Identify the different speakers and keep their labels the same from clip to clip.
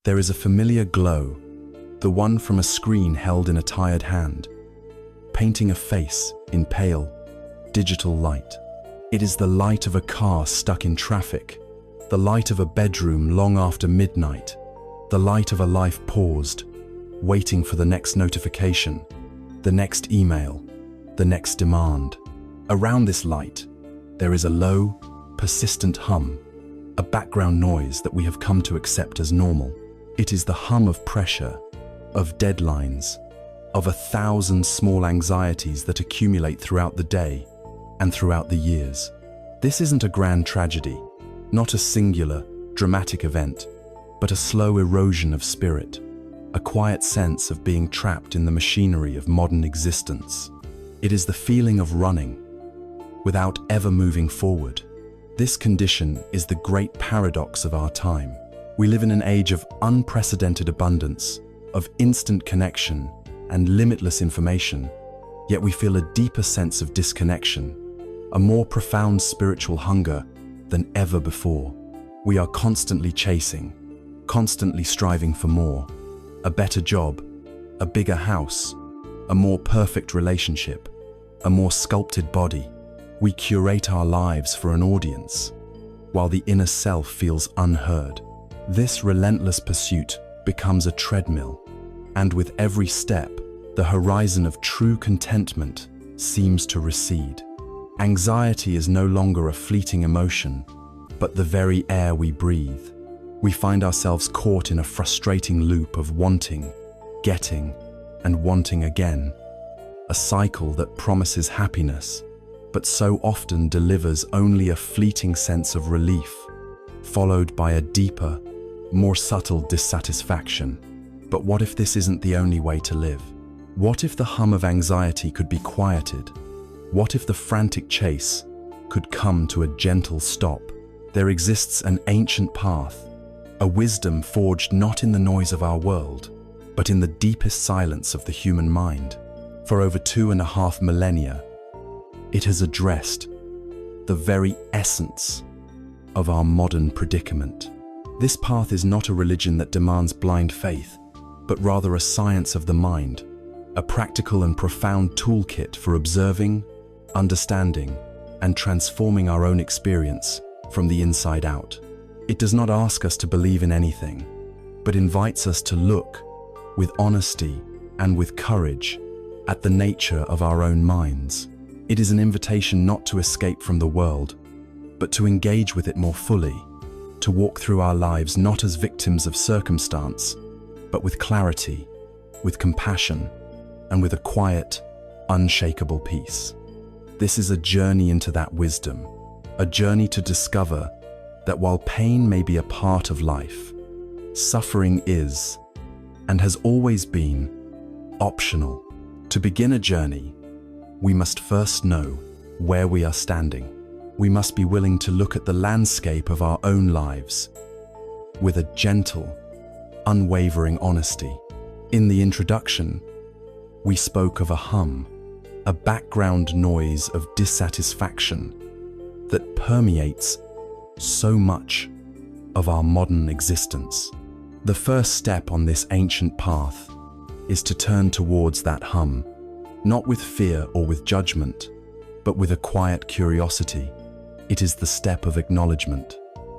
Speaker 1: There is a familiar glow, the one from a screen held in a tired hand, painting a face in pale, digital light. It is the light of a car stuck in traffic, the light of a bedroom long after midnight, the light of a life paused, waiting for the next notification, the next email, the next demand. Around this light, there is a low, persistent hum, a background noise that we have come to accept as normal. It is the hum of pressure, of deadlines, of 1,000 small anxieties that accumulate throughout the day and throughout the years. This isn't a grand tragedy, not a singular, dramatic event, but a slow erosion of spirit, a quiet sense of being trapped in the machinery of modern existence. It is the feeling of running, without ever moving forward. This condition is the great paradox of our time. We live in an age of unprecedented abundance, of instant connection and limitless information, yet we feel a deeper sense of disconnection, a more profound spiritual hunger than ever before. We are constantly chasing, constantly striving for more, a better job, a bigger house, a more perfect relationship, a more sculpted body. We curate our lives for an audience, while the inner self feels unheard. This relentless pursuit becomes a treadmill, and with every step, the horizon of true contentment seems to recede. Anxiety is no longer a fleeting emotion, but the very air we breathe. We find ourselves caught in a frustrating loop of wanting, getting, and wanting again, a cycle that promises happiness, but so often delivers only a fleeting sense of relief, followed by a deeper, more subtle dissatisfaction. But what if this isn't the only way to live? What if the hum of anxiety could be quieted? What if the frantic chase could come to a gentle stop? There exists an ancient path, a wisdom forged not in the noise of our world, but in the deepest silence of the human mind. For over 2.5 millennia, it has addressed the very essence of our modern predicament. This path is not a religion that demands blind faith, but rather a science of the mind, a practical and profound toolkit for observing, understanding, and transforming our own experience from the inside out. It does not ask us to believe in anything, but invites us to look with honesty and with courage at the nature of our own minds. It is an invitation not to escape from the world, but to engage with it more fully, to walk through our lives not as victims of circumstance, but with clarity, with compassion, and with a quiet, unshakable peace. This is a journey into that wisdom, a journey to discover that while pain may be a part of life, suffering is, and has always been, optional. To begin a journey, we must first know where we are standing. We must be willing to look at the landscape of our own lives with a gentle, unwavering honesty. In the introduction, we spoke of a hum, a background noise of dissatisfaction that permeates so much of our modern existence. The first step on this ancient path is to turn towards that hum, not with fear or with judgment, but with a quiet curiosity. It is the step of acknowledgement.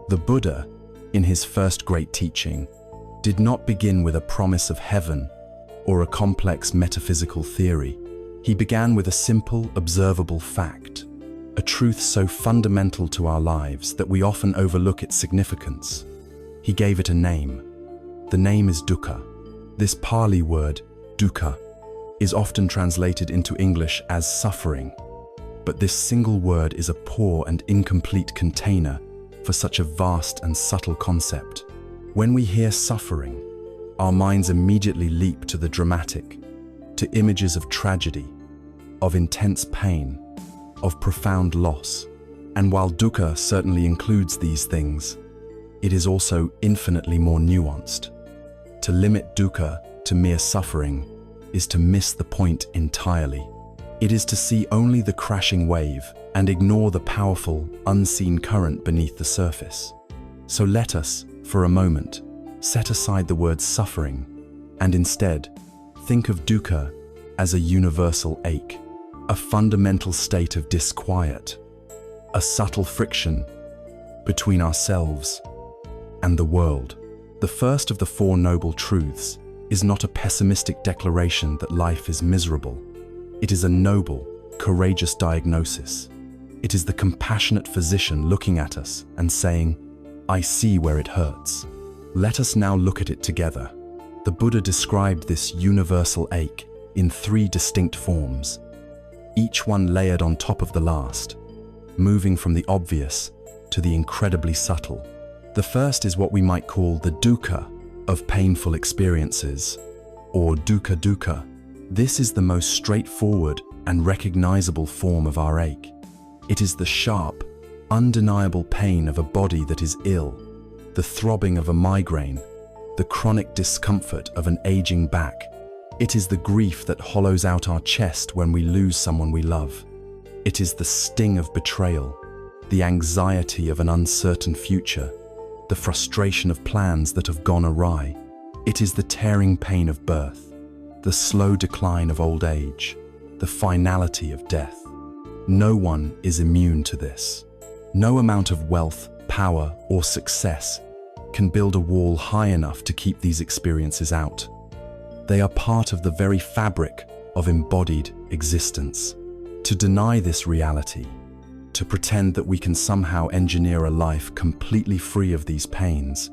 Speaker 1: The Buddha, in his first great teaching, did not begin with a promise of heaven or a complex metaphysical theory. He began with a simple, observable fact, a truth so fundamental to our lives that we often overlook its significance. He gave it a name. The name is Dukkha. This Pali word, Dukkha, is often translated into English as suffering, but this single word is a poor and incomplete container for such a vast and subtle concept. When we hear suffering, our minds immediately leap to the dramatic, to images of tragedy, of intense pain, of profound loss. And while dukkha certainly includes these things, it is also infinitely more nuanced. To limit dukkha to mere suffering is to miss the point entirely. It is to see only the crashing wave and ignore the powerful, unseen current beneath the surface. So let us, for a moment, set aside the word suffering and instead think of dukkha as a universal ache, a fundamental state of disquiet, a subtle friction between ourselves and the world. The first of the four noble truths is not a pessimistic declaration that life is miserable. It is a noble, courageous diagnosis. It is the compassionate physician looking at us and saying, "I see where it hurts." Let us now look at it together. The Buddha described this universal ache in three distinct forms, each one layered on top of the last, moving from the obvious to the incredibly subtle. The first is what we might call the dukkha of painful experiences, or dukkha. This is the most straightforward and recognizable form of our ache. It is the sharp, undeniable pain of a body that is ill, the throbbing of a migraine, the chronic discomfort of an aging back. It is the grief that hollows out our chest when we lose someone we love. It is the sting of betrayal, the anxiety of an uncertain future, the frustration of plans that have gone awry. It is the tearing pain of birth, the slow decline of old age, the finality of death. No one is immune to this. No amount of wealth, power, or success can build a wall high enough to keep these experiences out. They are part of the very fabric of embodied existence. To deny this reality, to pretend that we can somehow engineer a life completely free of these pains,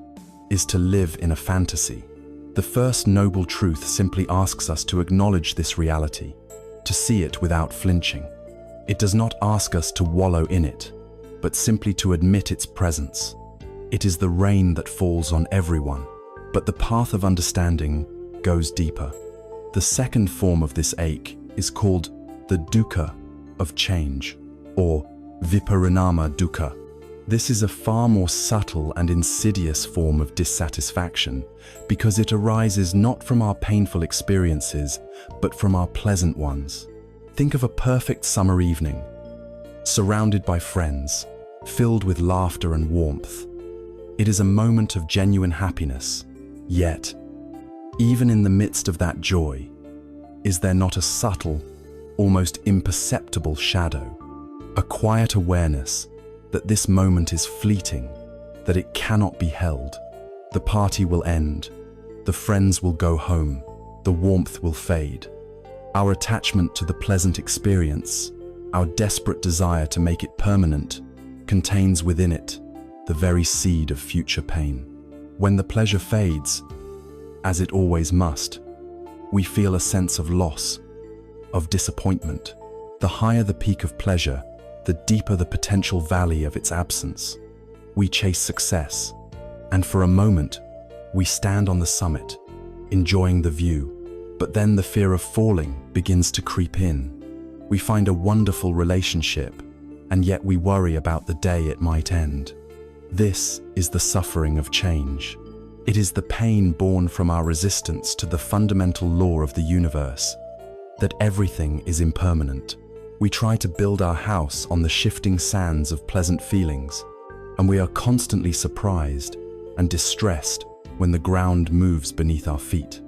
Speaker 1: is to live in a fantasy. The first noble truth simply asks us to acknowledge this reality, to see it without flinching. It does not ask us to wallow in it, but simply to admit its presence. It is the rain that falls on everyone, but the path of understanding goes deeper. The second form of this ache is called the dukkha of change, or viparinama dukkha. This is a far more subtle and insidious form of dissatisfaction because it arises not from our painful experiences, but from our pleasant ones. Think of a perfect summer evening, surrounded by friends, filled with laughter and warmth. It is a moment of genuine happiness. Yet, even in the midst of that joy, is there not a subtle, almost imperceptible shadow, a quiet awareness that this moment is fleeting, that it cannot be held? The party will end, the friends will go home, the warmth will fade. Our attachment to the pleasant experience, our desperate desire to make it permanent, contains within it the very seed of future pain. When the pleasure fades, as it always must, we feel a sense of loss, of disappointment. The higher the peak of pleasure, the deeper the potential valley of its absence. We chase success, and for a moment, we stand on the summit, enjoying the view. But then the fear of falling begins to creep in. We find a wonderful relationship, and yet we worry about the day it might end. This is the suffering of change. It is the pain born from our resistance to the fundamental law of the universe, that everything is impermanent. We try to build our house on the shifting sands of pleasant feelings, and we are constantly surprised and distressed when the ground moves beneath our feet.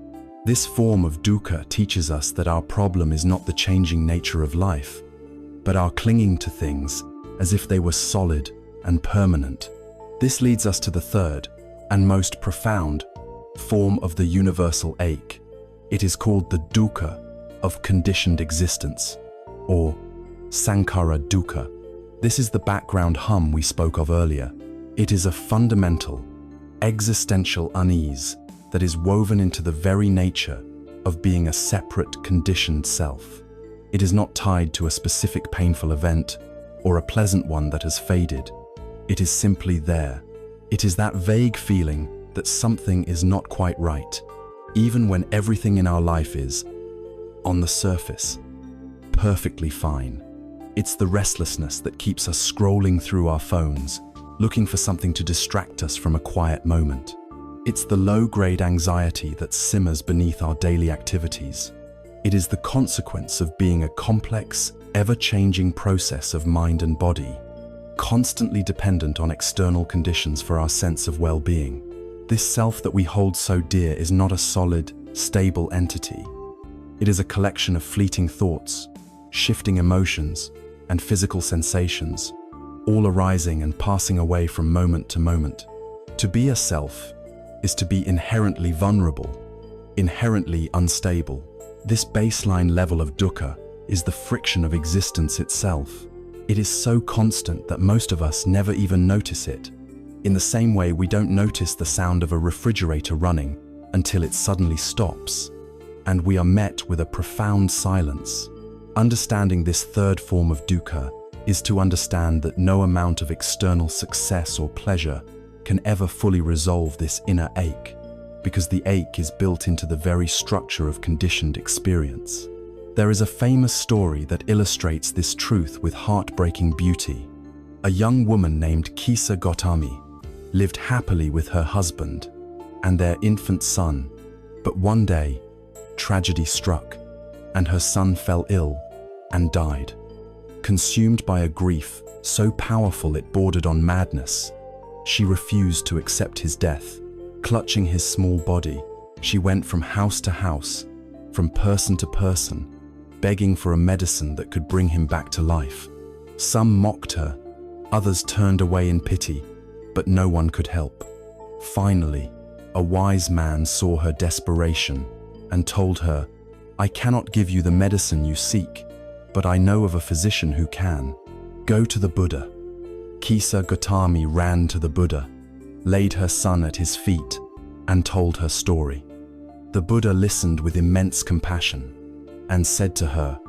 Speaker 1: This form of dukkha teaches us that our problem is not the changing nature of life, but our clinging to things as if they were solid and permanent. This leads us to the third and most profound form of the universal ache. It is called the dukkha of conditioned existence, or sankhara dukkha. This is the background hum we spoke of earlier. It is a fundamental, existential unease that is woven into the very nature of being a separate, conditioned self. It is not tied to a specific painful event or a pleasant one that has faded. It is simply there. It is that vague feeling that something is not quite right, even when everything in our life is, on the surface, perfectly fine. It's the restlessness that keeps us scrolling through our phones, looking for something to distract us from a quiet moment. It's the low-grade anxiety that simmers beneath our daily activities. It is the consequence of being a complex, ever-changing process of mind and body, constantly dependent on external conditions for our sense of well-being. This self that we hold so dear is not a solid, stable entity. It is a collection of fleeting thoughts, shifting emotions, and physical sensations, all arising and passing away from moment to moment. To be a self is to be inherently vulnerable, inherently unstable. This baseline level of dukkha is the friction of existence itself. It is so constant that most of us never even notice it. In the same way, we don't notice the sound of a refrigerator running until it suddenly stops, and we are met with a profound silence. Understanding this third form of dukkha is to understand that no amount of external success or pleasure can ever fully resolve this inner ache, because the ache is built into the very structure of conditioned experience. There is a famous story that illustrates this truth with heartbreaking beauty. A young woman named Kisa Gotami lived happily with her husband and their infant son, but one day, tragedy struck, and her son fell ill and died. Consumed by a grief so powerful it bordered on madness, she refused to accept his death. Clutching his small body, she went from house to house, from person to person, begging for a medicine that could bring him back to life. Some mocked her, others turned away in pity, but no one could help. Finally, a wise man saw her desperation and told her, "I cannot give you the medicine you seek, but I know of a physician who can. Go to the Buddha." Kisa Gotami ran to the Buddha, laid her son at his feet, and told her story. The Buddha listened with immense compassion and said to her,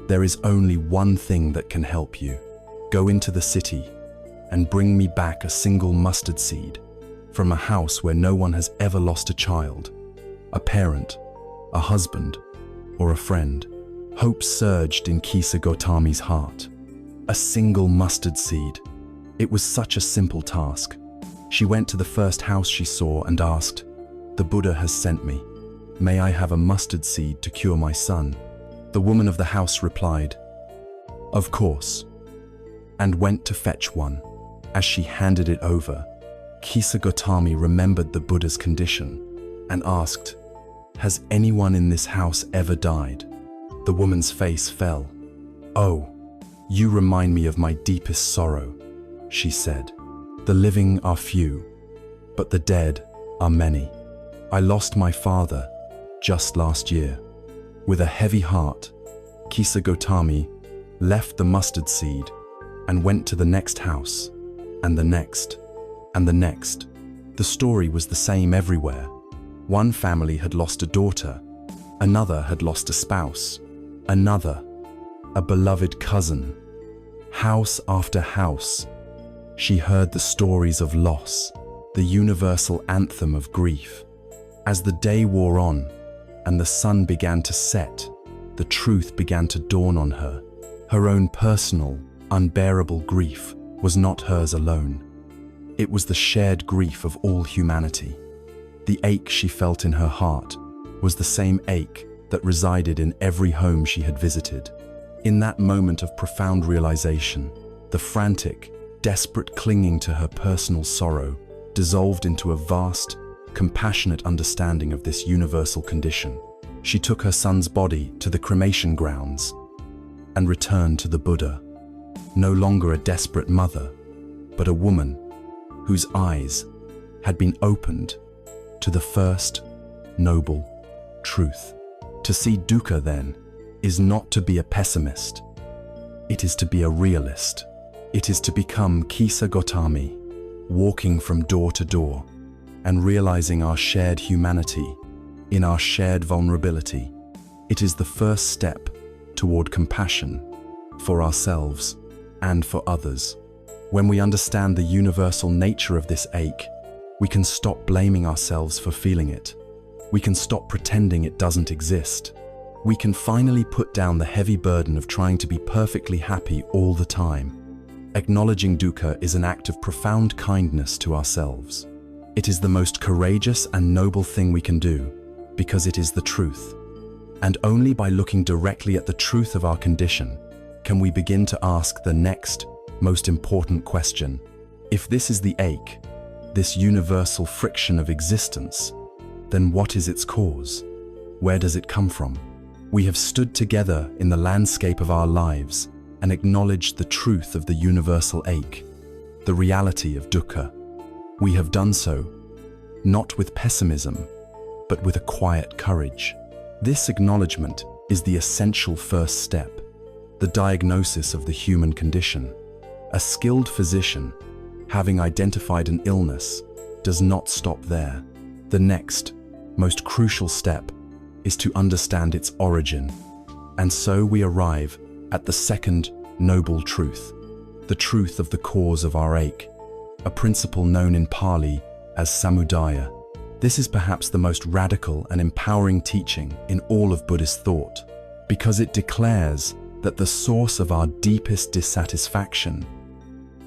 Speaker 1: "There is only one thing that can help you. Go into the city and bring me back a single mustard seed from a house where no one has ever lost a child, a parent, a husband, or a friend." Hope surged in Kisa Gotami's heart. A single mustard seed. It was such a simple task. She went to the first house she saw and asked, "The Buddha has sent me. May I have a mustard seed to cure my son?" The woman of the house replied, "Of course," and went to fetch one. As she handed it over, Kisa Gotami remembered the Buddha's condition and asked, "Has anyone in this house ever died?" The woman's face fell. "Oh, you remind me of my deepest sorrow," she said. "The living are few, but the dead are many. I lost my father just last year." With a heavy heart, Kisa Gotami left the mustard seed and went to the next house, and the next, and the next. The story was the same everywhere. One family had lost a daughter, another had lost a spouse, another, a beloved cousin. House after house, she heard the stories of loss, the universal anthem of grief. As the day wore on and the sun began to set, the truth began to dawn on her. Her own personal, unbearable grief was not hers alone. It was the shared grief of all humanity. The ache she felt in her heart was the same ache that resided in every home she had visited. In that moment of profound realization, the frantic, desperate clinging to her personal sorrow dissolved into a vast, compassionate understanding of this universal condition. She took her son's body to the cremation grounds and returned to the Buddha, no longer a desperate mother, but a woman whose eyes had been opened to the first noble truth. To see dukkha, then, is not to be a pessimist. It is to be a realist. It is to become Kisa Gotami, walking from door to door and realizing our shared humanity in our shared vulnerability. It is the first step toward compassion for ourselves and for others. When we understand the universal nature of this ache, we can stop blaming ourselves for feeling it. We can stop pretending it doesn't exist. We can finally put down the heavy burden of trying to be perfectly happy all the time. Acknowledging dukkha is an act of profound kindness to ourselves. It is the most courageous and noble thing we can do, because it is the truth. And only by looking directly at the truth of our condition can we begin to ask the next, most important question. If this is the ache, this universal friction of existence, then what is its cause? Where does it come from? We have stood together in the landscape of our lives and acknowledged the truth of the universal ache, the reality of dukkha. We have done so, not with pessimism, but with a quiet courage. This acknowledgement is the essential first step, the diagnosis of the human condition. A skilled physician, having identified an illness, does not stop there. The next, most crucial step is to understand its origin. And so we arrive at the second noble truth, the truth of the cause of our ache, a principle known in Pali as samudaya. This is perhaps the most radical and empowering teaching in all of Buddhist thought, because it declares that the source of our deepest dissatisfaction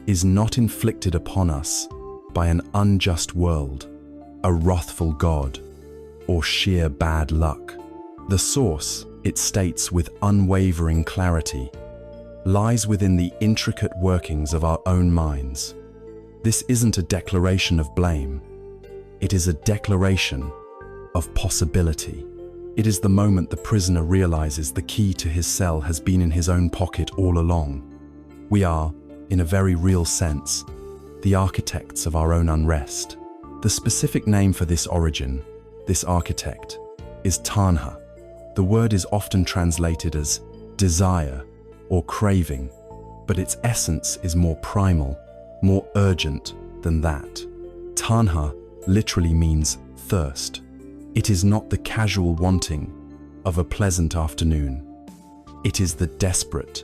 Speaker 1: is not inflicted upon us by an unjust world, a wrathful God, or sheer bad luck. The source, it states with unwavering clarity, lies within the intricate workings of our own minds. This isn't a declaration of blame. It is a declaration of possibility. It is the moment the prisoner realizes the key to his cell has been in his own pocket all along. We are, in a very real sense, the architects of our own unrest. The specific name for this origin, this architect, is tanha. The word is often translated as desire or craving, but its essence is more primal, more urgent than that. Tanha literally means thirst. It is not the casual wanting of a pleasant afternoon. It is the desperate,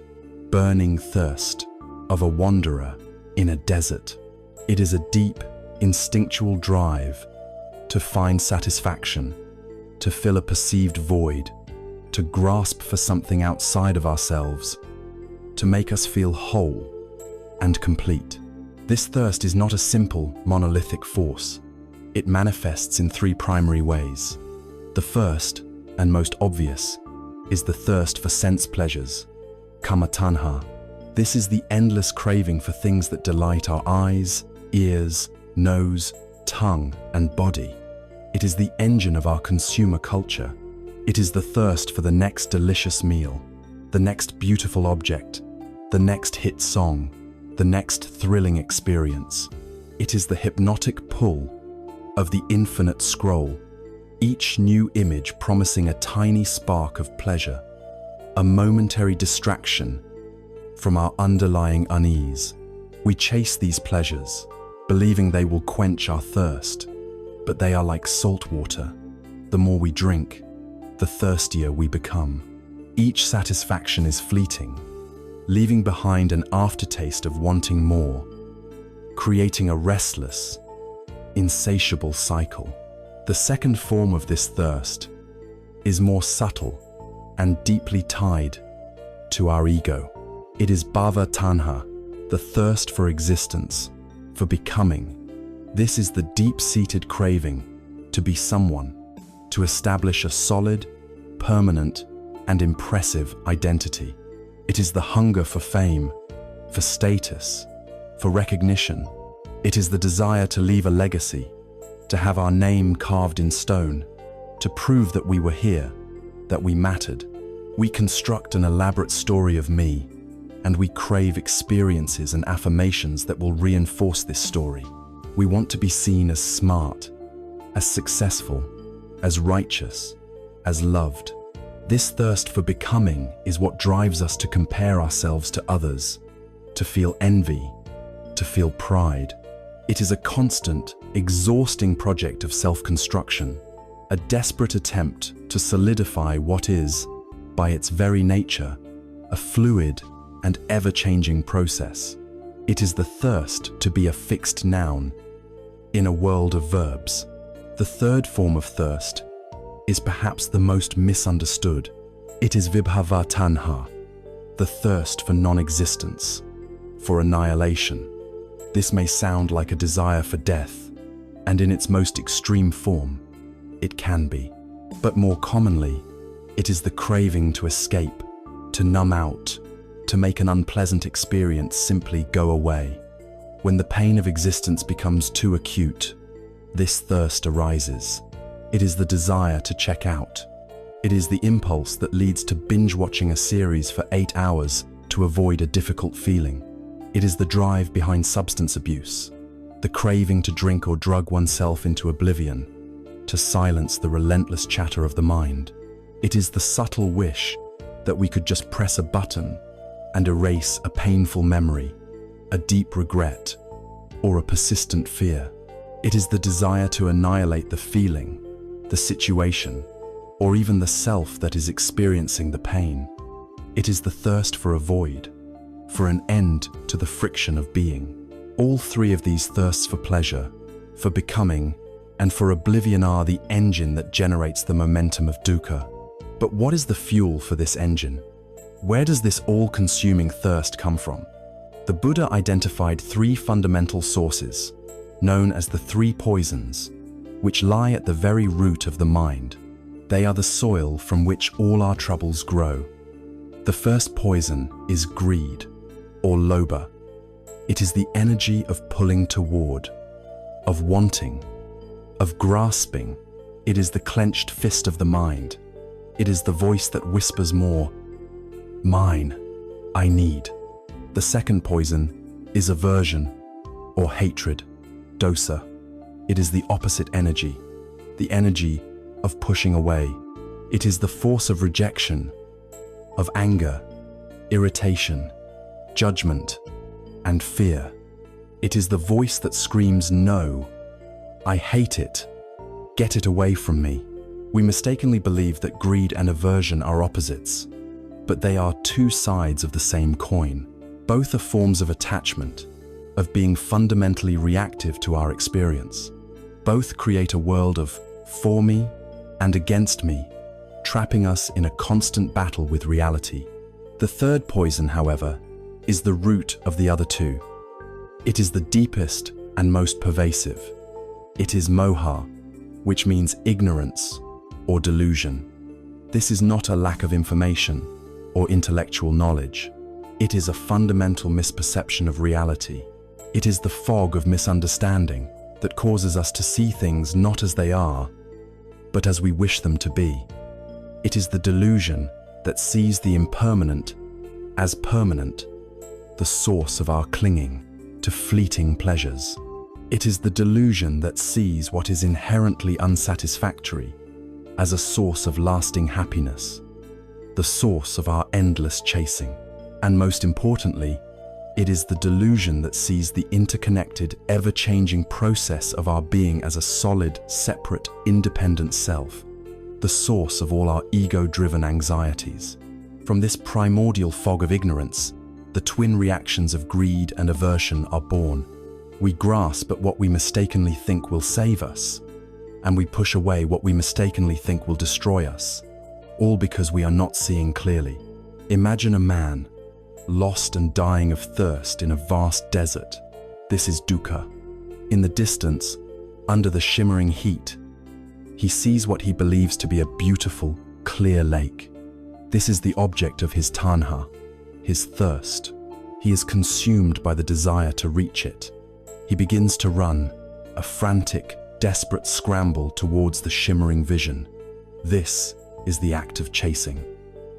Speaker 1: burning thirst of a wanderer in a desert. It is a deep, instinctual drive to find satisfaction, to fill a perceived void, to grasp for something outside of ourselves, to make us feel whole and complete. This thirst is not a simple, monolithic force. It manifests in three primary ways. The first, and most obvious, is the thirst for sense pleasures, kama tanha. This is the endless craving for things that delight our eyes, ears, nose, tongue, and body. It is the engine of our consumer culture. It is the thirst for the next delicious meal, the next beautiful object, the next hit song, the next thrilling experience. It is the hypnotic pull of the infinite scroll, each new image promising a tiny spark of pleasure, a momentary distraction from our underlying unease. We chase these pleasures, believing they will quench our thirst, but they are like salt water. The more we drink, the thirstier we become. Each satisfaction is fleeting, leaving behind an aftertaste of wanting more, creating a restless, insatiable cycle. The second form of this thirst is more subtle and deeply tied to our ego. It is bhava tanha, the thirst for existence, for becoming. This is the deep-seated craving to be someone, to establish a solid, permanent, and impressive identity. It is the hunger for fame, for status, for recognition. It is the desire to leave a legacy, to have our name carved in stone, to prove that we were here, that we mattered. We construct an elaborate story of me, and we crave experiences and affirmations that will reinforce this story. We want to be seen as smart, as successful, as righteous, as loved. This thirst for becoming is what drives us to compare ourselves to others, to feel envy, to feel pride. It is a constant, exhausting project of self-construction, a desperate attempt to solidify what is, by its very nature, a fluid and ever-changing process. It is the thirst to be a fixed noun in a world of verbs. The third form of thirst is perhaps the most misunderstood. It is vibhava tanha, the thirst for non-existence, for annihilation. This may sound like a desire for death, and in its most extreme form, it can be. But more commonly, it is the craving to escape, to numb out, to make an unpleasant experience simply go away. When the pain of existence becomes too acute, this thirst arises. It is the desire to check out. It is the impulse that leads to binge-watching a series for 8 hours to avoid a difficult feeling. It is the drive behind substance abuse, the craving to drink or drug oneself into oblivion, to silence the relentless chatter of the mind. It is the subtle wish that we could just press a button and erase a painful memory, a deep regret, or a persistent fear. It is the desire to annihilate the feeling, the situation, or even the self that is experiencing the pain. It is the thirst for a void, for an end to the friction of being. All three of these thirsts for pleasure, for becoming, and for oblivion are the engine that generates the momentum of dukkha. But what is the fuel for this engine? Where does this all-consuming thirst come from? The Buddha identified 3 fundamental sources, known as the 3 poisons, which lie at the very root of the mind. They are the soil from which all our troubles grow. The first poison is greed, or lobha. It is the energy of pulling toward, of wanting, of grasping. It is the clenched fist of the mind. It is the voice that whispers more, mine, I need. The second poison is aversion, or hatred, dosa. It is the opposite energy, the energy of pushing away. It is the force of rejection, of anger, irritation, judgment, and fear. It is the voice that screams no, I hate it, get it away from me. We mistakenly believe that greed and aversion are opposites, but they are 2 sides of the same coin. Both are forms of attachment, of being fundamentally reactive to our experience. Both create a world of for me and against me, trapping us in a constant battle with reality. The third poison, however, is the root of the other 2. It is the deepest and most pervasive. It is moha, which means ignorance or delusion. This is not a lack of information or intellectual knowledge. It is a fundamental misperception of reality. It is the fog of misunderstanding that causes us to see things not as they are, but as we wish them to be. It is the delusion that sees the impermanent as permanent, the source of our clinging to fleeting pleasures. It is the delusion that sees what is inherently unsatisfactory as a source of lasting happiness, the source of our endless chasing. And most importantly, it is the delusion that sees the interconnected, ever-changing process of our being as a solid, separate, independent self, the source of all our ego-driven anxieties. From this primordial fog of ignorance, the twin reactions of greed and aversion are born. We grasp at what we mistakenly think will save us, and we push away what we mistakenly think will destroy us, all because we are not seeing clearly. Imagine a man, lost and dying of thirst in a vast desert. This is dukkha. In the distance, under the shimmering heat, he sees what he believes to be a beautiful, clear lake. This is the object of his tanha, his thirst. He is consumed by the desire to reach it. He begins to run, a frantic, desperate scramble towards the shimmering vision. This is the act of chasing.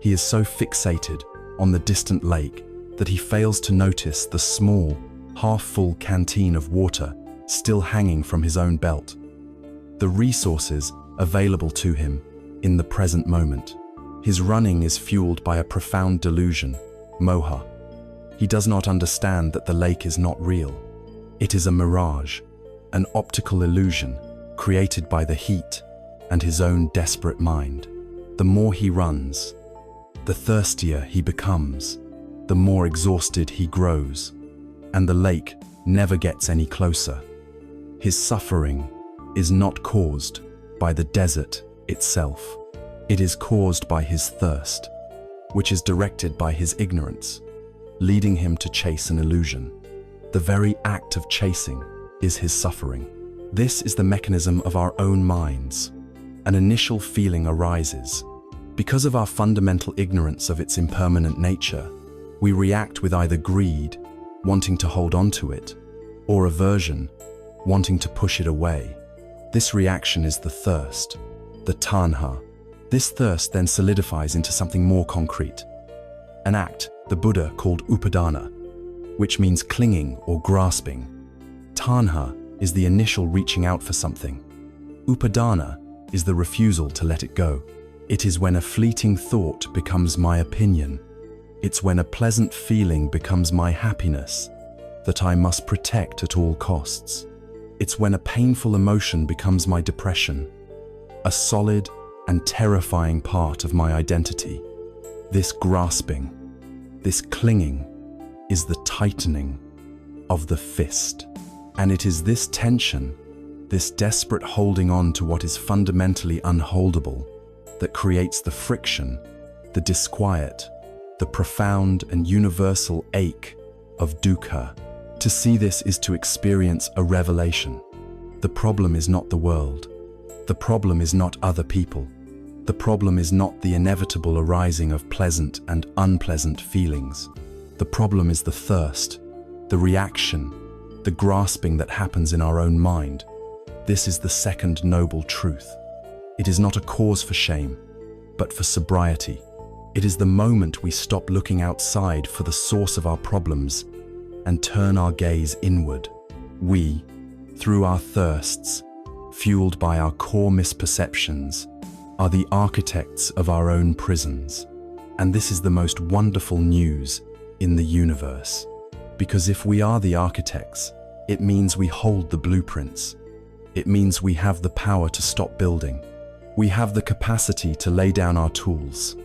Speaker 1: He is so fixated on the distant lake that he fails to notice the small, half-full canteen of water still hanging from his own belt. The resources available to him in the present moment. His running is fueled by a profound delusion, moha. He does not understand that the lake is not real. It is a mirage, an optical illusion created by the heat and his own desperate mind. The more he runs, the thirstier he becomes, the more exhausted he grows, and the lake never gets any closer. His suffering is not caused by the desert itself. It is caused by his thirst, which is directed by his ignorance, leading him to chase an illusion. The very act of chasing is his suffering. This is the mechanism of our own minds. An initial feeling arises. Because of our fundamental ignorance of its impermanent nature, we react with either greed, wanting to hold on to it, or aversion, wanting to push it away. This reaction is the thirst, the tanha. This thirst then solidifies into something more concrete. An act the Buddha called upadana, which means clinging or grasping. Tanha is the initial reaching out for something. Upadana is the refusal to let it go. It is when a fleeting thought becomes my opinion. It's when a pleasant feeling becomes my happiness that I must protect at all costs. It's when a painful emotion becomes my depression, a solid and terrifying part of my identity. This grasping, this clinging, is the tightening of the fist. And it is this tension, this desperate holding on to what is fundamentally unholdable, that creates the friction, the disquiet, the profound and universal ache of dukkha. To see this is to experience a revelation. The problem is not the world. The problem is not other people. The problem is not the inevitable arising of pleasant and unpleasant feelings. The problem is the thirst, the reaction, the grasping that happens in our own mind. This is the second noble truth. It is not a cause for shame, but for sobriety. It is the moment we stop looking outside for the source of our problems and turn our gaze inward. We, through our thirsts, fueled by our core misperceptions, are the architects of our own prisons. And this is the most wonderful news in the universe. Because if we are the architects, it means we hold the blueprints. It means we have the power to stop building. We have the capacity to lay down our tools,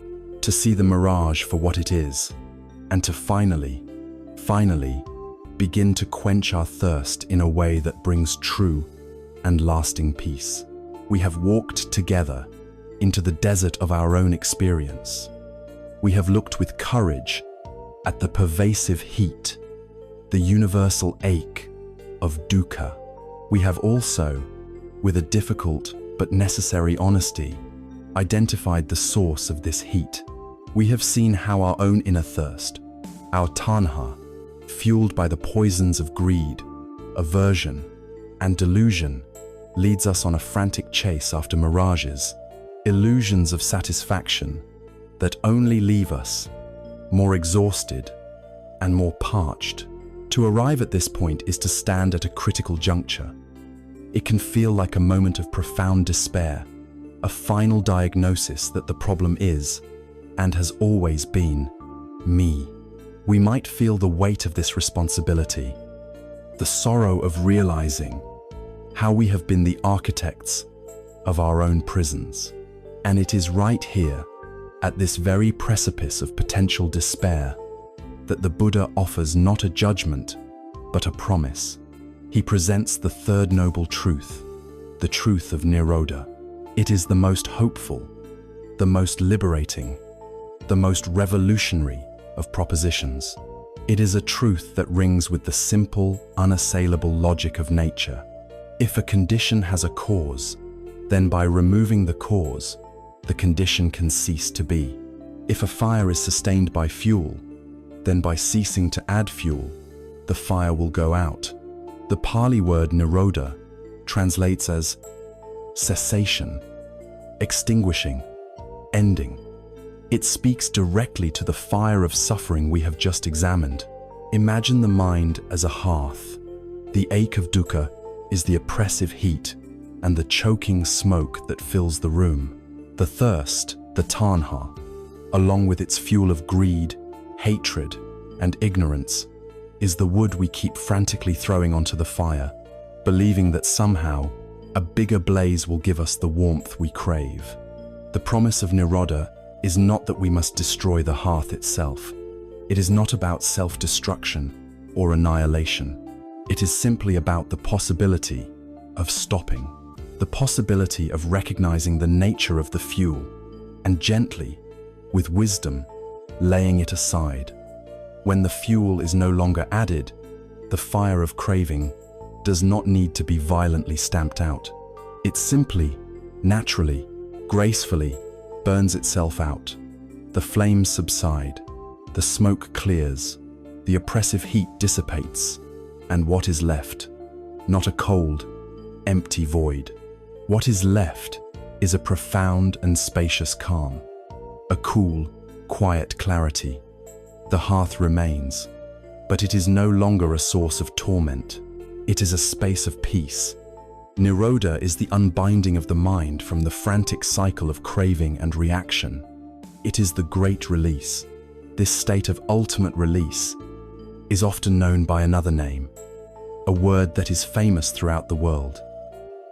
Speaker 1: to see the mirage for what it is, and to finally begin to quench our thirst in a way that brings true and lasting peace. We have walked together into the desert of our own experience. We have looked with courage at the pervasive heat, the universal ache of dukkha. We have also, with a difficult but necessary honesty, identified the source of this heat. We have seen how our own inner thirst, our tanha, fueled by the poisons of greed, aversion, and delusion, leads us on a frantic chase after mirages, illusions of satisfaction that only leave us more exhausted and more parched. To arrive at this point is to stand at a critical juncture. It can feel like a moment of profound despair, a final diagnosis that the problem is, and has always been, me. We might feel the weight of this responsibility, the sorrow of realizing how we have been the architects of our own prisons. And it is right here, at this very precipice of potential despair, that the Buddha offers not a judgment, but a promise. He presents the third noble truth, the truth of Nirodha. It is the most hopeful, the most liberating, the most revolutionary of propositions. It is a truth that rings with the simple, unassailable logic of nature. If a condition has a cause, then by removing the cause, the condition can cease to be. If a fire is sustained by fuel, then by ceasing to add fuel, the fire will go out. The Pali word Nirodha translates as cessation, extinguishing, ending. It speaks directly to the fire of suffering we have just examined. Imagine the mind as a hearth. The ache of dukkha is the oppressive heat and the choking smoke that fills the room. The thirst, the tanha, along with its fuel of greed, hatred, and ignorance, is the wood we keep frantically throwing onto the fire, believing that somehow a bigger blaze will give us the warmth we crave. The promise of Nirodha is not that we must destroy the hearth itself. It is not about self-destruction or annihilation. It is simply about the possibility of stopping, the possibility of recognizing the nature of the fuel and gently, with wisdom, laying it aside. When the fuel is no longer added, the fire of craving does not need to be violently stamped out. It simply, naturally, gracefully burns itself out. The flames subside, the smoke clears, the oppressive heat dissipates, And what is left? Not a cold, empty void. What is left is a profound and spacious calm, a cool, quiet clarity. The hearth remains, but it is no longer a source of torment. It is a space of peace. Nirodha is the unbinding of the mind from the frantic cycle of craving and reaction. It is the great release. This state of ultimate release is often known by another name, a word that is famous throughout the world,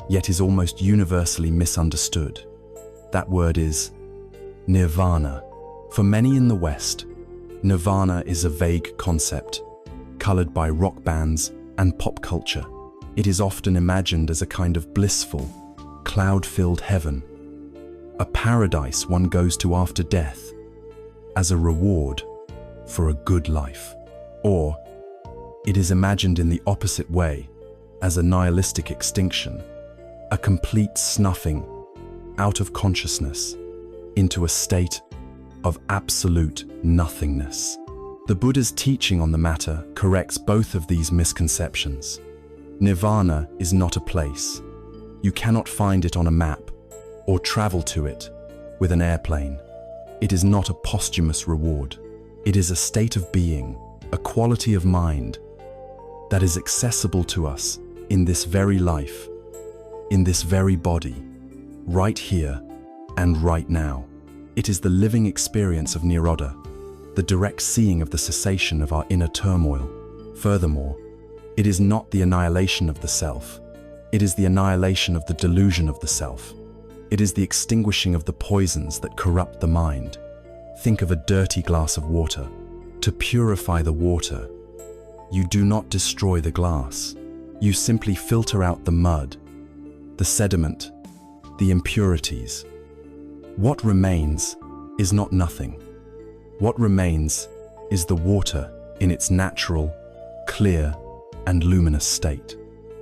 Speaker 1: yet is almost universally misunderstood. That word is Nirvana. For many in the West, Nirvana is a vague concept, colored by rock bands and pop culture. It is often imagined as a kind of blissful, cloud-filled heaven, a paradise one goes to after death, as a reward for a good life. Or it is imagined in the opposite way, as a nihilistic extinction, a complete snuffing out of consciousness into a state of absolute nothingness. The Buddha's teaching on the matter corrects both of these misconceptions. Nirvana is not a place. You cannot find it on a map or travel to it with an airplane. It is not a posthumous reward. It is a state of being, a quality of mind that is accessible to us in this very life, in this very body, right here and right now. It is the living experience of Nirodha, the direct seeing of the cessation of our inner turmoil. Furthermore, it is not the annihilation of the self. It is the annihilation of the delusion of the self. It is the extinguishing of the poisons that corrupt the mind. Think of a dirty glass of water. To purify the water, you do not destroy the glass. You simply filter out the mud, the sediment, the impurities. What remains is not nothing. What remains is the water in its natural, clear, and luminous state.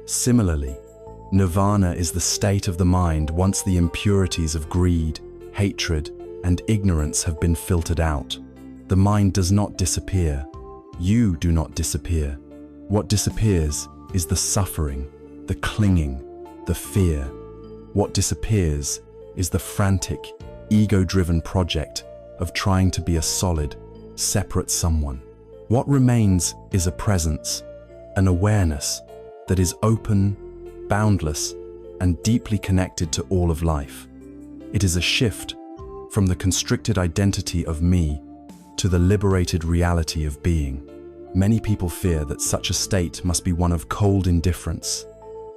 Speaker 1: Similarly, Nirvana is the state of the mind once the impurities of greed, hatred, and ignorance have been filtered out. The mind does not disappear. You do not disappear. What disappears is the suffering, the clinging, the fear. What disappears is the frantic, ego-driven project of trying to be a solid, separate someone. What remains is a presence, an awareness that is open, boundless, and deeply connected to all of life. It is a shift from the constricted identity of me to the liberated reality of being. Many people fear that such a state must be one of cold indifference,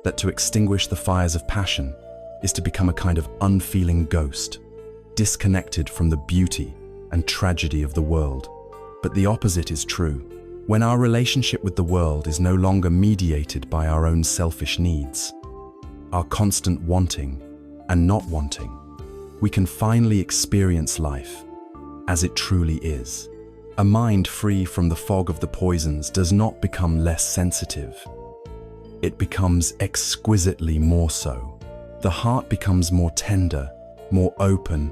Speaker 1: that to extinguish the fires of passion is to become a kind of unfeeling ghost, disconnected from the beauty and tragedy of the world. But the opposite is true. When our relationship with the world is no longer mediated by our own selfish needs, our constant wanting and not wanting, we can finally experience life as it truly is. A mind free from the fog of the poisons does not become less sensitive. It becomes exquisitely more so. The heart becomes more tender, more open,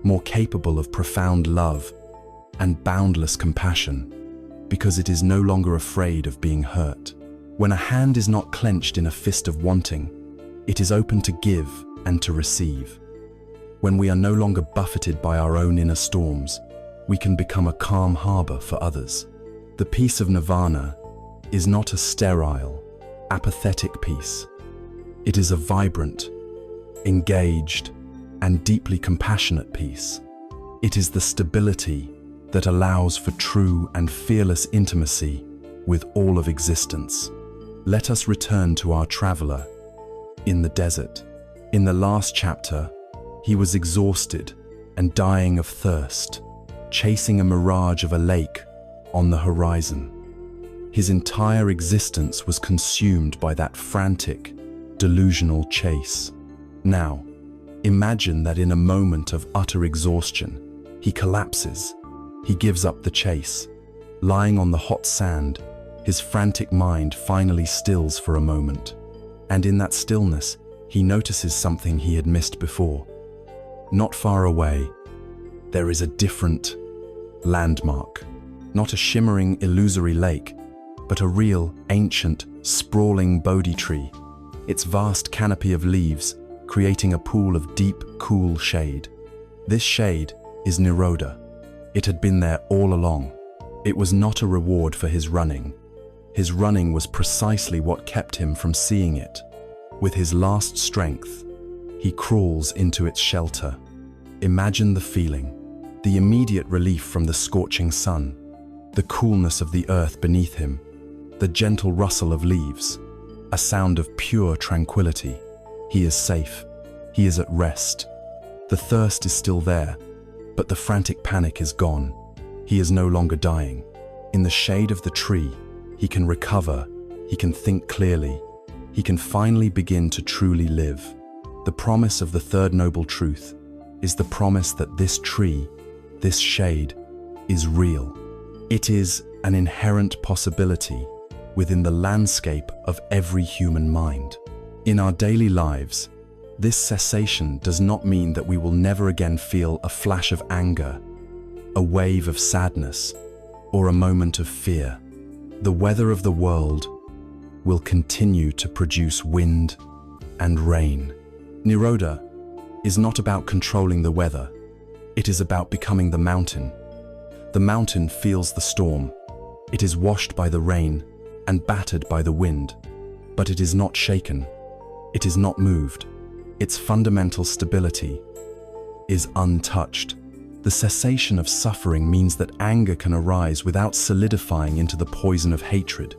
Speaker 1: more capable of profound love and boundless compassion, because it is no longer afraid of being hurt. When a hand is not clenched in a fist of wanting, it is open to give and to receive. When we are no longer buffeted by our own inner storms, we can become a calm harbor for others. The peace of Nirvana is not a sterile, apathetic peace. It is a vibrant, engaged, and deeply compassionate peace. It is the stability that allows for true and fearless intimacy with all of existence. Let us return to our traveler in the desert. In the last chapter, he was exhausted and dying of thirst, chasing a mirage of a lake on the horizon. His entire existence was consumed by that frantic, delusional chase. Now, imagine that in a moment of utter exhaustion, he collapses. He gives up the chase. Lying on the hot sand, his frantic mind finally stills for a moment. And in that stillness, he notices something he had missed before. Not far away, there is a different landmark. Not a shimmering, illusory lake, but a real, ancient, sprawling Bodhi tree, its vast canopy of leaves creating a pool of deep, cool shade. This shade is Nirodha. It had been there all along. It was not a reward for his running. His running was precisely what kept him from seeing it. With his last strength, he crawls into its shelter. Imagine the feeling, the immediate relief from the scorching sun, the coolness of the earth beneath him, the gentle rustle of leaves, a sound of pure tranquility. He is safe. He is at rest. The thirst is still there, but the frantic panic is gone. He is no longer dying. In the shade of the tree, he can recover, he can think clearly, he can finally begin to truly live. The promise of the third noble truth is the promise that this tree, this shade, is real. It is an inherent possibility within the landscape of every human mind. In our daily lives, this cessation does not mean that we will never again feel a flash of anger, a wave of sadness, or a moment of fear. The weather of the world will continue to produce wind and rain. Nirodha is not about controlling the weather. It is about becoming the mountain. The mountain feels the storm. It is washed by the rain and battered by the wind, but it is not shaken. It is not moved. Its fundamental stability is untouched. The cessation of suffering means that anger can arise without solidifying into the poison of hatred.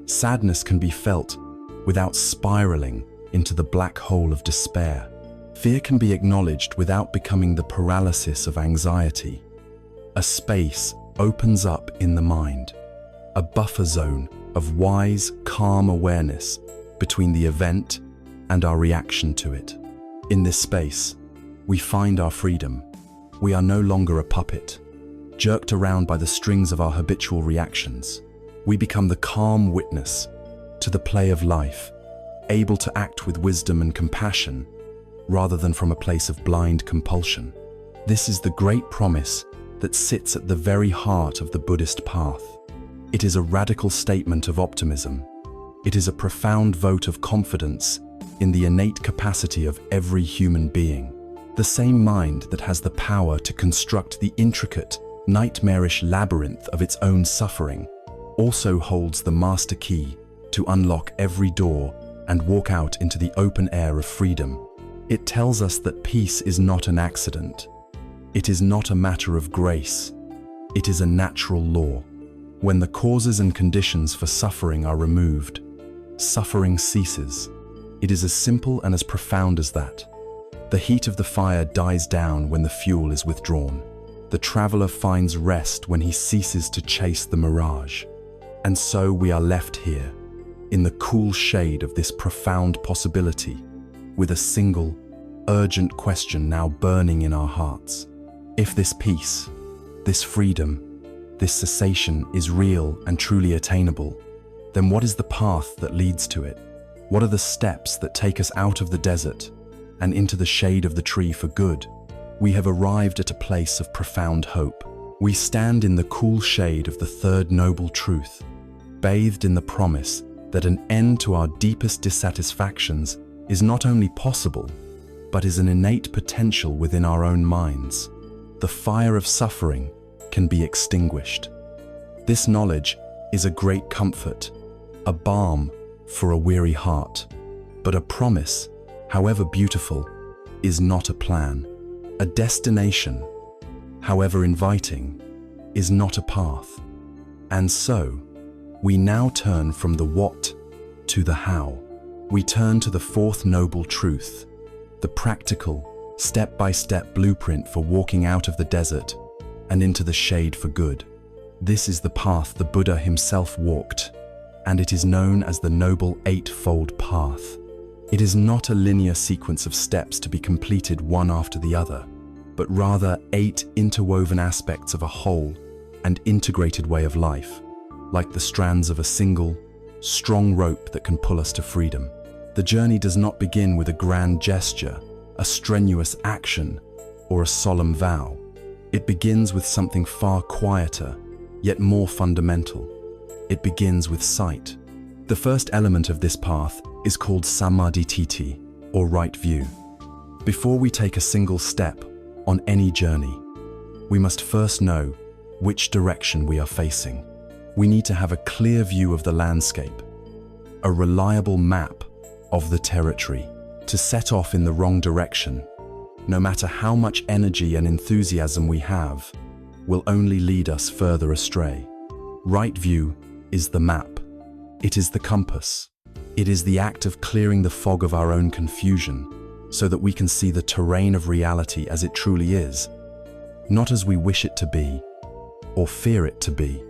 Speaker 1: Sadness can be felt without spiraling into the black hole of despair. Fear can be acknowledged without becoming the paralysis of anxiety. A space opens up in the mind, a buffer zone of wise, calm awareness between the event and our reaction to it. In this space, we find our freedom. We are no longer a puppet, jerked around by the strings of our habitual reactions. We become the calm witness to the play of life, able to act with wisdom and compassion rather than from a place of blind compulsion. This is the great promise that sits at the very heart of the Buddhist path. It is a radical statement of optimism. It is a profound vote of confidence in the innate capacity of every human being. The same mind that has the power to construct the intricate, nightmarish labyrinth of its own suffering also holds the master key to unlock every door and walk out into the open air of freedom. It tells us that peace is not an accident. It is not a matter of grace. It is a natural law. When the causes and conditions for suffering are removed, suffering ceases. It is as simple and as profound as that. The heat of the fire dies down when the fuel is withdrawn. The traveler finds rest when he ceases to chase the mirage. And so we are left here, in the cool shade of this profound possibility, with a single, urgent question now burning in our hearts. If this peace, this freedom, this cessation is real and truly attainable, then what is the path that leads to it? What are the steps that take us out of the desert and into the shade of the tree for good? We have arrived at a place of profound hope. We stand in the cool shade of the third noble truth, bathed in the promise that an end to our deepest dissatisfactions is not only possible, but is an innate potential within our own minds. The fire of suffering can be extinguished. This knowledge is a great comfort, a balm for a weary heart. But a promise, however beautiful, is not a plan. A destination, however inviting, is not a path. And so, we now turn from the what to the how. We turn to the fourth noble truth, the practical, step-by-step blueprint for walking out of the desert and into the shade for good. This is the path the Buddha himself walked, and it is known as the Noble Eightfold Path. It is not a linear sequence of steps to be completed one after the other, but rather 8 interwoven aspects of a whole and integrated way of life, like the strands of a single, strong rope that can pull us to freedom. The journey does not begin with a grand gesture, a strenuous action, or a solemn vow. It begins with something far quieter, yet more fundamental. It begins with sight. The first element of this path is called samadhi, or right view. Before we take a single step on any journey, we must first know which direction we are facing. We need to have a clear view of the landscape, a reliable map of the territory. To set off in the wrong direction, no matter how much energy and enthusiasm we have, will only lead us further astray. Right view is the map. It is the compass. It is the act of clearing the fog of our own confusion so that we can see the terrain of reality as it truly is, not as we wish it to be or fear it to be.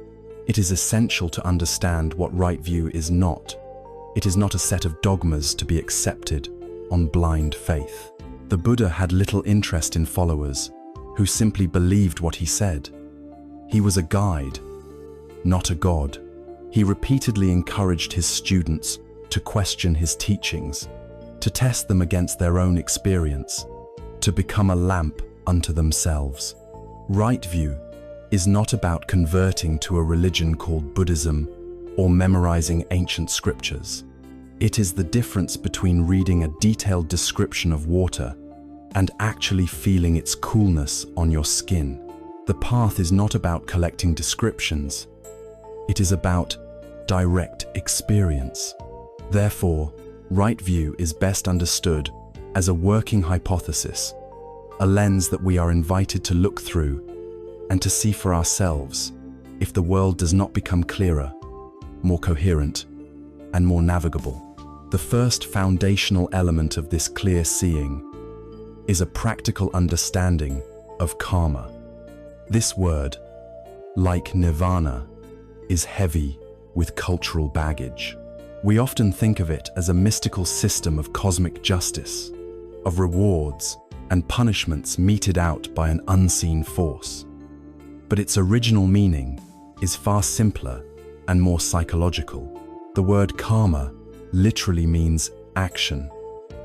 Speaker 1: It is essential to understand what right view is not. It is not a set of dogmas to be accepted on blind faith. The Buddha had little interest in followers who simply believed what he said. He was a guide, not a god. He repeatedly encouraged his students to question his teachings, to test them against their own experience, to become a lamp unto themselves. Right view is not about converting to a religion called Buddhism or memorizing ancient scriptures. It is the difference between reading a detailed description of water and actually feeling its coolness on your skin. The path is not about collecting descriptions. It is about direct experience. Therefore, right view is best understood as a working hypothesis, a lens that we are invited to look through and to see for ourselves if the world does not become clearer, more coherent, and more navigable. The first foundational element of this clear seeing is a practical understanding of karma. This word, like nirvana, is heavy with cultural baggage. We often think of it as a mystical system of cosmic justice, of rewards and punishments meted out by an unseen force. But its original meaning is far simpler and more psychological. The word karma literally means action.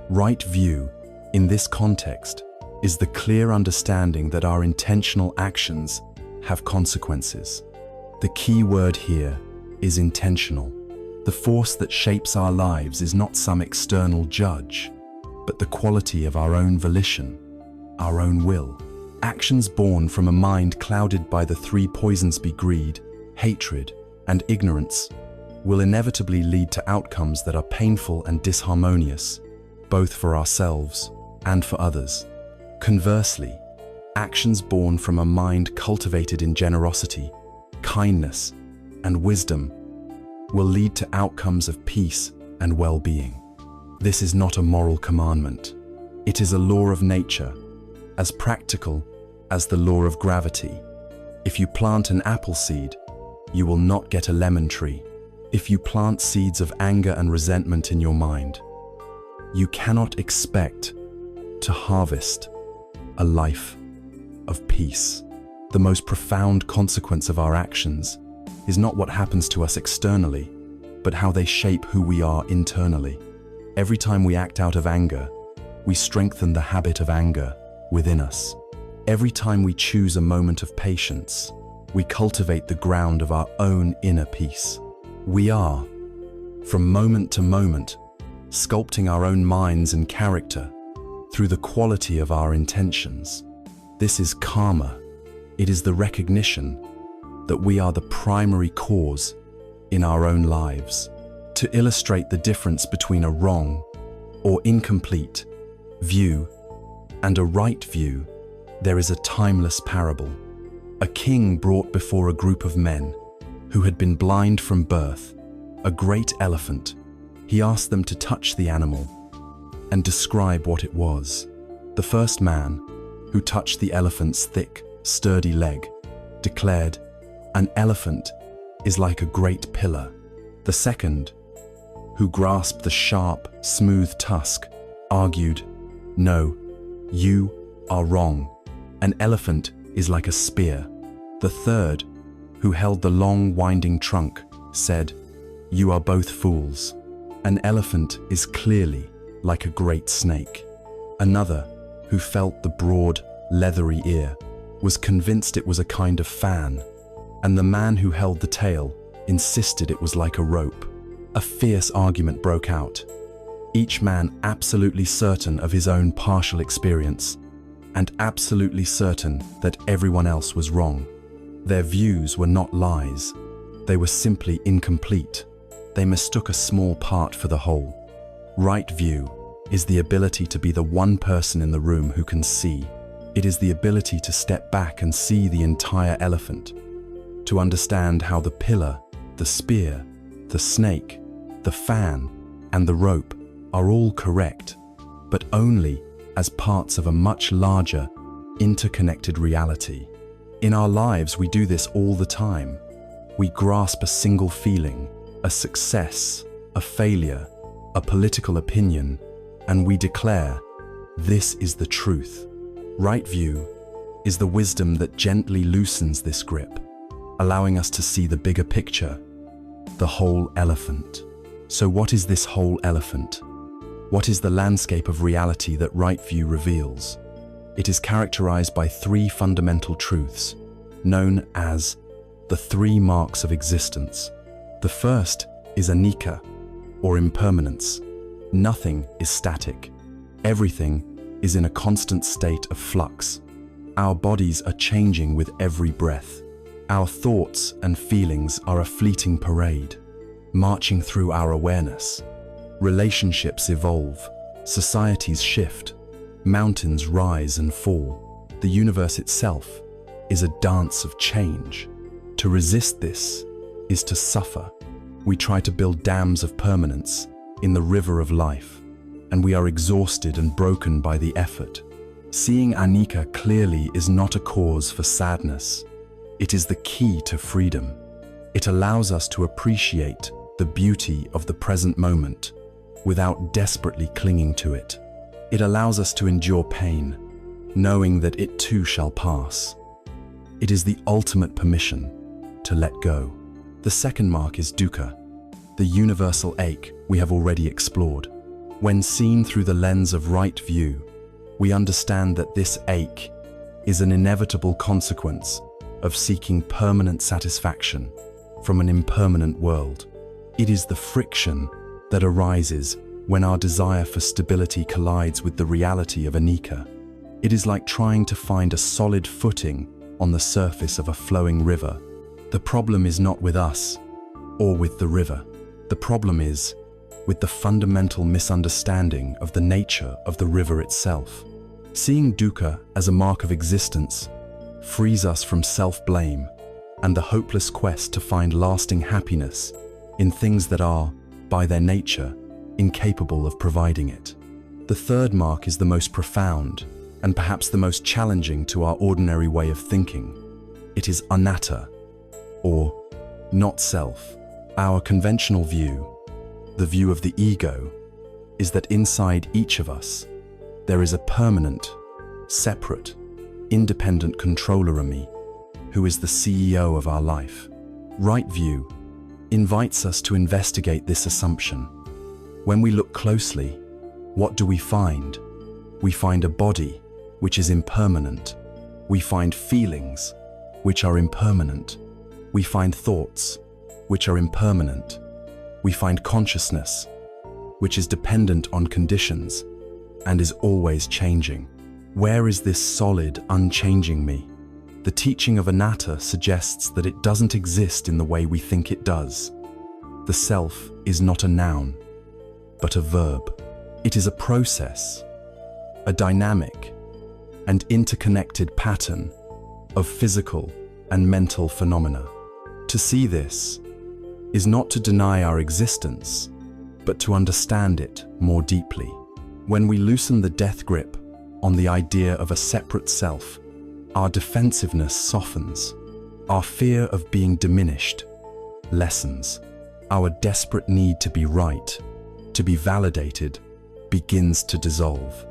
Speaker 1: Right view, in this context, is the clear understanding that our intentional actions have consequences. The key word here is intentional. The force that shapes our lives is not some external judge, but the quality of our own volition, our own will. Actions born from a mind clouded by the three poisons be greed, hatred, and ignorance will inevitably lead to outcomes that are painful and disharmonious, both for ourselves and for others. Conversely, actions born from a mind cultivated in generosity, kindness, and wisdom will lead to outcomes of peace and well-being. This is not a moral commandment. It is a law of nature, as practical as the law of gravity. If you plant an apple seed, you will not get a lemon tree. If you plant seeds of anger and resentment in your mind, you cannot expect to harvest a life of peace. The most profound consequence of our actions is not what happens to us externally, but how they shape who we are internally. Every time we act out of anger, we strengthen the habit of anger within us. Every time we choose a moment of patience, we cultivate the ground of our own inner peace. We are, from moment to moment, sculpting our own minds and character through the quality of our intentions. This is karma. It is the recognition that we are the primary cause in our own lives. To illustrate the difference between a wrong or incomplete view and a right view, there is a timeless parable. A king brought before a group of men who had been blind from birth a great elephant. He asked them to touch the animal and describe what it was. The first man, who touched the elephant's thick, sturdy leg, declared, "An elephant is like a great pillar." The second, who grasped the sharp, smooth tusk, argued, "No, you are wrong. An elephant is like a spear." The third, who held the long, winding trunk, said, "You are both fools. An elephant is clearly like a great snake." Another, who felt the broad, leathery ear, was convinced it was a kind of fan, and the man who held the tail insisted it was like a rope. A fierce argument broke out, each man absolutely certain of his own partial experience, and absolutely certain that everyone else was wrong. Their views were not lies, they were simply incomplete. They mistook a small part for the whole. Right view is the ability to be the one person in the room who can see. It is the ability to step back and see the entire elephant, to understand how the pillar, the spear, the snake, the fan, and the rope are all correct, but only as parts of a much larger, interconnected reality. In our lives, we do this all the time. We grasp a single feeling, a success, a failure, a political opinion, and we declare, this is the truth. Right view is the wisdom that gently loosens this grip, allowing us to see the bigger picture, the whole elephant. So what is this whole elephant? What is the landscape of reality that right view reveals? It is characterized by three fundamental truths, known as the three marks of existence. The first is anicca, or impermanence. Nothing is static. Everything is in a constant state of flux. Our bodies are changing with every breath. Our thoughts and feelings are a fleeting parade, marching through our awareness. Relationships evolve, societies shift, mountains rise and fall. The universe itself is a dance of change. To resist this is to suffer. We try to build dams of permanence in the river of life, and we are exhausted and broken by the effort. Seeing anicca clearly is not a cause for sadness. It is the key to freedom. It allows us to appreciate the beauty of the present moment without desperately clinging to it. It allows us to endure pain, knowing that it too shall pass. It is the ultimate permission to let go. The second mark is dukkha, the universal ache we have already explored. When seen through the lens of right view, we understand that this ache is an inevitable consequence of seeking permanent satisfaction from an impermanent world. It is the friction that arises when our desire for stability collides with the reality of anicca. It is like trying to find a solid footing on the surface of a flowing river. The problem is not with us or with the river. The problem is with the fundamental misunderstanding of the nature of the river itself. Seeing dukkha as a mark of existence frees us from self-blame and the hopeless quest to find lasting happiness in things that are, by their nature, incapable of providing it. The third mark is the most profound and perhaps the most challenging to our ordinary way of thinking. It is anatta, or not self. Our conventional view, the view of the ego, is that inside each of us, there is a permanent, separate, independent controller of me, who is the CEO of our life. Right view invites us to investigate this assumption. When we look closely, what do we find? We find a body which is impermanent. We find feelings which are impermanent. We find thoughts which are impermanent. We find consciousness which is dependent on conditions and is always changing. Where is this solid, unchanging me? The teaching of anatta suggests that it doesn't exist in the way we think it does. The self is not a noun, but a verb. It is a process, a dynamic and interconnected pattern of physical and mental phenomena. To see this is not to deny our existence, but to understand it more deeply. When we loosen the death grip on the idea of a separate self, our defensiveness softens, our fear of being diminished lessens, our desperate need to be right, to be validated, begins to dissolve.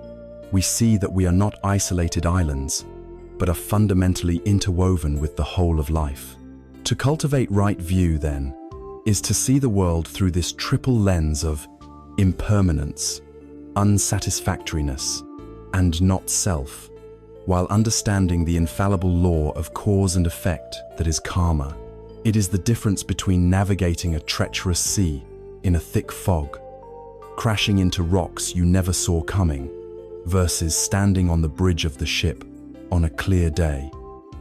Speaker 1: We see that we are not isolated islands, but are fundamentally interwoven with the whole of life. To cultivate right view, then, is to see the world through this triple lens of impermanence, unsatisfactoriness, and not self, while understanding the infallible law of cause and effect that is karma. It is the difference between navigating a treacherous sea in a thick fog, crashing into rocks you never saw coming, versus standing on the bridge of the ship on a clear day,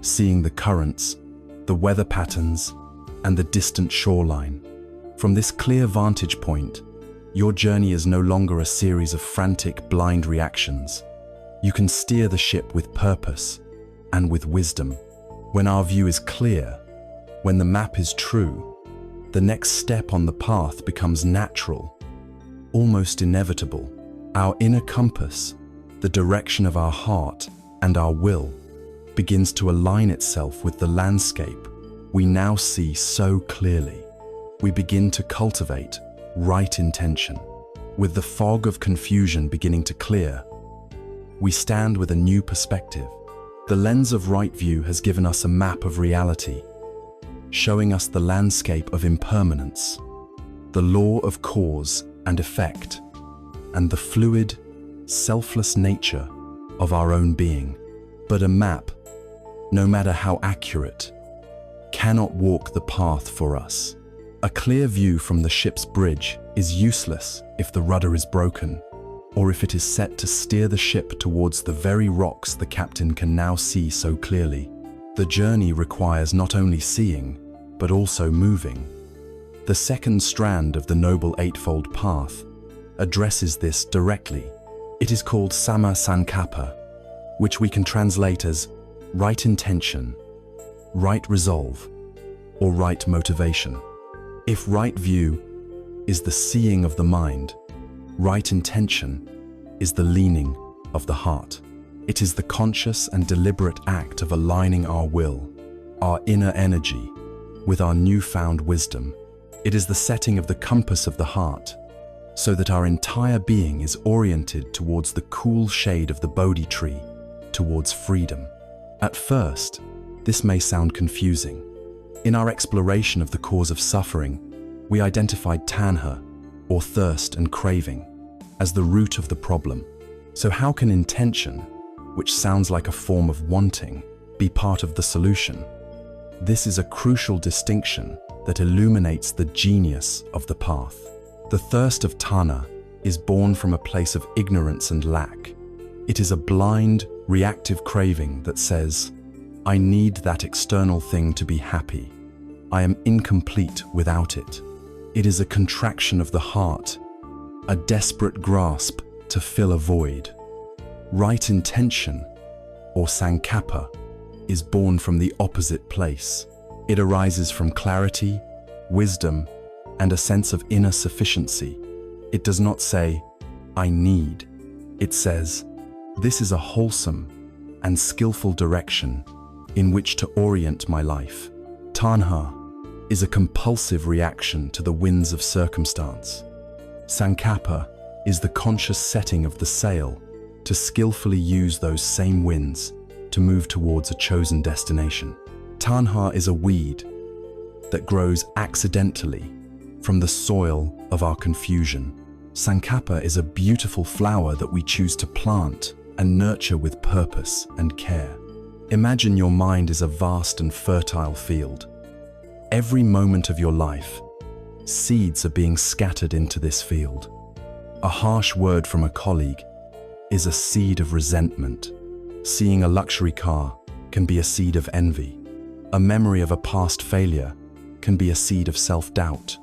Speaker 1: seeing the currents, the weather patterns, and the distant shoreline. From this clear vantage point, your journey is no longer a series of frantic, blind reactions. You can steer the ship with purpose and with wisdom. When our view is clear, when the map is true, the next step on the path becomes natural, almost inevitable. Our inner compass, the direction of our heart and our will, begins to align itself with the landscape we now see so clearly. We begin to cultivate right intention. With the fog of confusion beginning to clear, we stand with a new perspective. The lens of right view has given us a map of reality, showing us the landscape of impermanence, the law of cause and effect, and the fluid, selfless nature of our own being. But a map, no matter how accurate, cannot walk the path for us. A clear view from the ship's bridge is useless if the rudder is broken, or if it is set to steer the ship towards the very rocks the captain can now see so clearly. The journey requires not only seeing, but also moving. The second strand of the Noble Eightfold Path addresses this directly. It is called Samma Sankappa, which we can translate as right intention, right resolve, or right motivation. If right view is the seeing of the mind, right intention is the leaning of the heart. It is the conscious and deliberate act of aligning our will, our inner energy, with our newfound wisdom. It is the setting of the compass of the heart, so that our entire being is oriented towards the cool shade of the Bodhi tree, towards freedom. At first, this may sound confusing. In our exploration of the cause of suffering, we identified tanha, or thirst and craving, as the root of the problem. So how can intention, which sounds like a form of wanting, be part of the solution? This is a crucial distinction that illuminates the genius of the path. The thirst of tanha is born from a place of ignorance and lack. It is a blind, reactive craving that says, I need that external thing to be happy. I am incomplete without it. It is a contraction of the heart, a desperate grasp to fill a void. Right intention, or sankappa, is born from the opposite place. It arises from clarity, wisdom, and a sense of inner sufficiency. It does not say, I need. It says, this is a wholesome and skillful direction in which to orient my life. Tanha is a compulsive reaction to the winds of circumstance. Sankappa is the conscious setting of the sail to skillfully use those same winds to move towards a chosen destination. Tanha is a weed that grows accidentally from the soil of our confusion. Sankappa is a beautiful flower that we choose to plant and nurture with purpose and care. Imagine your mind is a vast and fertile field. Every moment of your life, seeds are being scattered into this field. A harsh word from a colleague is a seed of resentment. Seeing a luxury car can be a seed of envy. A memory of a past failure can be a seed of self-doubt.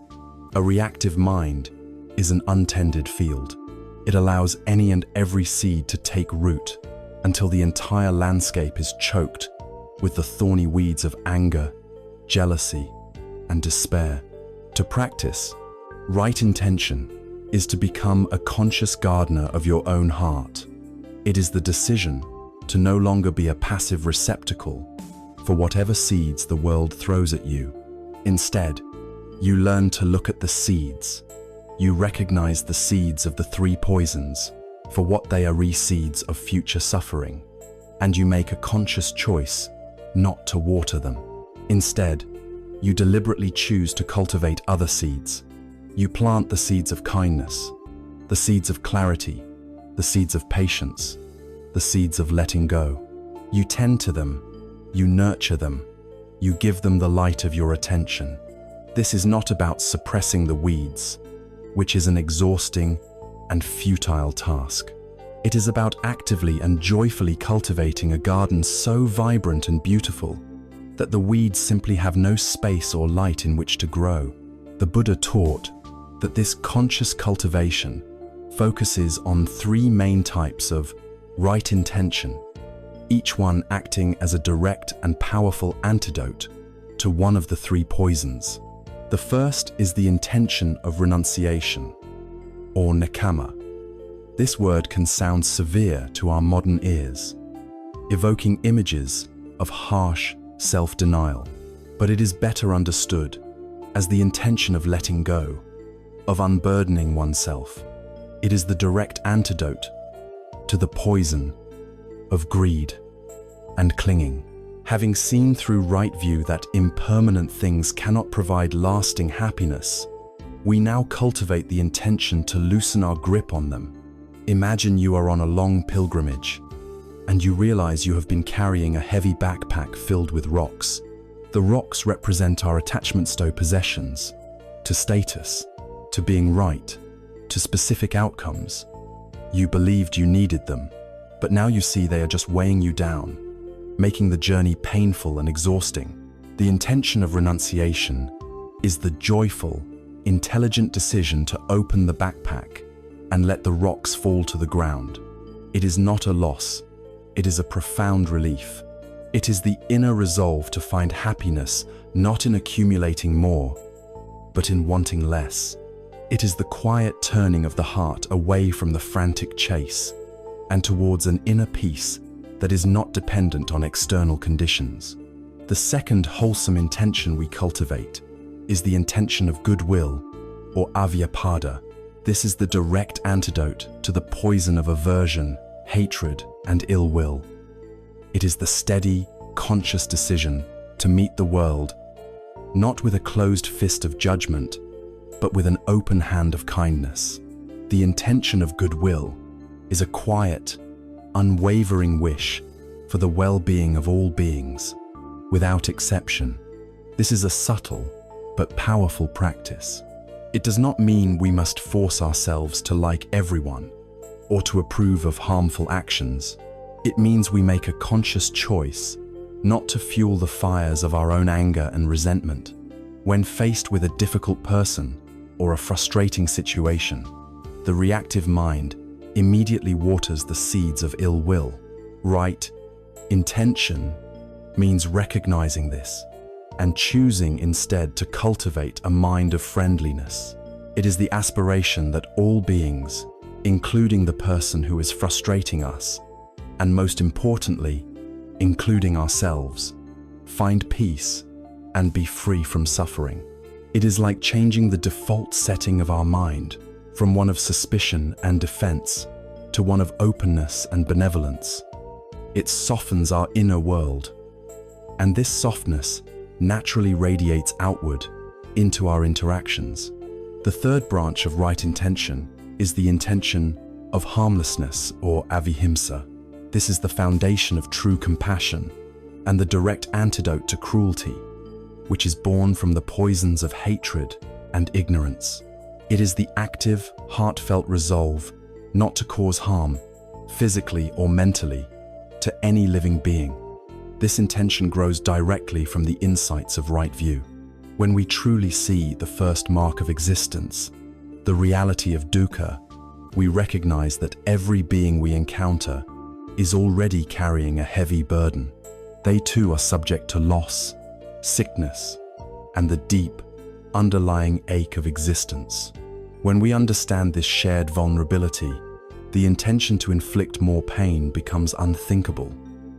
Speaker 1: A reactive mind is an untended field. It allows any and every seed to take root until the entire landscape is choked with the thorny weeds of anger, jealousy, and despair. To practice right intention is to become a conscious gardener of your own heart. It is the decision to no longer be a passive receptacle for whatever seeds the world throws at you. Instead, you learn to look at the seeds. You recognize the seeds of the three poisons for what they are, seeds of future suffering, and you make a conscious choice not to water them. Instead, you deliberately choose to cultivate other seeds. You plant the seeds of kindness, the seeds of clarity, the seeds of patience, the seeds of letting go. You tend to them, you nurture them, you give them the light of your attention. This is not about suppressing the weeds, which is an exhausting and futile task. It is about actively and joyfully cultivating a garden so vibrant and beautiful that the weeds simply have no space or light in which to grow. The Buddha taught that this conscious cultivation focuses on three main types of right intention, each one acting as a direct and powerful antidote to one of the three poisons. The first is the intention of renunciation, or nekkhamma. This word can sound severe to our modern ears, evoking images of harsh self-denial, but it is better understood as the intention of letting go, of unburdening oneself. It is the direct antidote to the poison of greed and clinging. Having seen through right view that impermanent things cannot provide lasting happiness, we now cultivate the intention to loosen our grip on them. Imagine you are on a long pilgrimage, and you realize you have been carrying a heavy backpack filled with rocks. The rocks represent our attachments to possessions, to status, to being right, to specific outcomes. You believed you needed them, but now you see they are just weighing you down, making the journey painful and exhausting. The intention of renunciation is the joyful, intelligent decision to open the backpack and let the rocks fall to the ground. It is not a loss, it is a profound relief. It is the inner resolve to find happiness not in accumulating more, but in wanting less. It is the quiet turning of the heart away from the frantic chase and towards an inner peace that is not dependent on external conditions. The second wholesome intention we cultivate is the intention of goodwill, or avyapada. This is the direct antidote to the poison of aversion, hatred, and ill will. It is the steady, conscious decision to meet the world, not with a closed fist of judgment, but with an open hand of kindness. The intention of goodwill is a quiet, unwavering wish for the well-being of all beings, without exception. This is a subtle but powerful practice. It does not mean we must force ourselves to like everyone or to approve of harmful actions. It means we make a conscious choice not to fuel the fires of our own anger and resentment. When faced with a difficult person or a frustrating situation, the reactive mind immediately waters the seeds of ill will. Right intention means recognizing this and choosing instead to cultivate a mind of friendliness. It is the aspiration that all beings, including the person who is frustrating us, and most importantly, including ourselves, find peace and be free from suffering. It is like changing the default setting of our mind from one of suspicion and defense to one of openness and benevolence. It softens our inner world, and this softness naturally radiates outward into our interactions. The third branch of right intention is the intention of harmlessness, or avihimsa. This is the foundation of true compassion and the direct antidote to cruelty, which is born from the poisons of hatred and ignorance. It is the active, heartfelt resolve not to cause harm, physically or mentally, to any living being. This intention grows directly from the insights of right view. When we truly see the first mark of existence, the reality of dukkha, we recognize that every being we encounter is already carrying a heavy burden. They too are subject to loss, sickness, and the deep, underlying ache of existence. When we understand this shared vulnerability, the intention to inflict more pain becomes unthinkable.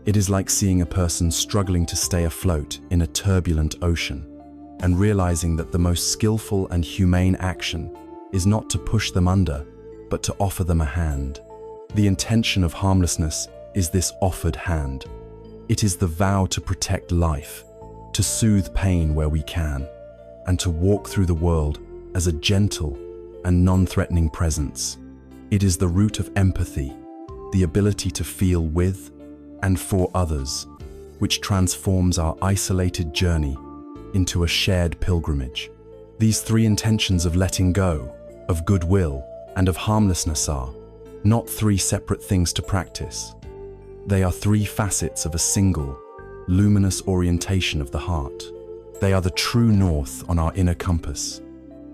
Speaker 1: It is like seeing a person struggling to stay afloat in a turbulent ocean and realizing that the most skillful and humane action is not to push them under, but to offer them a hand. The intention of harmlessness is this offered hand. It is the vow to protect life, to soothe pain where we can, and to walk through the world as a gentle and non-threatening presence. It is the root of empathy, the ability to feel with and for others, which transforms our isolated journey into a shared pilgrimage. These three intentions of letting go, of goodwill, and of harmlessness are not three separate things to practice. They are three facets of a single, luminous orientation of the heart. They are the true north on our inner compass.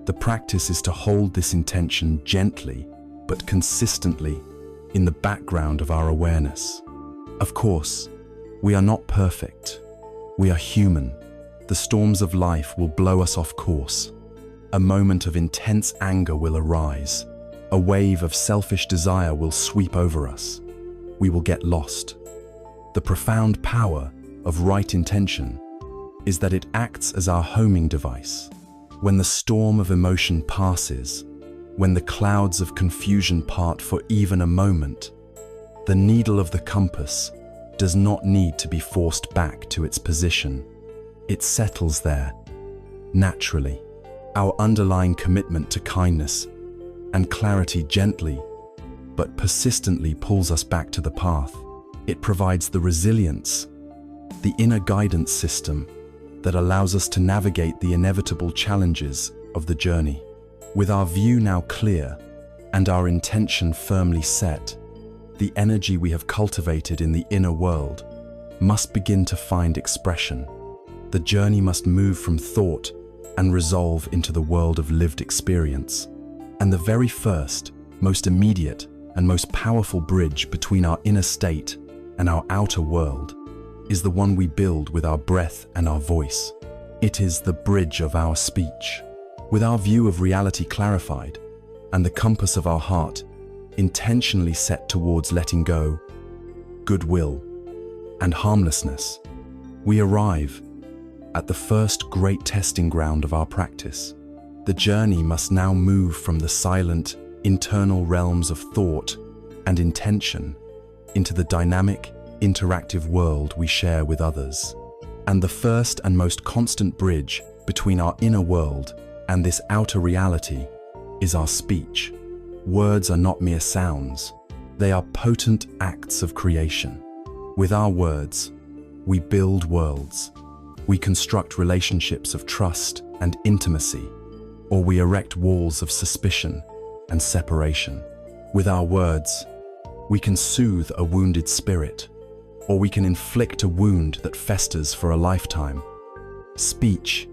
Speaker 1: The practice is to hold this intention gently but consistently in the background of our awareness. Of course, we are not perfect. We are human. The storms of life will blow us off course. A moment of intense anger will arise. A wave of selfish desire will sweep over us. We will get lost. The profound power of right intention is that it acts as our homing device. When the storm of emotion passes, when the clouds of confusion part for even a moment, the needle of the compass does not need to be forced back to its position. It settles there, naturally. Our underlying commitment to kindness and clarity gently but persistently pulls us back to the path. It provides the resilience, the inner guidance system that allows us to navigate the inevitable challenges of the journey. With our view now clear and our intention firmly set, the energy we have cultivated in the inner world must begin to find expression. The journey must move from thought and resolve into the world of lived experience. And the very first, most immediate, and most powerful bridge between our inner state and our outer world is the one we build with our breath and our voice. It is the bridge of our speech. With our view of reality clarified and the compass of our heart intentionally set towards letting go, goodwill, and harmlessness, we arrive at the first great testing ground of our practice. The journey must now move from the silent, internal realms of thought and intention into the dynamic, interactive world we share with others. And the first and most constant bridge between our inner world and this outer reality is our speech. Words are not mere sounds. They are potent acts of creation. With our words, we build worlds. We construct relationships of trust and intimacy, or we erect walls of suspicion and separation. With our words, we can soothe a wounded spirit, or we can inflict a wound that festers for a lifetime. Speech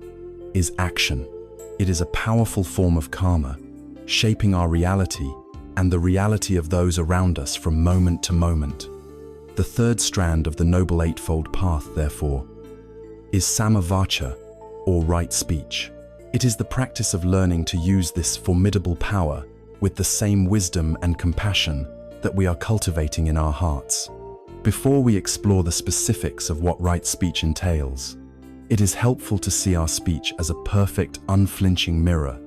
Speaker 1: is action. It is a powerful form of karma, shaping our reality and the reality of those around us from moment to moment. The third strand of the Noble Eightfold Path, therefore, is samavacha, or right speech. It is the practice of learning to use this formidable power with the same wisdom and compassion that we are cultivating in our hearts. Before we explore the specifics of what right speech entails, it is helpful to see our speech as a perfect, unflinching mirror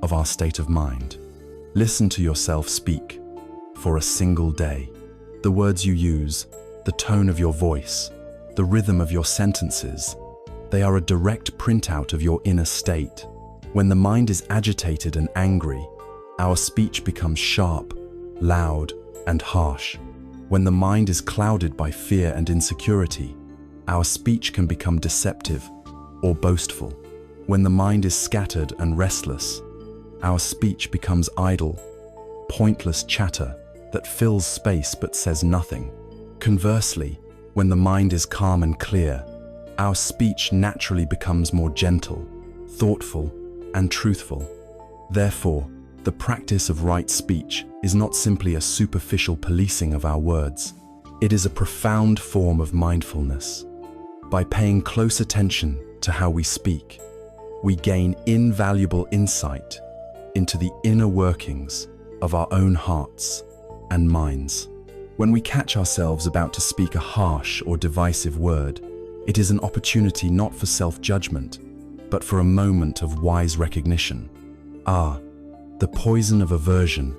Speaker 1: of our state of mind. Listen to yourself speak for a single day. The words you use, the tone of your voice, the rhythm of your sentences, they are a direct printout of your inner state. When the mind is agitated and angry, our speech becomes sharp, loud, and harsh. When the mind is clouded by fear and insecurity, our speech can become deceptive or boastful. When the mind is scattered and restless, our speech becomes idle, pointless chatter that fills space but says nothing. Conversely, when the mind is calm and clear, our speech naturally becomes more gentle, thoughtful, and truthful. Therefore, the practice of right speech is not simply a superficial policing of our words. It is a profound form of mindfulness. By paying close attention to how we speak, we gain invaluable insight into the inner workings of our own hearts and minds. When we catch ourselves about to speak a harsh or divisive word, it is an opportunity not for self-judgment, but for a moment of wise recognition. The poison of aversion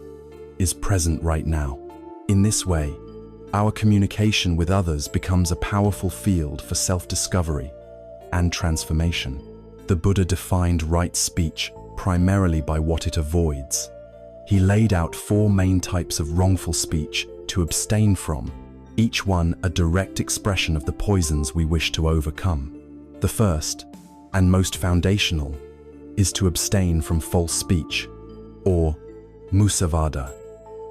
Speaker 1: is present right now. In this way, our communication with others becomes a powerful field for self-discovery and transformation. The Buddha defined right speech primarily by what it avoids. He laid out 4 main types of wrongful speech to abstain from, each one a direct expression of the poisons we wish to overcome. The first, and most foundational, is to abstain from false speech. or musavada.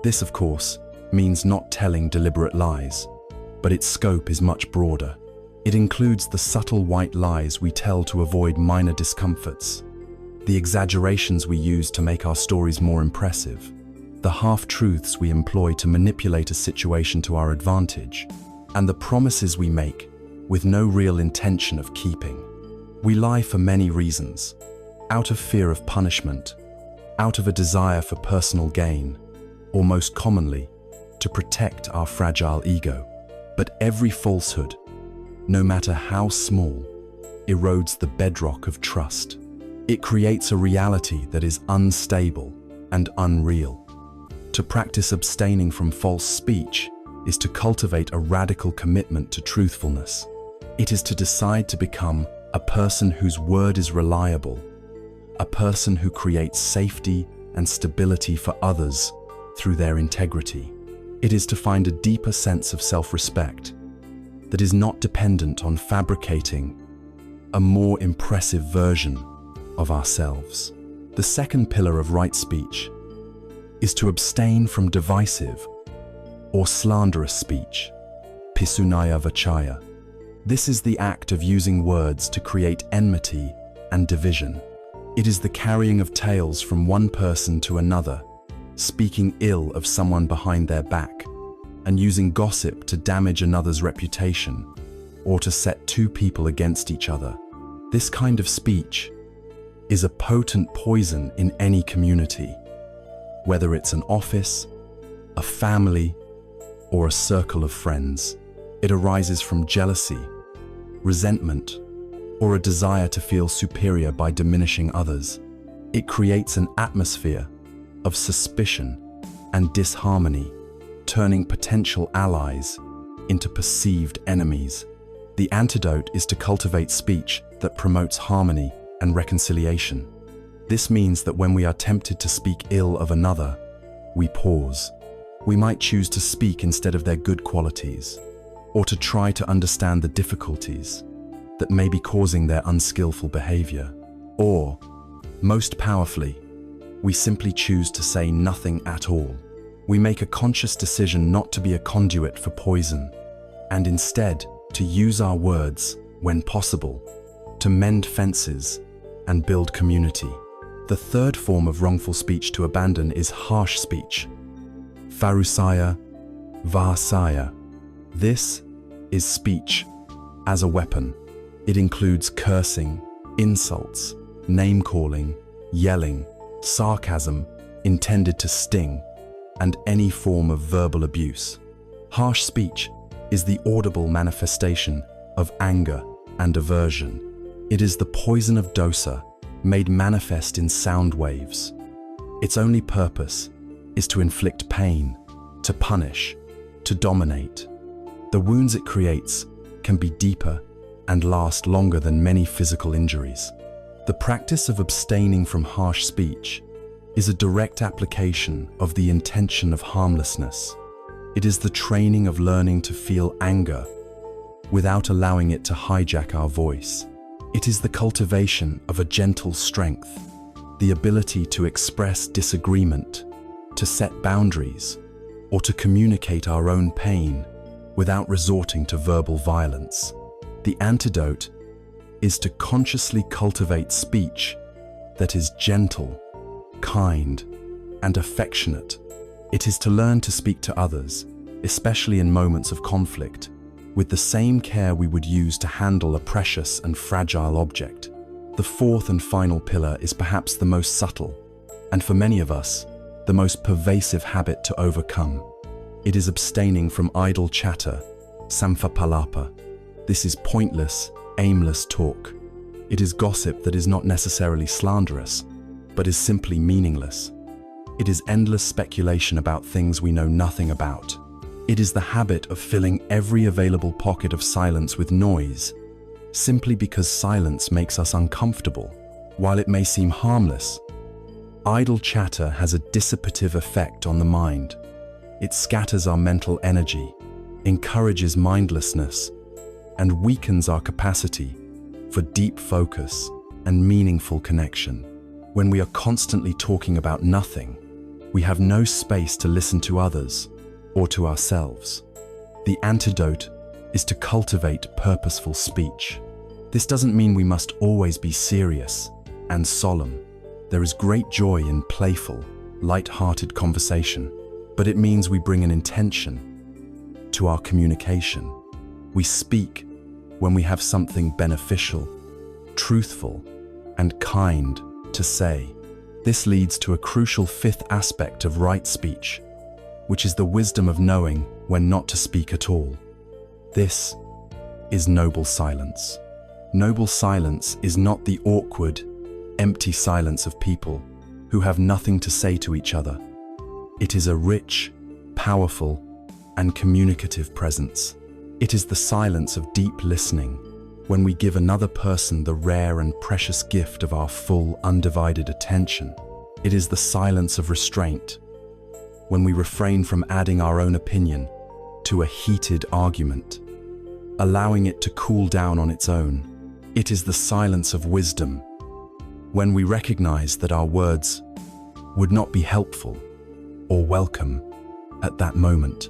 Speaker 1: This, of course, means not telling deliberate lies, but its scope is much broader. It includes the subtle white lies we tell to avoid minor discomforts, the exaggerations we use to make our stories more impressive, the half-truths we employ to manipulate a situation to our advantage, and the promises we make with no real intention of keeping. We lie for many reasons, out of fear of punishment, out of a desire for personal gain, or most commonly, to protect our fragile ego. But every falsehood, no matter how small, erodes the bedrock of trust. It creates a reality that is unstable and unreal. To practice abstaining from false speech is to cultivate a radical commitment to truthfulness. It is to decide to become a person whose word is reliable, a person who creates safety and stability for others through their integrity. It is to find a deeper sense of self-respect that is not dependent on fabricating a more impressive version of ourselves. The second pillar of right speech is to abstain from divisive or slanderous speech, pisunaya vachaya. This is the act of using words to create enmity and division. It is the carrying of tales from one person to another, speaking ill of someone behind their back, and using gossip to damage another's reputation or to set two people against each other. This kind of speech is a potent poison in any community, whether it's an office, a family, or a circle of friends. It arises from jealousy, resentment, or a desire to feel superior by diminishing others. It creates an atmosphere of suspicion and disharmony, turning potential allies into perceived enemies. The antidote is to cultivate speech that promotes harmony and reconciliation. This means that when we are tempted to speak ill of another, we pause. We might choose to speak instead of their good qualities, or to try to understand the difficulties that may be causing their unskillful behavior. Or, most powerfully, we simply choose to say nothing at all. We make a conscious decision not to be a conduit for poison, and instead to use our words, when possible, to mend fences and build community. The third form of wrongful speech to abandon is harsh speech, farusaya, vahasaya. This is speech as a weapon. It includes cursing, insults, name-calling, yelling, sarcasm intended to sting, and any form of verbal abuse. Harsh speech is the audible manifestation of anger and aversion. It is the poison of dosa made manifest in sound waves. Its only purpose is to inflict pain, to punish, to dominate. The wounds it creates can be deeper and last longer than many physical injuries. The practice of abstaining from harsh speech is a direct application of the intention of harmlessness. It is the training of learning to feel anger without allowing it to hijack our voice. It is the cultivation of a gentle strength, the ability to express disagreement, to set boundaries, or to communicate our own pain without resorting to verbal violence. The antidote is to consciously cultivate speech that is gentle, kind, and affectionate. It is to learn to speak to others, especially in moments of conflict, with the same care we would use to handle a precious and fragile object. The fourth and final pillar is perhaps the most subtle, and for many of us, the most pervasive habit to overcome. It is abstaining from idle chatter, samphapalapa. This is pointless, aimless talk. It is gossip that is not necessarily slanderous, but is simply meaningless. It is endless speculation about things we know nothing about. It is the habit of filling every available pocket of silence with noise, simply because silence makes us uncomfortable. While it may seem harmless, idle chatter has a dissipative effect on the mind. It scatters our mental energy, encourages mindlessness, and weakens our capacity for deep focus and meaningful connection. When we are constantly talking about nothing, we have no space to listen to others or to ourselves. The antidote is to cultivate purposeful speech. This doesn't mean we must always be serious and solemn. There is great joy in playful, light-hearted conversation, but it means we bring an intention to our communication. We speak when we have something beneficial, truthful, and kind to say. This leads to a crucial fifth aspect of right speech, which is the wisdom of knowing when not to speak at all. This is noble silence. Noble silence is not the awkward, empty silence of people who have nothing to say to each other. It is a rich, powerful, and communicative presence. It is the silence of deep listening, when we give another person the rare and precious gift of our full, undivided attention. It is the silence of restraint, when we refrain from adding our own opinion to a heated argument, allowing it to cool down on its own. It is the silence of wisdom, when we recognize that our words would not be helpful or welcome at that moment.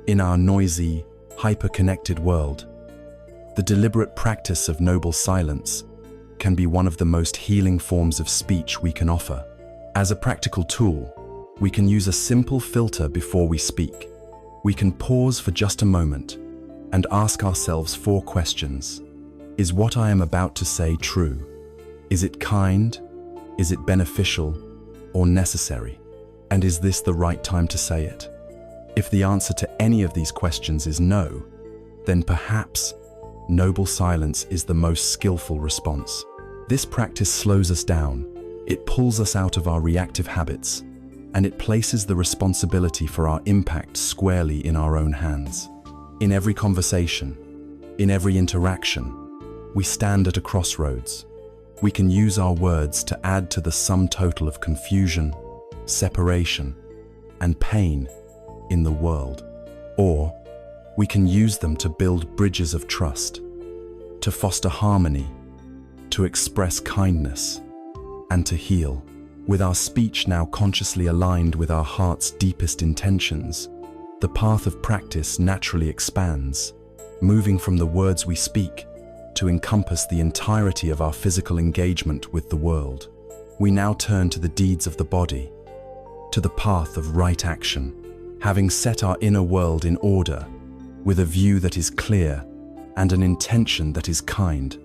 Speaker 1: In our noisy, hyper-connected world, the deliberate practice of noble silence can be one of the most healing forms of speech we can offer. As a practical tool, we can use a simple filter before we speak. We can pause for just a moment and ask ourselves 4 questions. Is what I am about to say true? Is it kind? Is it beneficial or necessary? And is this the right time to say it? If the answer to any of these questions is no, then perhaps noble silence is the most skillful response. This practice slows us down, it pulls us out of our reactive habits, and it places the responsibility for our impact squarely in our own hands. In every conversation, in every interaction, we stand at a crossroads. We can use our words to add to the sum total of confusion, separation, and pain in the world. Or we can use them to build bridges of trust, to foster harmony, to express kindness, and to heal. With our speech now consciously aligned with our heart's deepest intentions, the path of practice naturally expands, moving from the words we speak to encompass the entirety of our physical engagement with the world. We now turn to the deeds of the body, to the path of right action. Having set our inner world in order, with a view that is clear and an intention that is kind,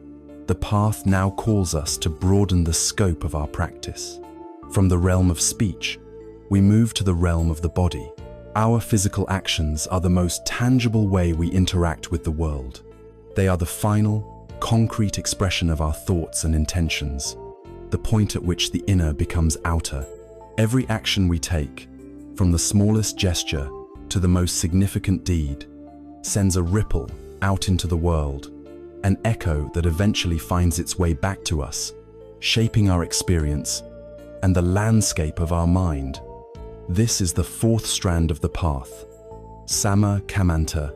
Speaker 1: the path now calls us to broaden the scope of our practice. From the realm of speech, we move to the realm of the body. Our physical actions are the most tangible way we interact with the world. They are the final, concrete expression of our thoughts and intentions, the point at which the inner becomes outer. Every action we take, from the smallest gesture to the most significant deed, sends a ripple out into the world, an echo that eventually finds its way back to us, shaping our experience and the landscape of our mind. This is the 4th strand of the path, Samma Kammanta,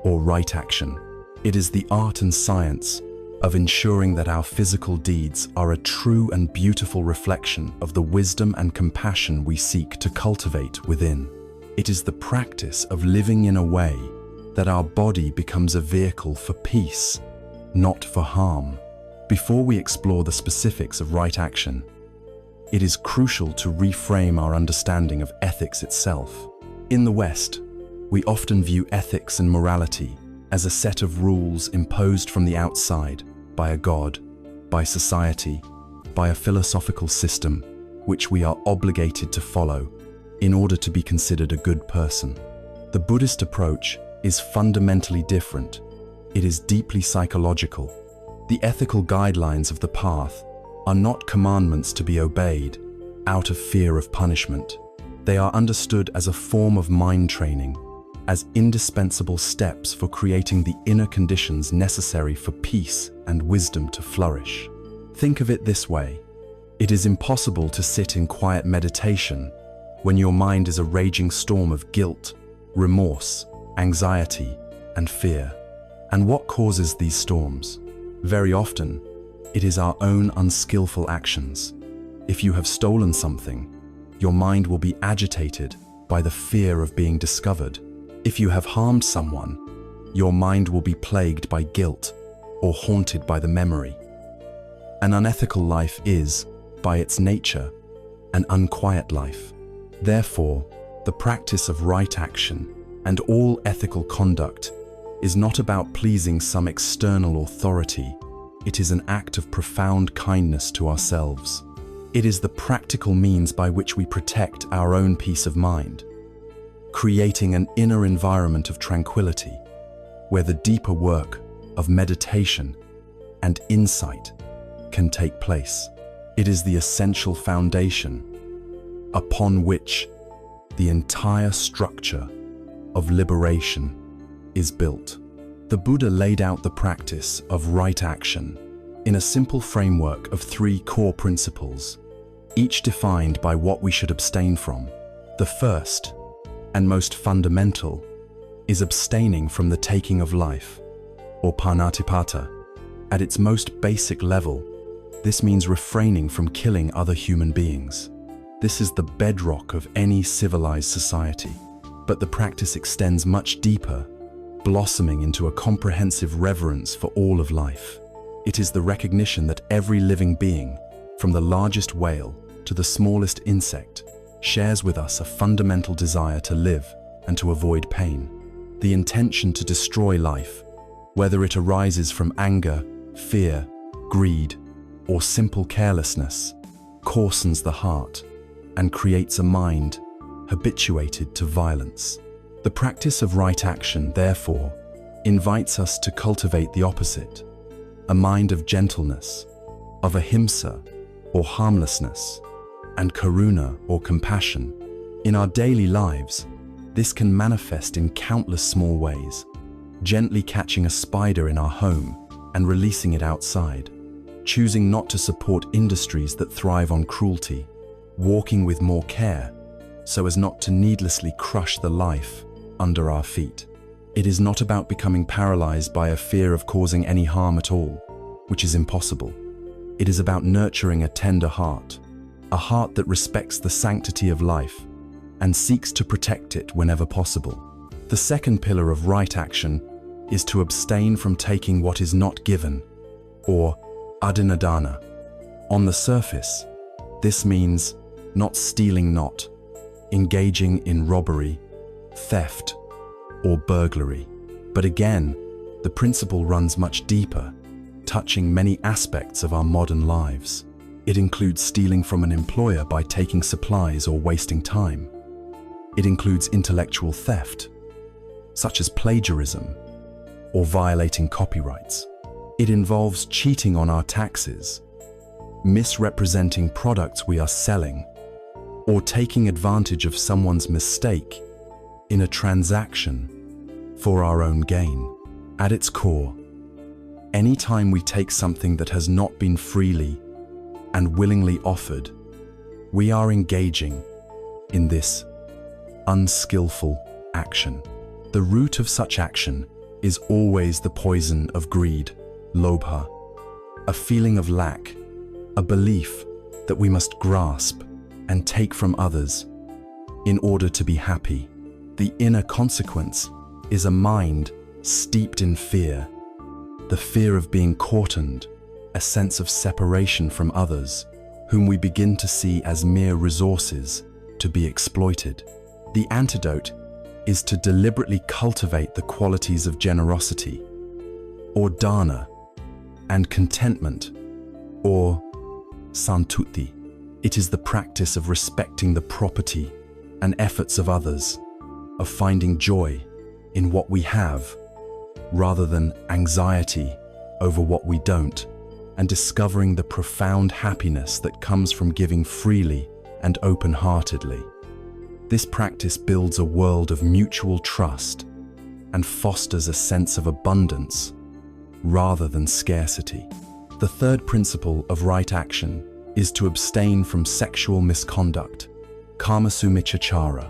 Speaker 1: or right action. It is the art and science of ensuring that our physical deeds are a true and beautiful reflection of the wisdom and compassion we seek to cultivate within. It is the practice of living in a way that our body becomes a vehicle for peace, not for harm. Before we explore the specifics of right action, it is crucial to reframe our understanding of ethics itself. In the West, we often view ethics and morality as a set of rules imposed from the outside by a god, by society, by a philosophical system, which we are obligated to follow in order to be considered a good person. The Buddhist approach is fundamentally different. It is deeply psychological. The ethical guidelines of the path are not commandments to be obeyed out of fear of punishment. They are understood as a form of mind training, as indispensable steps for creating the inner conditions necessary for peace and wisdom to flourish. Think of it this way: it is impossible to sit in quiet meditation when your mind is a raging storm of guilt, remorse, anxiety, and fear. And what causes these storms? Very often, it is our own unskillful actions. If you have stolen something, your mind will be agitated by the fear of being discovered. If you have harmed someone, your mind will be plagued by guilt or haunted by the memory. An unethical life is, by its nature, an unquiet life. Therefore, the practice of right action and all ethical conduct is not about pleasing some external authority. It is an act of profound kindness to ourselves. It is the practical means by which we protect our own peace of mind, creating an inner environment of tranquility, where the deeper work of meditation and insight can take place. It is the essential foundation upon which the entire structure of liberation is built. The Buddha laid out the practice of right action in a simple framework of 3 core principles, each defined by what we should abstain from. The first and most fundamental is abstaining from the taking of life, or panatipata. At its most basic level, this means refraining from killing other human beings. This is the bedrock of any civilized society, but the practice extends much deeper, blossoming into a comprehensive reverence for all of life. It is the recognition that every living being, from the largest whale to the smallest insect, shares with us a fundamental desire to live and to avoid pain. The intention to destroy life, whether it arises from anger, fear, greed, or simple carelessness, coarsens the heart and creates a mind habituated to violence. The practice of right action, therefore, invites us to cultivate the opposite, a mind of gentleness, of ahimsa, or harmlessness, and karuna, or compassion. In our daily lives, this can manifest in countless small ways, gently catching a spider in our home and releasing it outside, choosing not to support industries that thrive on cruelty, walking with more care so as not to needlessly crush the life under our feet. It is not about becoming paralyzed by a fear of causing any harm at all, which is impossible. It is about nurturing a tender heart, a heart that respects the sanctity of life and seeks to protect it whenever possible. The second pillar of right action is to abstain from taking what is not given, or adinadana. On the surface, this means not stealing, not engaging in robbery, theft, or burglary. But again, the principle runs much deeper, touching many aspects of our modern lives. It includes stealing from an employer by taking supplies or wasting time. It includes intellectual theft, such as plagiarism or violating copyrights. It involves cheating on our taxes, misrepresenting products we are selling, or taking advantage of someone's mistake in a transaction for our own gain. At its core, any time we take something that has not been freely and willingly offered, we are engaging in this unskillful action. The root of such action is always the poison of greed, lobha, a feeling of lack, a belief that we must grasp and take from others in order to be happy. The inner consequence is a mind steeped in fear, the fear of being cautioned, a sense of separation from others, whom we begin to see as mere resources to be exploited. The antidote is to deliberately cultivate the qualities of generosity, or dana, and contentment, or santuti. It is the practice of respecting the property and efforts of others, of finding joy in what we have, rather than anxiety over what we don't, and discovering the profound happiness that comes from giving freely and open-heartedly. This practice builds a world of mutual trust and fosters a sense of abundance rather than scarcity. The third principle of right action is to abstain from sexual misconduct, kamasumichachara.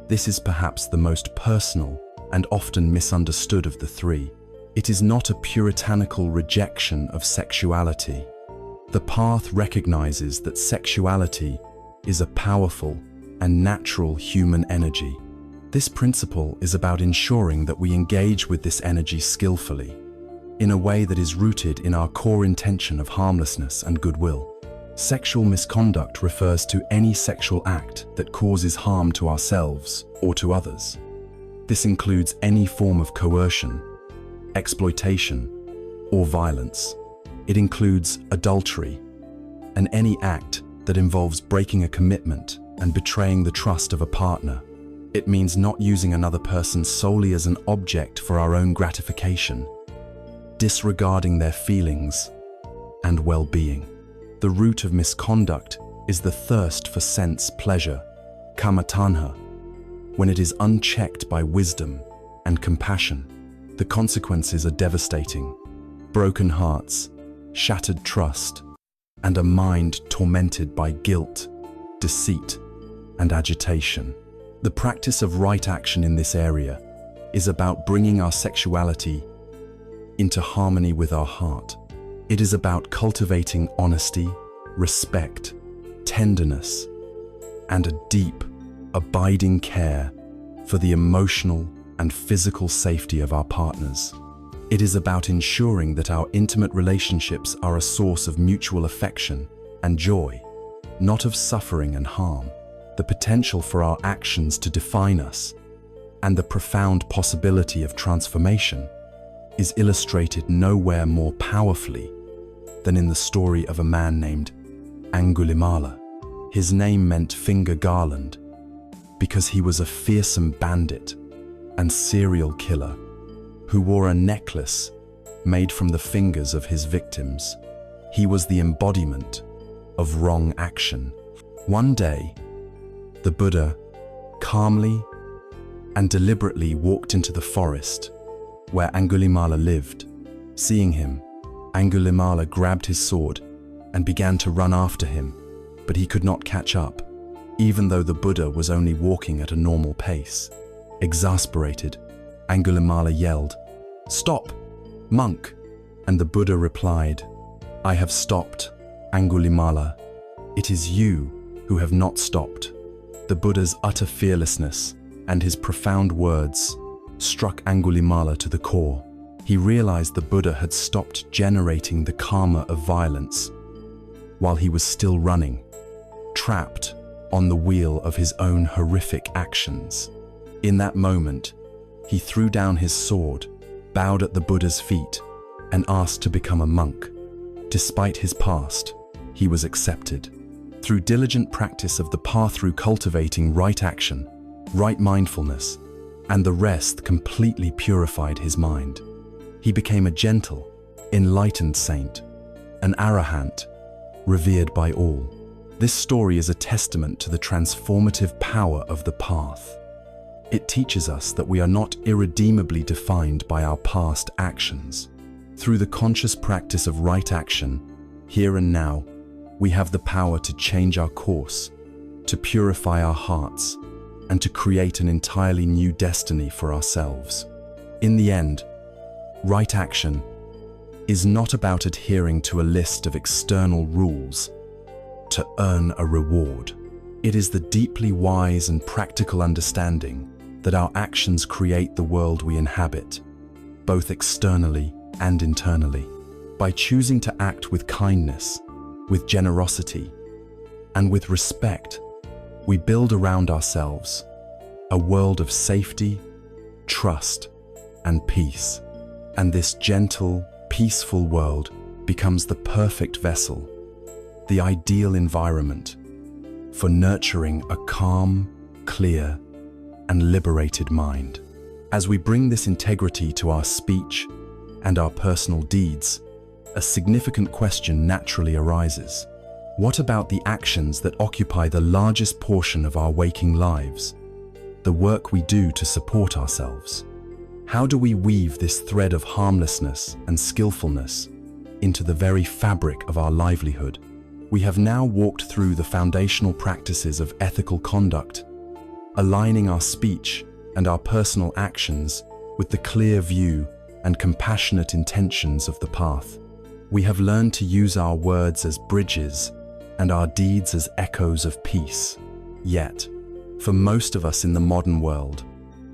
Speaker 1: This is perhaps the most personal and often misunderstood of the three. It is not a puritanical rejection of sexuality, The path recognizes that sexuality is a powerful and natural human energy. This principle is about ensuring that we engage with this energy skillfully, in a way that is rooted in our core intention of harmlessness and goodwill. Sexual misconduct refers to any sexual act that causes harm to ourselves or to others. This includes any form of coercion, exploitation, or violence. It includes adultery and any act that involves breaking a commitment and betraying the trust of a partner. It means not using another person solely as an object for our own gratification, disregarding their feelings and well-being. The root of misconduct is the thirst for sense pleasure, kama-tanha. When it is unchecked by wisdom and compassion, the consequences are devastating. Broken hearts, shattered trust, and a mind tormented by guilt, deceit, and agitation. The practice of right action in this area is about bringing our sexuality into harmony with our heart. It is about cultivating honesty, respect, tenderness, and a deep, abiding care for the emotional and physical safety of our partners. It is about ensuring that our intimate relationships are a source of mutual affection and joy, not of suffering and harm. The potential for our actions to define us and the profound possibility of transformation is illustrated nowhere more powerfully than in the story of a man named Angulimala. His name meant finger garland because he was a fearsome bandit and serial killer who wore a necklace made from the fingers of his victims. He was the embodiment of wrong action. One day, the Buddha calmly and deliberately walked into the forest where Angulimala lived. Seeing him, Angulimala grabbed his sword and began to run after him, but he could not catch up, even though the Buddha was only walking at a normal pace. Exasperated, Angulimala yelled, "Stop, monk!" And the Buddha replied, "I have stopped, Angulimala. It is you who have not stopped." The Buddha's utter fearlessness and his profound words struck Angulimala to the core. He realized the Buddha had stopped generating the karma of violence while he was still running, trapped on the wheel of his own horrific actions. In that moment, he threw down his sword, bowed at the Buddha's feet, and asked to become a monk. Despite his past, he was accepted. Through diligent practice of the path, through cultivating right action, right mindfulness, and the rest completely purified his mind. He became a gentle, enlightened saint, an arahant, revered by all. This story is a testament to the transformative power of the path. It teaches us that we are not irredeemably defined by our past actions. Through the conscious practice of right action, here and now, we have the power to change our course, to purify our hearts, and to create an entirely new destiny for ourselves. In the end, right action is not about adhering to a list of external rules to earn a reward. It is the deeply wise and practical understanding that our actions create the world we inhabit, both externally and internally. By choosing to act with kindness, with generosity, and with respect, we build around ourselves a world of safety, trust, and peace. And this gentle, peaceful world becomes the perfect vessel, the ideal environment for nurturing a calm, clear, and liberated mind. As we bring this integrity to our speech and our personal deeds, a significant question naturally arises. What about the actions that occupy the largest portion of our waking lives? The work we do to support ourselves? How do we weave this thread of harmlessness and skillfulness into the very fabric of our livelihood? We have now walked through the foundational practices of ethical conduct, aligning our speech and our personal actions with the clear view and compassionate intentions of the path. We have learned to use our words as bridges and our deeds as echoes of peace. Yet, for most of us in the modern world,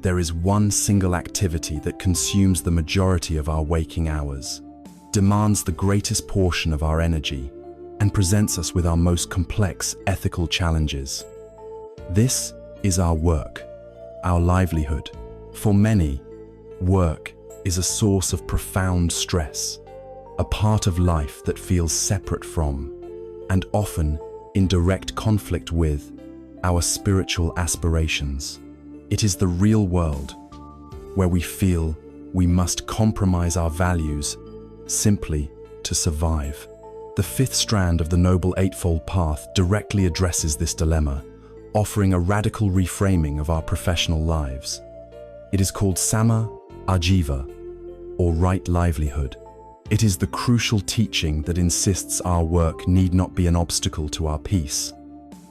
Speaker 1: there is one single activity that consumes the majority of our waking hours, demands the greatest portion of our energy, and presents us with our most complex ethical challenges. This is our work, our livelihood. For many, work is a source of profound stress, a part of life that feels separate from, and often in direct conflict with, our spiritual aspirations. It is the real world, where we feel we must compromise our values simply to survive. The fifth strand of the Noble Eightfold Path directly addresses this dilemma, offering a radical reframing of our professional lives. It is called Samma Ajiva, or right livelihood. It is the crucial teaching that insists our work need not be an obstacle to our peace,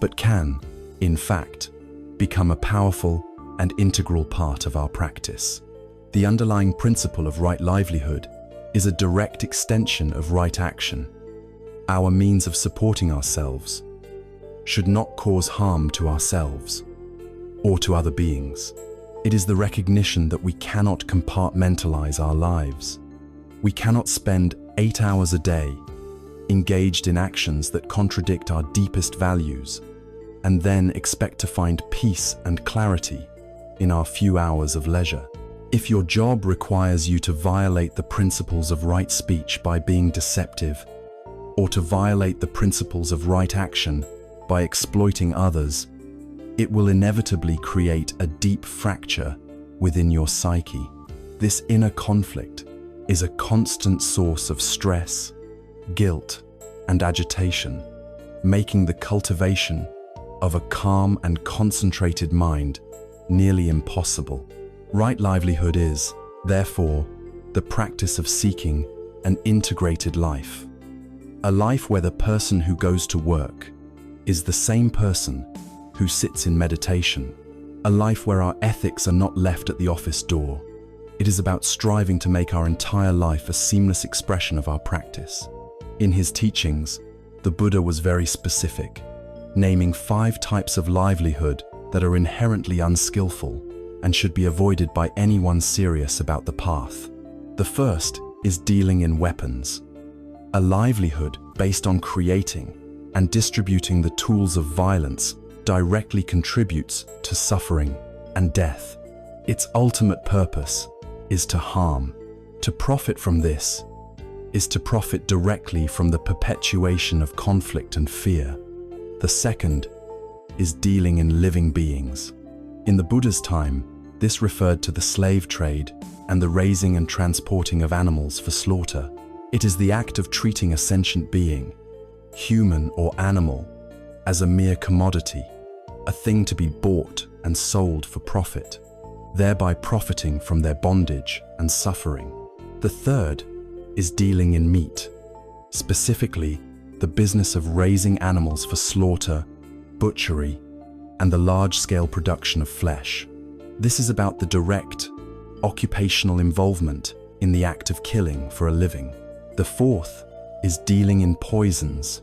Speaker 1: but can, in fact, become a powerful and integral part of our practice. The underlying principle of right livelihood is a direct extension of right action. Our means of supporting ourselves should not cause harm to ourselves or to other beings. It is the recognition that we cannot compartmentalize our lives. We cannot spend 8 hours a day engaged in actions that contradict our deepest values and then expect to find peace and clarity in our few hours of leisure. If your job requires you to violate the principles of right speech by being deceptive, or to violate the principles of right action by exploiting others, it will inevitably create a deep fracture within your psyche. This inner conflict is a constant source of stress, guilt, and agitation, making the cultivation of a calm and concentrated mind nearly impossible. Right livelihood is, therefore, the practice of seeking an integrated life. A life where the person who goes to work is the same person who sits in meditation. A life where our ethics are not left at the office door. It is about striving to make our entire life a seamless expression of our practice. In his teachings, the Buddha was very specific, naming 5 types of livelihood that are inherently unskillful and should be avoided by anyone serious about the path. The first is dealing in weapons, a livelihood based on creating and distributing the tools of violence directly contributes to suffering and death. Its ultimate purpose is to harm. To profit from this is to profit directly from the perpetuation of conflict and fear. The second is dealing in living beings. In the Buddha's time, this referred to the slave trade and the raising and transporting of animals for slaughter. It is the act of treating a sentient being, human or animal, as a mere commodity, a thing to be bought and sold for profit, thereby profiting from their bondage and suffering. The third is dealing in meat, specifically the business of raising animals for slaughter, butchery, and the large-scale production of flesh. This is about the direct, occupational involvement in the act of killing for a living. The fourth is dealing in poisons,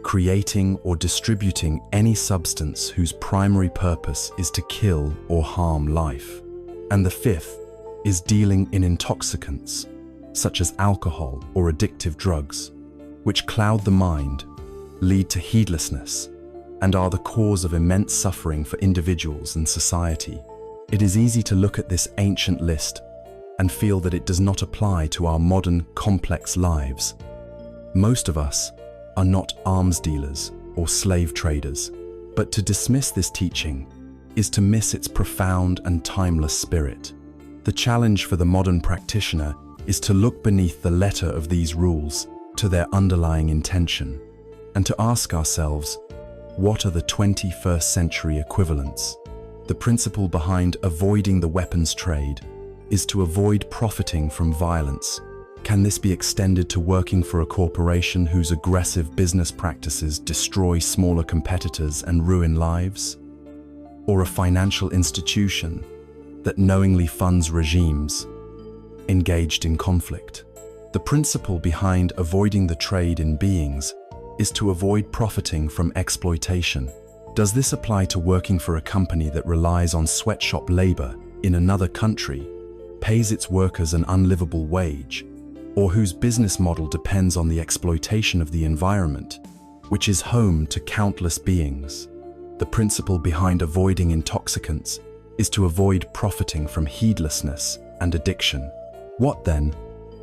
Speaker 1: creating or distributing any substance whose primary purpose is to kill or harm life. And the fifth is dealing in intoxicants, such as alcohol or addictive drugs, which cloud the mind, lead to heedlessness, and are the cause of immense suffering for individuals and society. It is easy to look at this ancient list and feel that it does not apply to our modern, complex lives. Most of us are not arms dealers or slave traders, but to dismiss this teaching is to miss its profound and timeless spirit. The challenge for the modern practitioner is to look beneath the letter of these rules to their underlying intention, and to ask ourselves, what are the 21st century equivalents? The principle behind avoiding the weapons trade is to avoid profiting from violence. Can this be extended to working for a corporation whose aggressive business practices destroy smaller competitors and ruin lives? Or a financial institution that knowingly funds regimes engaged in conflict? The principle behind avoiding the trade in beings is to avoid profiting from exploitation. Does this apply to working for a company that relies on sweatshop labor in another country, pays its workers an unlivable wage, or whose business model depends on the exploitation of the environment, which is home to countless beings? The principle behind avoiding intoxicants is to avoid profiting from heedlessness and addiction. What then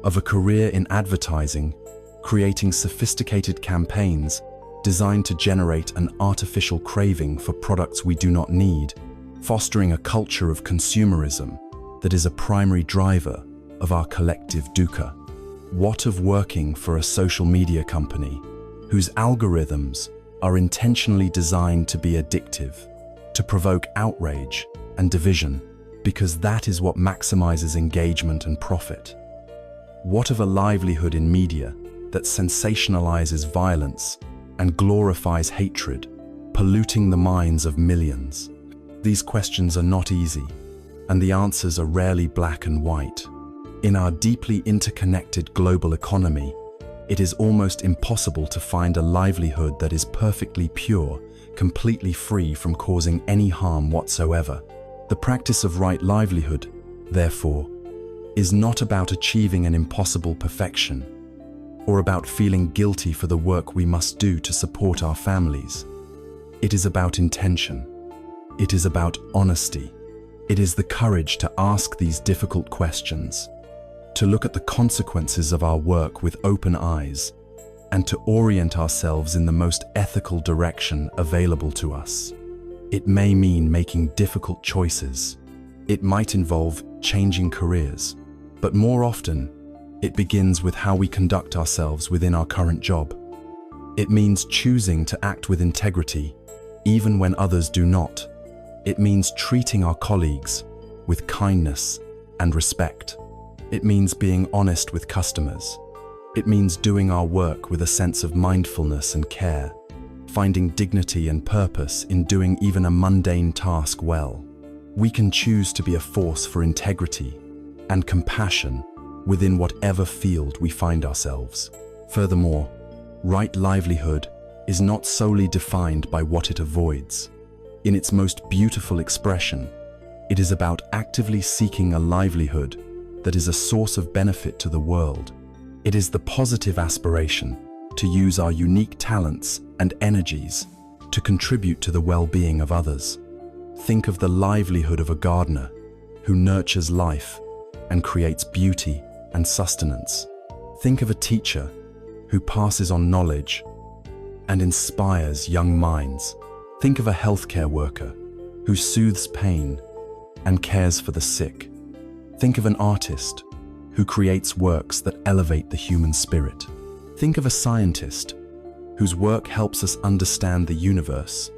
Speaker 1: of a career in advertising, creating sophisticated campaigns designed to generate an artificial craving for products we do not need, fostering a culture of consumerism that is a primary driver of our collective dukkha? What of working for a social media company whose algorithms are intentionally designed to be addictive, to provoke outrage and division, because that is what maximizes engagement and profit? What of a livelihood in media that sensationalizes violence and glorifies hatred, polluting the minds of millions? These questions are not easy, and the answers are rarely black and white. In our deeply interconnected global economy, it is almost impossible to find a livelihood that is perfectly pure, completely free from causing any harm whatsoever. The practice of right livelihood, therefore, is not about achieving an impossible perfection, or about feeling guilty for the work we must do to support our families. It is about intention. It is about honesty. It is the courage to ask these difficult questions, to look at the consequences of our work with open eyes, and to orient ourselves in the most ethical direction available to us. It may mean making difficult choices. It might involve changing careers, but more often, it begins with how we conduct ourselves within our current job. It means choosing to act with integrity, even when others do not. It means treating our colleagues with kindness and respect. It means being honest with customers. It means doing our work with a sense of mindfulness and care, finding dignity and purpose in doing even a mundane task well. We can choose to be a force for integrity and compassion within whatever field we find ourselves. Furthermore, right livelihood is not solely defined by what it avoids. In its most beautiful expression, it is about actively seeking a livelihood that is a source of benefit to the world. It is the positive aspiration to use our unique talents and energies to contribute to the well-being of others. Think of the livelihood of a gardener who nurtures life and creates beauty and sustenance. Think of a teacher who passes on knowledge and inspires young minds. Think of a healthcare worker who soothes pain and cares for the sick. Think of an artist who creates works that elevate the human spirit. Think of a scientist whose work helps us understand the universe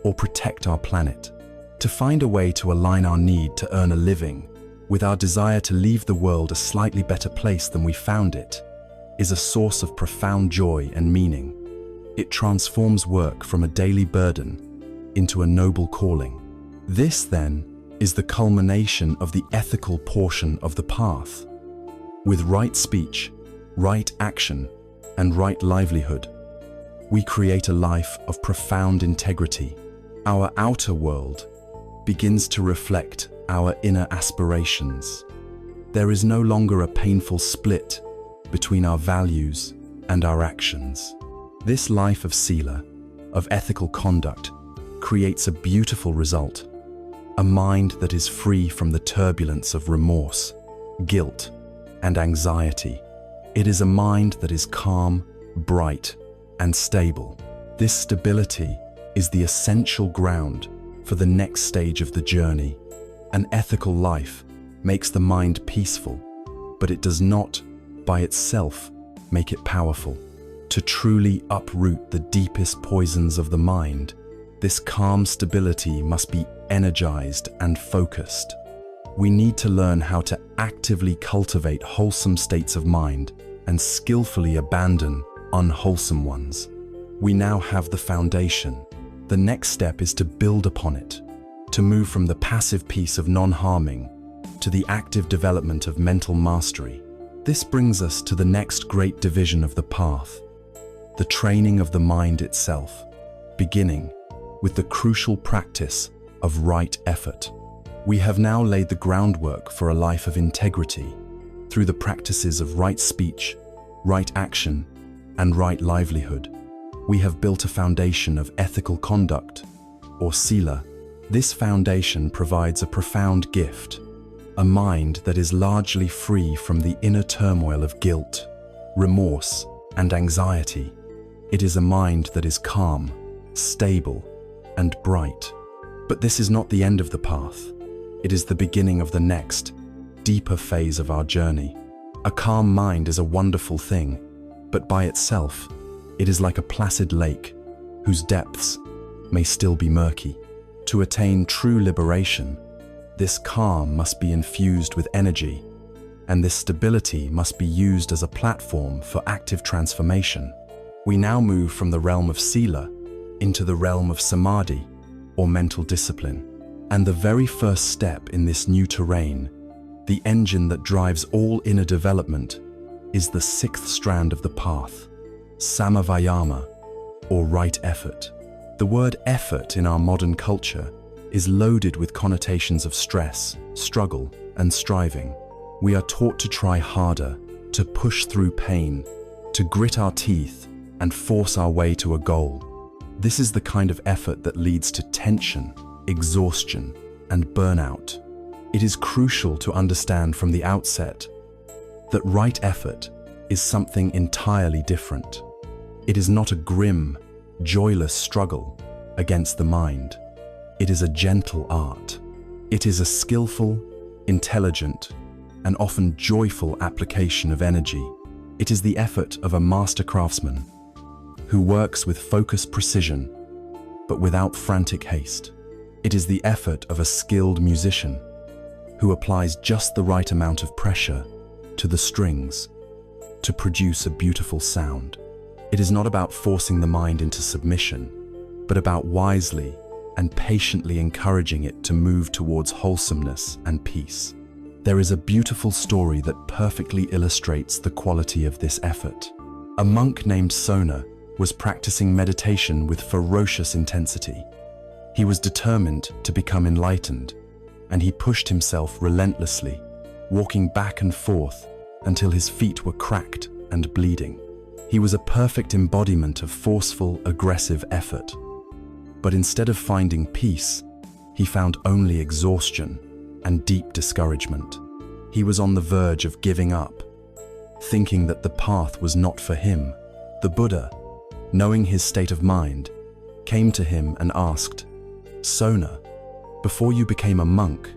Speaker 1: or protect our planet. To find a way to align our need to earn a living with our desire to leave the world a slightly better place than we found it is a source of profound joy and meaning. It transforms work from a daily burden into a noble calling. This, then, is the culmination of the ethical portion of the path. With right speech, right action, and right livelihood, we create a life of profound integrity. Our outer world begins to reflect our inner aspirations. There is no longer a painful split between our values and our actions. This life of sila, of ethical conduct, creates a beautiful result, a mind that is free from the turbulence of remorse, guilt, and anxiety. It is a mind that is calm, bright, and stable. This stability is the essential ground for the next stage of the journey. An ethical life makes the mind peaceful, but it does not, by itself, make it powerful. To truly uproot the deepest poisons of the mind, this calm stability must be energized and focused. We need to learn how to actively cultivate wholesome states of mind and skillfully abandon unwholesome ones. We now have the foundation. The next step is to build upon it, to move from the passive peace of non-harming to the active development of mental mastery. This brings us to the next great division of the path, the training of the mind itself, beginning with the crucial practice of right effort. We have now laid the groundwork for a life of integrity through the practices of right speech, right action, and right livelihood. We have built a foundation of ethical conduct, or sila. This foundation provides a profound gift, a mind that is largely free from the inner turmoil of guilt, remorse, and anxiety. It is a mind that is calm, stable, and bright. But this is not the end of the path. It is the beginning of the next, deeper phase of our journey. A calm mind is a wonderful thing, but by itself, it is like a placid lake whose depths may still be murky. To attain true liberation, this calm must be infused with energy, and this stability must be used as a platform for active transformation. We now move from the realm of sila into the realm of samadhi, or mental discipline. And the very first step in this new terrain, the engine that drives all inner development, is the sixth strand of the path, samavayama, or right effort. The word effort in our modern culture is loaded with connotations of stress, struggle, and striving. We are taught to try harder, to push through pain, to grit our teeth, and force our way to a goal. This is the kind of effort that leads to tension, exhaustion, and burnout. It is crucial to understand from the outset that right effort is something entirely different. It is not a grim, joyless struggle against the mind. It is a gentle art. It is a skillful, intelligent, and often joyful application of energy. It is the effort of a master craftsman who works with focused precision, but without frantic haste. It is the effort of a skilled musician who applies just the right amount of pressure to the strings to produce a beautiful sound. It is not about forcing the mind into submission, but about wisely and patiently encouraging it to move towards wholesomeness and peace. There is a beautiful story that perfectly illustrates the quality of this effort. A monk named Sona was practicing meditation with ferocious intensity. He was determined to become enlightened, and he pushed himself relentlessly, walking back and forth until his feet were cracked and bleeding. He was a perfect embodiment of forceful, aggressive effort. But instead of finding peace, he found only exhaustion and deep discouragement. He was on the verge of giving up, thinking that the path was not for him. The Buddha, knowing his state of mind, came to him and asked, "Sona, before you became a monk,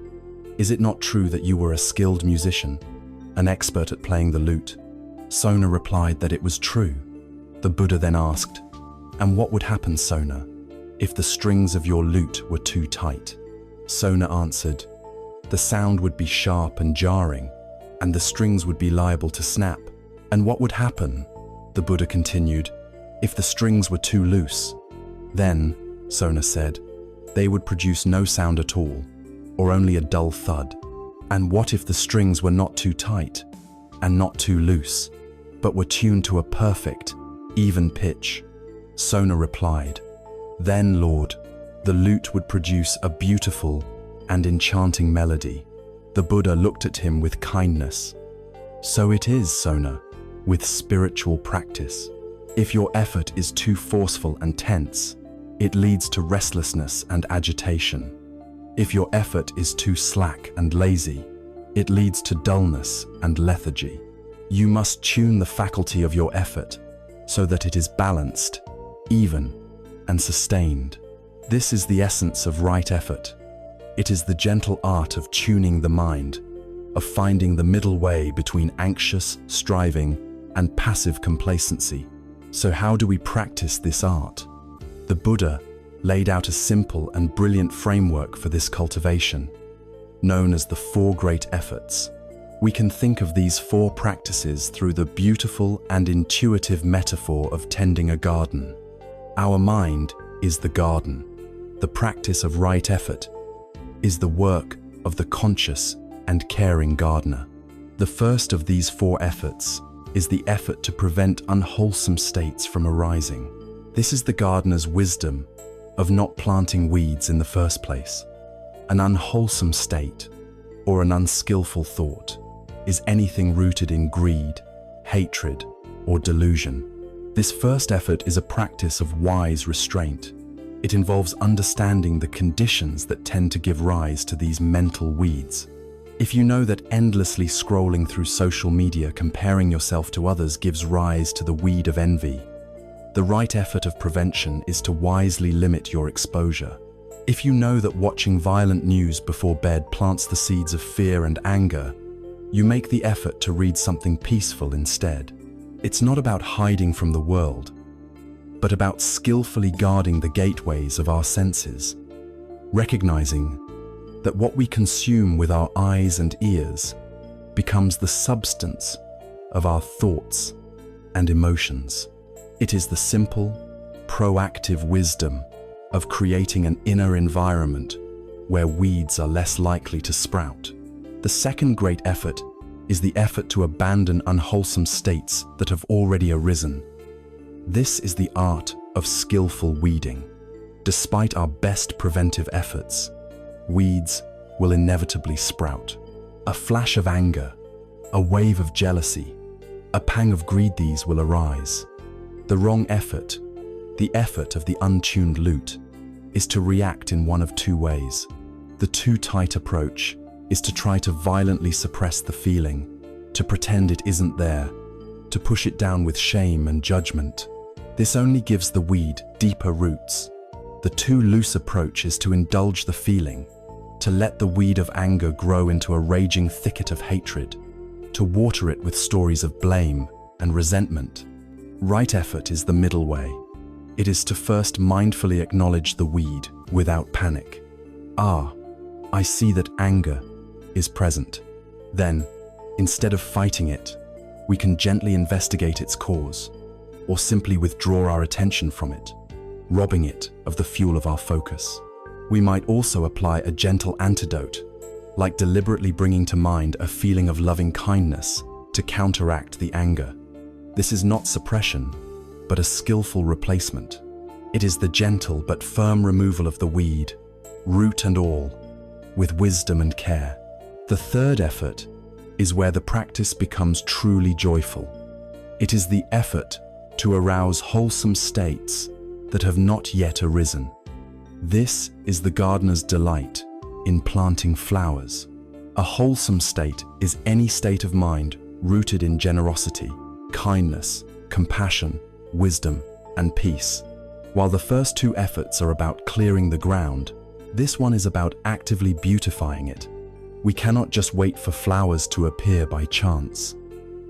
Speaker 1: is it not true that you were a skilled musician, an expert at playing the lute?" Sona replied that it was true. The Buddha then asked, "And what would happen, Sona, if the strings of your lute were too tight?" Sona answered, "The sound would be sharp and jarring, and the strings would be liable to snap." "And what would happen?" the Buddha continued, "if the strings were too loose?" "Then," Sona said, "they would produce no sound at all, or only a dull thud." "And what if the strings were not too tight and not too loose, but were tuned to a perfect, even pitch?" Sona replied, "Then, Lord, the lute would produce a beautiful and enchanting melody." The Buddha looked at him with kindness. "So it is, Sona, with spiritual practice. If your effort is too forceful and tense, it leads to restlessness and agitation. If your effort is too slack and lazy, it leads to dullness and lethargy. You must tune the faculty of your effort so that it is balanced, even, and sustained. This is the essence of right effort. It is the gentle art of tuning the mind, of finding the middle way between anxious striving and passive complacency. So how do we practice this art? The Buddha laid out a simple and brilliant framework for this cultivation, known as the Four Great Efforts. We can think of these four practices through the beautiful and intuitive metaphor of tending a garden. Our mind is the garden. The practice of right effort is the work of the conscious and caring gardener. The first of these 4 efforts is the effort to prevent unwholesome states from arising. This is the gardener's wisdom of not planting weeds in the first place. An unwholesome state, or an unskillful thought, is anything rooted in greed, hatred, or delusion. This first effort is a practice of wise restraint. It involves understanding the conditions that tend to give rise to these mental weeds. If you know that endlessly scrolling through social media comparing yourself to others gives rise to the weed of envy, the right effort of prevention is to wisely limit your exposure. If you know that watching violent news before bed plants the seeds of fear and anger, you make the effort to read something peaceful instead. It's not about hiding from the world, but about skillfully guarding the gateways of our senses, recognizing that what we consume with our eyes and ears becomes the substance of our thoughts and emotions. It is the simple, proactive wisdom of creating an inner environment where weeds are less likely to sprout. The second great effort is the effort to abandon unwholesome states that have already arisen. This is the art of skillful weeding. Despite our best preventive efforts, weeds will inevitably sprout. A flash of anger, a wave of jealousy, a pang of greed, these will arise. The wrong effort, the effort of the untuned lute, is to react in one of 2 ways. The too tight approach is to try to violently suppress the feeling, to pretend it isn't there, to push it down with shame and judgment. This only gives the weed deeper roots. The too loose approach is to indulge the feeling, to let the weed of anger grow into a raging thicket of hatred, to water it with stories of blame and resentment. Right effort is the middle way. It is to first mindfully acknowledge the weed without panic. I see that anger is present. Then, instead of fighting it, we can gently investigate its cause, or simply withdraw our attention from it, robbing it of the fuel of our focus. We might also apply a gentle antidote, like deliberately bringing to mind a feeling of loving kindness to counteract the anger. This is not suppression, but a skillful replacement. It is the gentle but firm removal of the weed, root and all, with wisdom and care. The third effort is where the practice becomes truly joyful. It is the effort to arouse wholesome states that have not yet arisen. This is the gardener's delight in planting flowers. A wholesome state is any state of mind rooted in generosity, kindness, compassion, wisdom, and peace. While the first 2 efforts are about clearing the ground, this one is about actively beautifying it. We cannot just wait for flowers to appear by chance.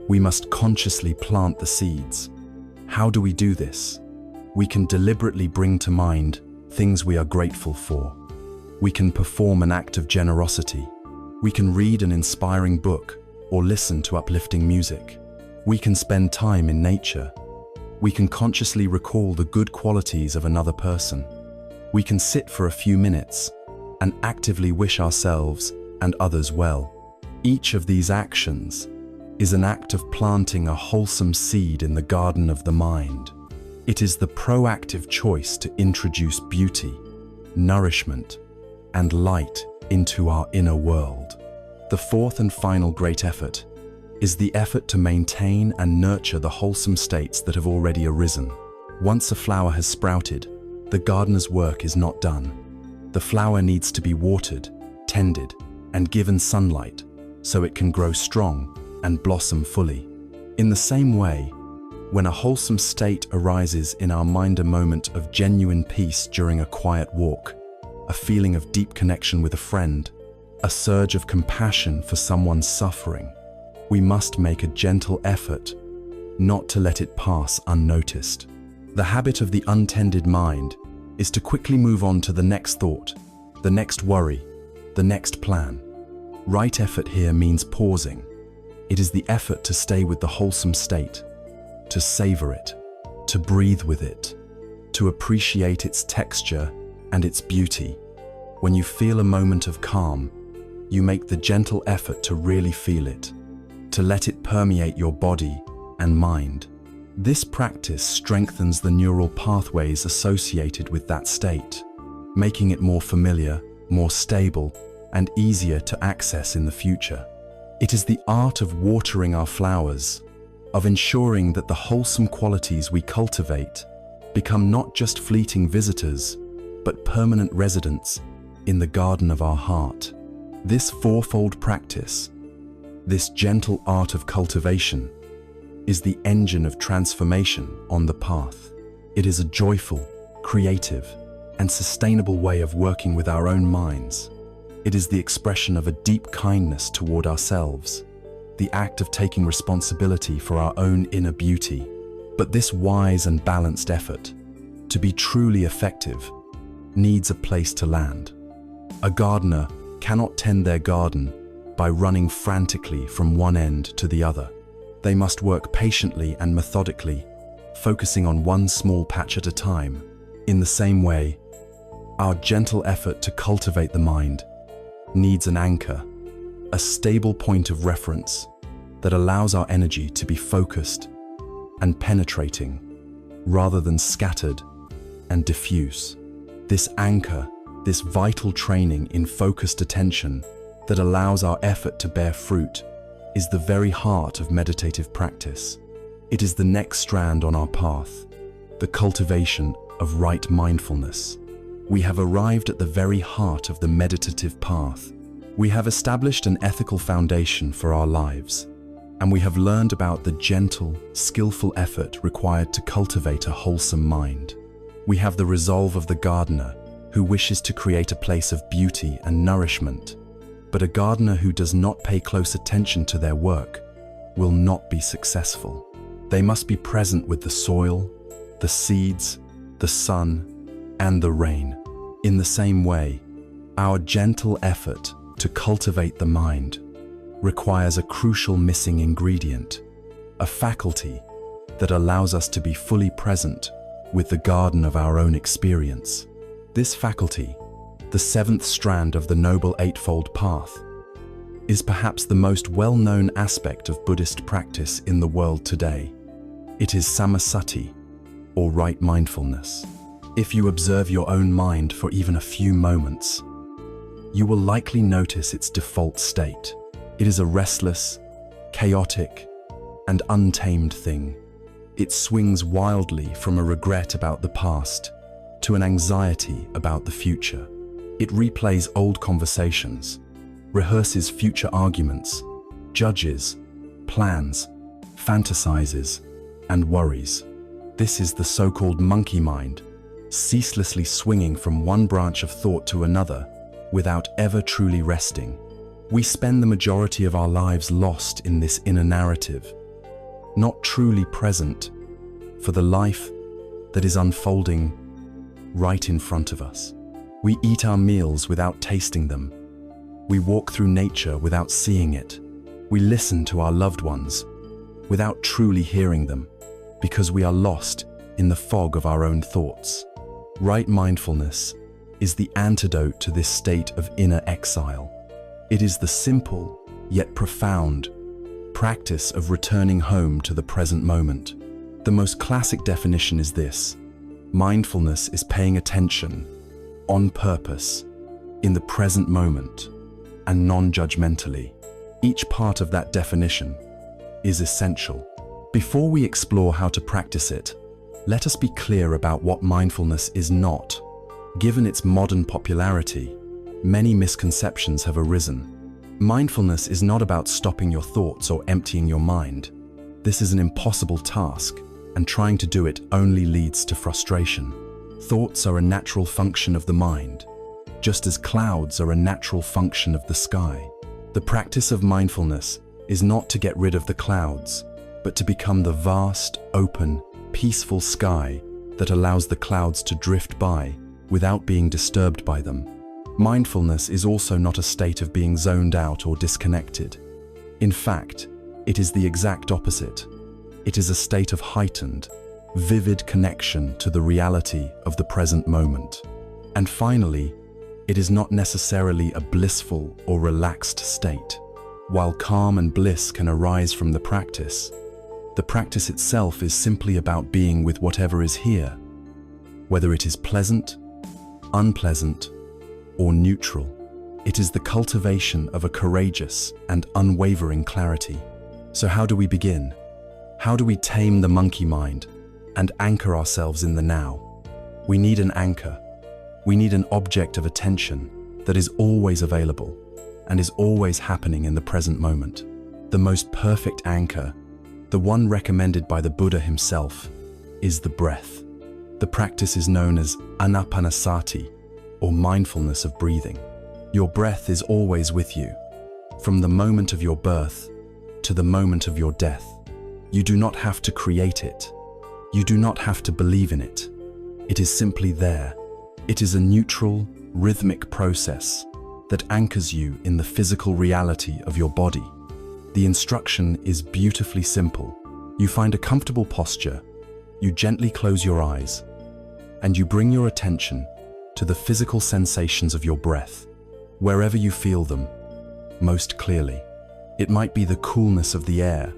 Speaker 1: We must consciously plant the seeds. How do we do this? We can deliberately bring to mind things we are grateful for. We can perform an act of generosity. We can read an inspiring book or listen to uplifting music. We can spend time in nature. We can consciously recall the good qualities of another person. We can sit for a few minutes and actively wish ourselves and others well. Each of these actions is an act of planting a wholesome seed in the garden of the mind. It is the proactive choice to introduce beauty, nourishment, and light into our inner world. The fourth and final great effort is the effort to maintain and nurture the wholesome states that have already arisen. Once a flower has sprouted, the gardener's work is not done. The flower needs to be watered, tended, and given sunlight so it can grow strong and blossom fully. In the same way, when a wholesome state arises in our mind, a moment of genuine peace during a quiet walk, a feeling of deep connection with a friend, a surge of compassion for someone suffering, we must make a gentle effort not to let it pass unnoticed. The habit of the untended mind is to quickly move on to the next thought, the next worry, the next plan. Right effort here means pausing. It is the effort to stay with the wholesome state, to savor it, to breathe with it, to appreciate its texture and its beauty. When you feel a moment of calm, you make the gentle effort to really feel it. to let it permeate your body and mind. This practice strengthens the neural pathways associated with that state, making it more familiar, more stable, and easier to access in the future. It is the art of watering our flowers, of ensuring that the wholesome qualities we cultivate become not just fleeting visitors, but permanent residents in the garden of our heart. This fourfold practice, this gentle art of cultivation, is the engine of transformation on the path. It is a joyful, creative, and sustainable way of working with our own minds. It is the expression of a deep kindness toward ourselves, the act of taking responsibility for our own inner beauty. But this wise and balanced effort, to be truly effective, needs a place to land. A gardener cannot tend their garden by running frantically from one end to the other. They must work patiently and methodically, focusing on one small patch at a time. In the same way, our gentle effort to cultivate the mind needs an anchor, a stable point of reference that allows our energy to be focused and penetrating, rather than scattered and diffuse. This anchor, this vital training in focused attention that allows our effort to bear fruit, is the very heart of meditative practice. It is the next strand on our path, the cultivation of right mindfulness. We have arrived at the very heart of the meditative path. We have established an ethical foundation for our lives, and we have learned about the gentle, skillful effort required to cultivate a wholesome mind. We have the resolve of the gardener who wishes to create a place of beauty and nourishment. But a gardener who does not pay close attention to their work will not be successful. They must be present with the soil, the seeds, the sun, and the rain. In the same way, our gentle effort to cultivate the mind requires a crucial missing ingredient, a faculty that allows us to be fully present with the garden of our own experience. This faculty, the seventh strand of the Noble Eightfold Path, is perhaps the most well-known aspect of Buddhist practice in the world today. It is samasati, or right mindfulness. If you observe your own mind for even a few moments, you will likely notice its default state. It is a restless, chaotic, and untamed thing. It swings wildly from a regret about the past to an anxiety about the future. It replays old conversations, rehearses future arguments, judges, plans, fantasizes, and worries. This is the so-called monkey mind, ceaselessly swinging from one branch of thought to another without ever truly resting. We spend the majority of our lives lost in this inner narrative, not truly present for the life that is unfolding right in front of us. We eat our meals without tasting them. We walk through nature without seeing it. We listen to our loved ones without truly hearing them, because we are lost in the fog of our own thoughts. Right mindfulness is the antidote to this state of inner exile. It is the simple, yet profound, practice of returning home to the present moment. The most classic definition is this: mindfulness is paying attention, on purpose, in the present moment, and non-judgmentally. Each part of that definition is essential. Before we explore how to practice it, let us be clear about what mindfulness is not. Given its modern popularity, many misconceptions have arisen. Mindfulness is not about stopping your thoughts or emptying your mind. This is an impossible task, and trying to do it only leads to frustration. Thoughts are a natural function of the mind, just as clouds are a natural function of the sky. The practice of mindfulness is not to get rid of the clouds, but to become the vast, open, peaceful sky that allows the clouds to drift by without being disturbed by them. Mindfulness is also not a state of being zoned out or disconnected. In fact, it is the exact opposite. It is a state of heightened, vivid connection to the reality of the present moment. And finally, it is not necessarily a blissful or relaxed state. While calm and bliss can arise from the practice itself is simply about being with whatever is here, whether it is pleasant, unpleasant, or neutral. It is the cultivation of a courageous and unwavering clarity. So how do we begin? How do we tame the monkey mind and anchor ourselves in the now? We need an anchor. We need an object of attention that is always available and is always happening in the present moment. The most perfect anchor, the one recommended by the Buddha himself, is the breath. The practice is known as anapanasati, or mindfulness of breathing. Your breath is always with you, from the moment of your birth to the moment of your death. You do not have to create it. You do not have to believe in it. It is simply there. It is a neutral, rhythmic process that anchors you in the physical reality of your body. The instruction is beautifully simple. You find a comfortable posture, you gently close your eyes, and you bring your attention to the physical sensations of your breath, wherever you feel them most clearly. It might be the coolness of the air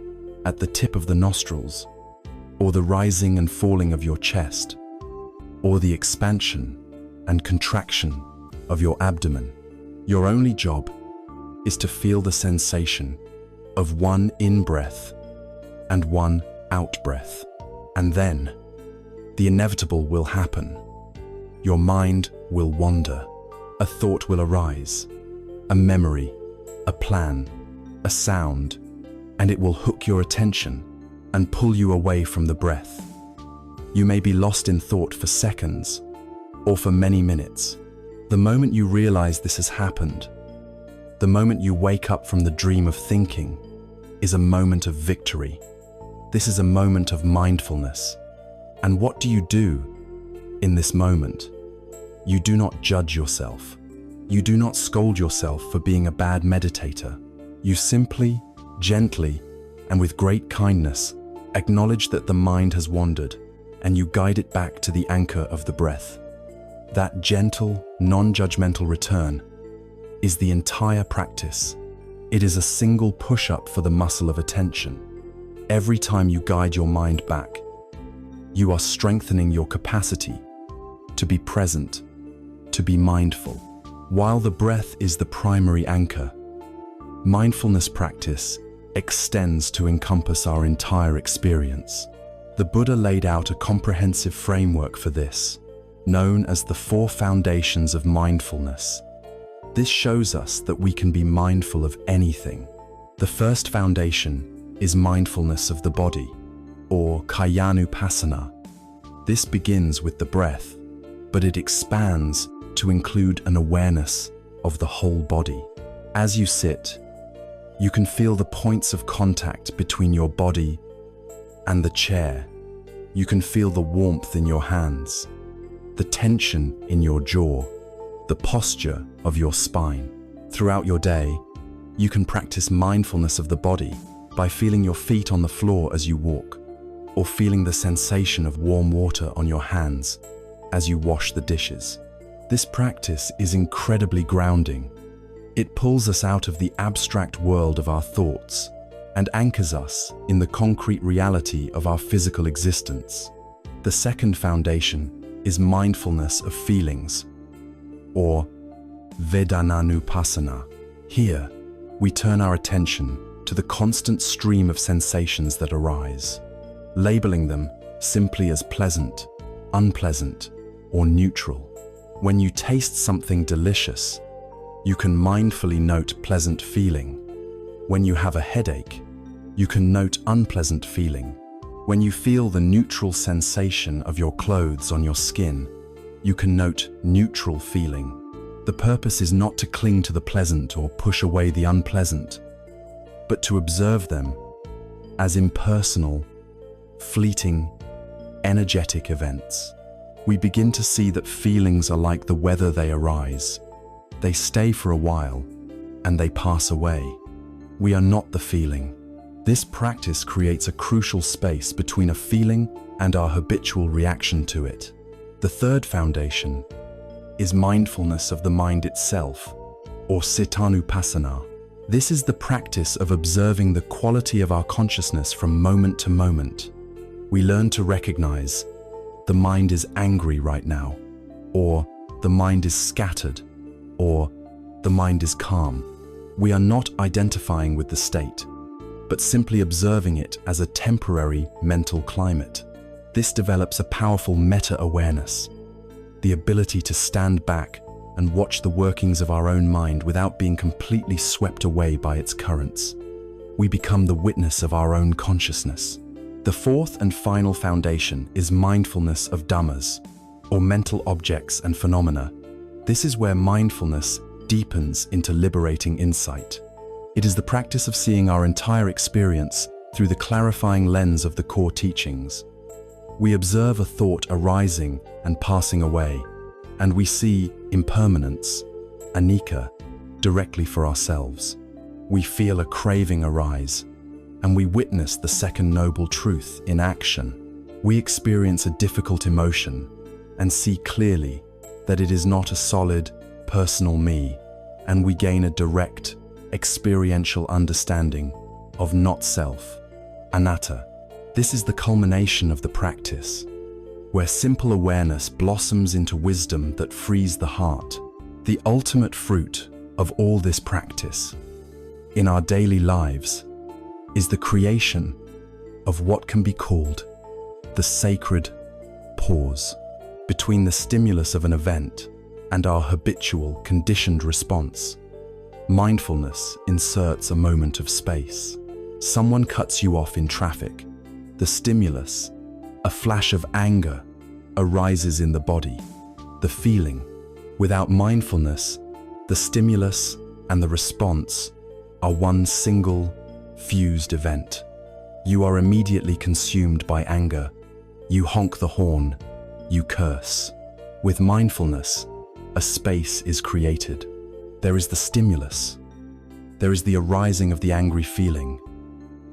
Speaker 1: at the tip of the nostrils, or the rising and falling of your chest, or the expansion and contraction of your abdomen. Your only job is to feel the sensation of one in-breath and one out-breath. And then, the inevitable will happen. Your mind will wander. A thought will arise, a memory, a plan, a sound, and it will hook your attention and pull you away from the breath. You may be lost in thought for seconds or for many minutes. The moment you realize this has happened, the moment you wake up from the dream of thinking, is a moment of victory. This is a moment of mindfulness. And what do you do in this moment? You do not judge yourself. You do not scold yourself for being a bad meditator. You simply, gently, and with great kindness, acknowledge that the mind has wandered, and you guide it back to the anchor of the breath. That gentle, non-judgmental return is the entire practice. It is a single push-up for the muscle of attention. Every time you guide your mind back, you are strengthening your capacity to be present, to be mindful. While the breath is the primary anchor, mindfulness practice extends to encompass our entire experience. The Buddha laid out a comprehensive framework for this, known as the 4 foundations of mindfulness. This shows us that we can be mindful of anything. The first foundation is mindfulness of the body, or kayanupassana. This begins with the breath, but it expands to include an awareness of the whole body. As you sit, you can feel the points of contact between your body and the chair. You can feel the warmth in your hands, the tension in your jaw, the posture of your spine. Throughout your day, you can practice mindfulness of the body by feeling your feet on the floor as you walk, or feeling the sensation of warm water on your hands as you wash the dishes. This practice is incredibly grounding. It pulls us out of the abstract world of our thoughts and anchors us in the concrete reality of our physical existence. The second foundation is mindfulness of feelings, or Vedanānupassana. Here, we turn our attention to the constant stream of sensations that arise, labeling them simply as pleasant, unpleasant, or neutral. When you taste something delicious, you can mindfully note pleasant feeling. When you have a headache, you can note unpleasant feeling. When you feel the neutral sensation of your clothes on your skin, you can note neutral feeling. The purpose is not to cling to the pleasant or push away the unpleasant, but to observe them as impersonal, fleeting, energetic events. We begin to see that feelings are like the weather they arise. They stay for a while, and they pass away. We are not the feeling. This practice creates a crucial space between a feeling and our habitual reaction to it. The third foundation is mindfulness of the mind itself, or Cittanupassana. This is the practice of observing the quality of our consciousness from moment to moment. We learn to recognize the mind is angry right now, or the mind is scattered, or the mind is calm. We are not identifying with the state, but simply observing it as a temporary mental climate. This develops a powerful meta-awareness, the ability to stand back and watch the workings of our own mind without being completely swept away by its currents. We become the witness of our own consciousness. The fourth and final foundation is mindfulness of dhammas, or mental objects and phenomena. This is where mindfulness deepens into liberating insight. It is the practice of seeing our entire experience through the clarifying lens of the core teachings. We observe a thought arising and passing away, and we see impermanence, anicca, directly for ourselves. We feel a craving arise, and we witness the second noble truth in action. We experience a difficult emotion and see clearly that it is not a solid, personal me, and we gain a direct, experiential understanding of not-self, anatta. This is the culmination of the practice, where simple awareness blossoms into wisdom that frees the heart. The ultimate fruit of all this practice in our daily lives is the creation of what can be called the sacred pause between the stimulus of an event and our habitual conditioned response. Mindfulness inserts a moment of space. Someone cuts you off in traffic. The stimulus, a flash of anger, arises in the body. The feeling. Without mindfulness, the stimulus and the response are one single, fused event. You are immediately consumed by anger. You honk the horn. You curse. With mindfulness, a space is created. There is the stimulus. There is the arising of the angry feeling.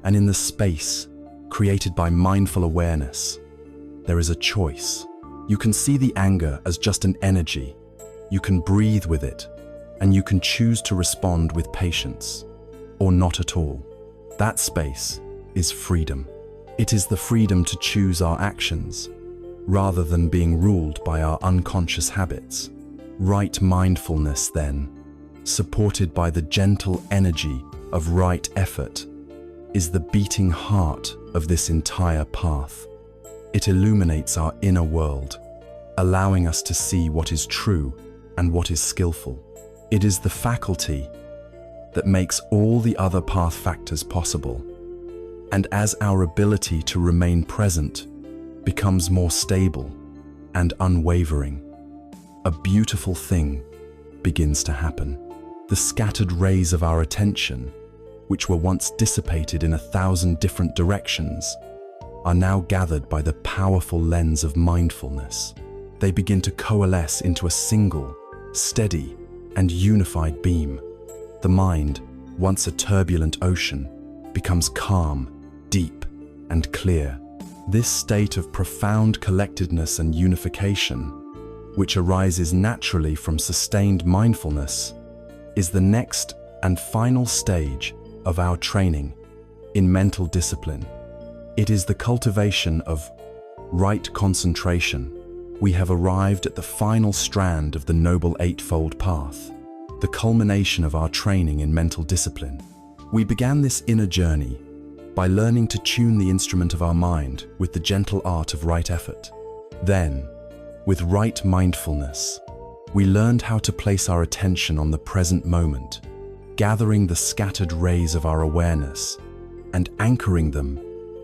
Speaker 1: And in the space created by mindful awareness, there is a choice. You can see the anger as just an energy. You can breathe with it, and you can choose to respond with patience, or not at all. That space is freedom. It is the freedom to choose our actions, rather than being ruled by our unconscious habits. Right mindfulness, then, supported by the gentle energy of right effort, is the beating heart of this entire path. It illuminates our inner world, allowing us to see what is true and what is skillful. It is the faculty that makes all the other path factors possible. And as our ability to remain present becomes more stable and unwavering, a beautiful thing begins to happen. The scattered rays of our attention, which were once dissipated in 1,000 different directions, are now gathered by the powerful lens of mindfulness. They begin to coalesce into a single, steady, and unified beam. The mind, once a turbulent ocean, becomes calm, deep, and clear. This state of profound collectedness and unification, which arises naturally from sustained mindfulness, is the next and final stage of our training in mental discipline. It is the cultivation of right concentration. We have arrived at the final strand of the Noble Eightfold Path, the culmination of our training in mental discipline. We began this inner journey by learning to tune the instrument of our mind with the gentle art of right effort. Then, with right mindfulness, we learned how to place our attention on the present moment, gathering the scattered rays of our awareness and anchoring them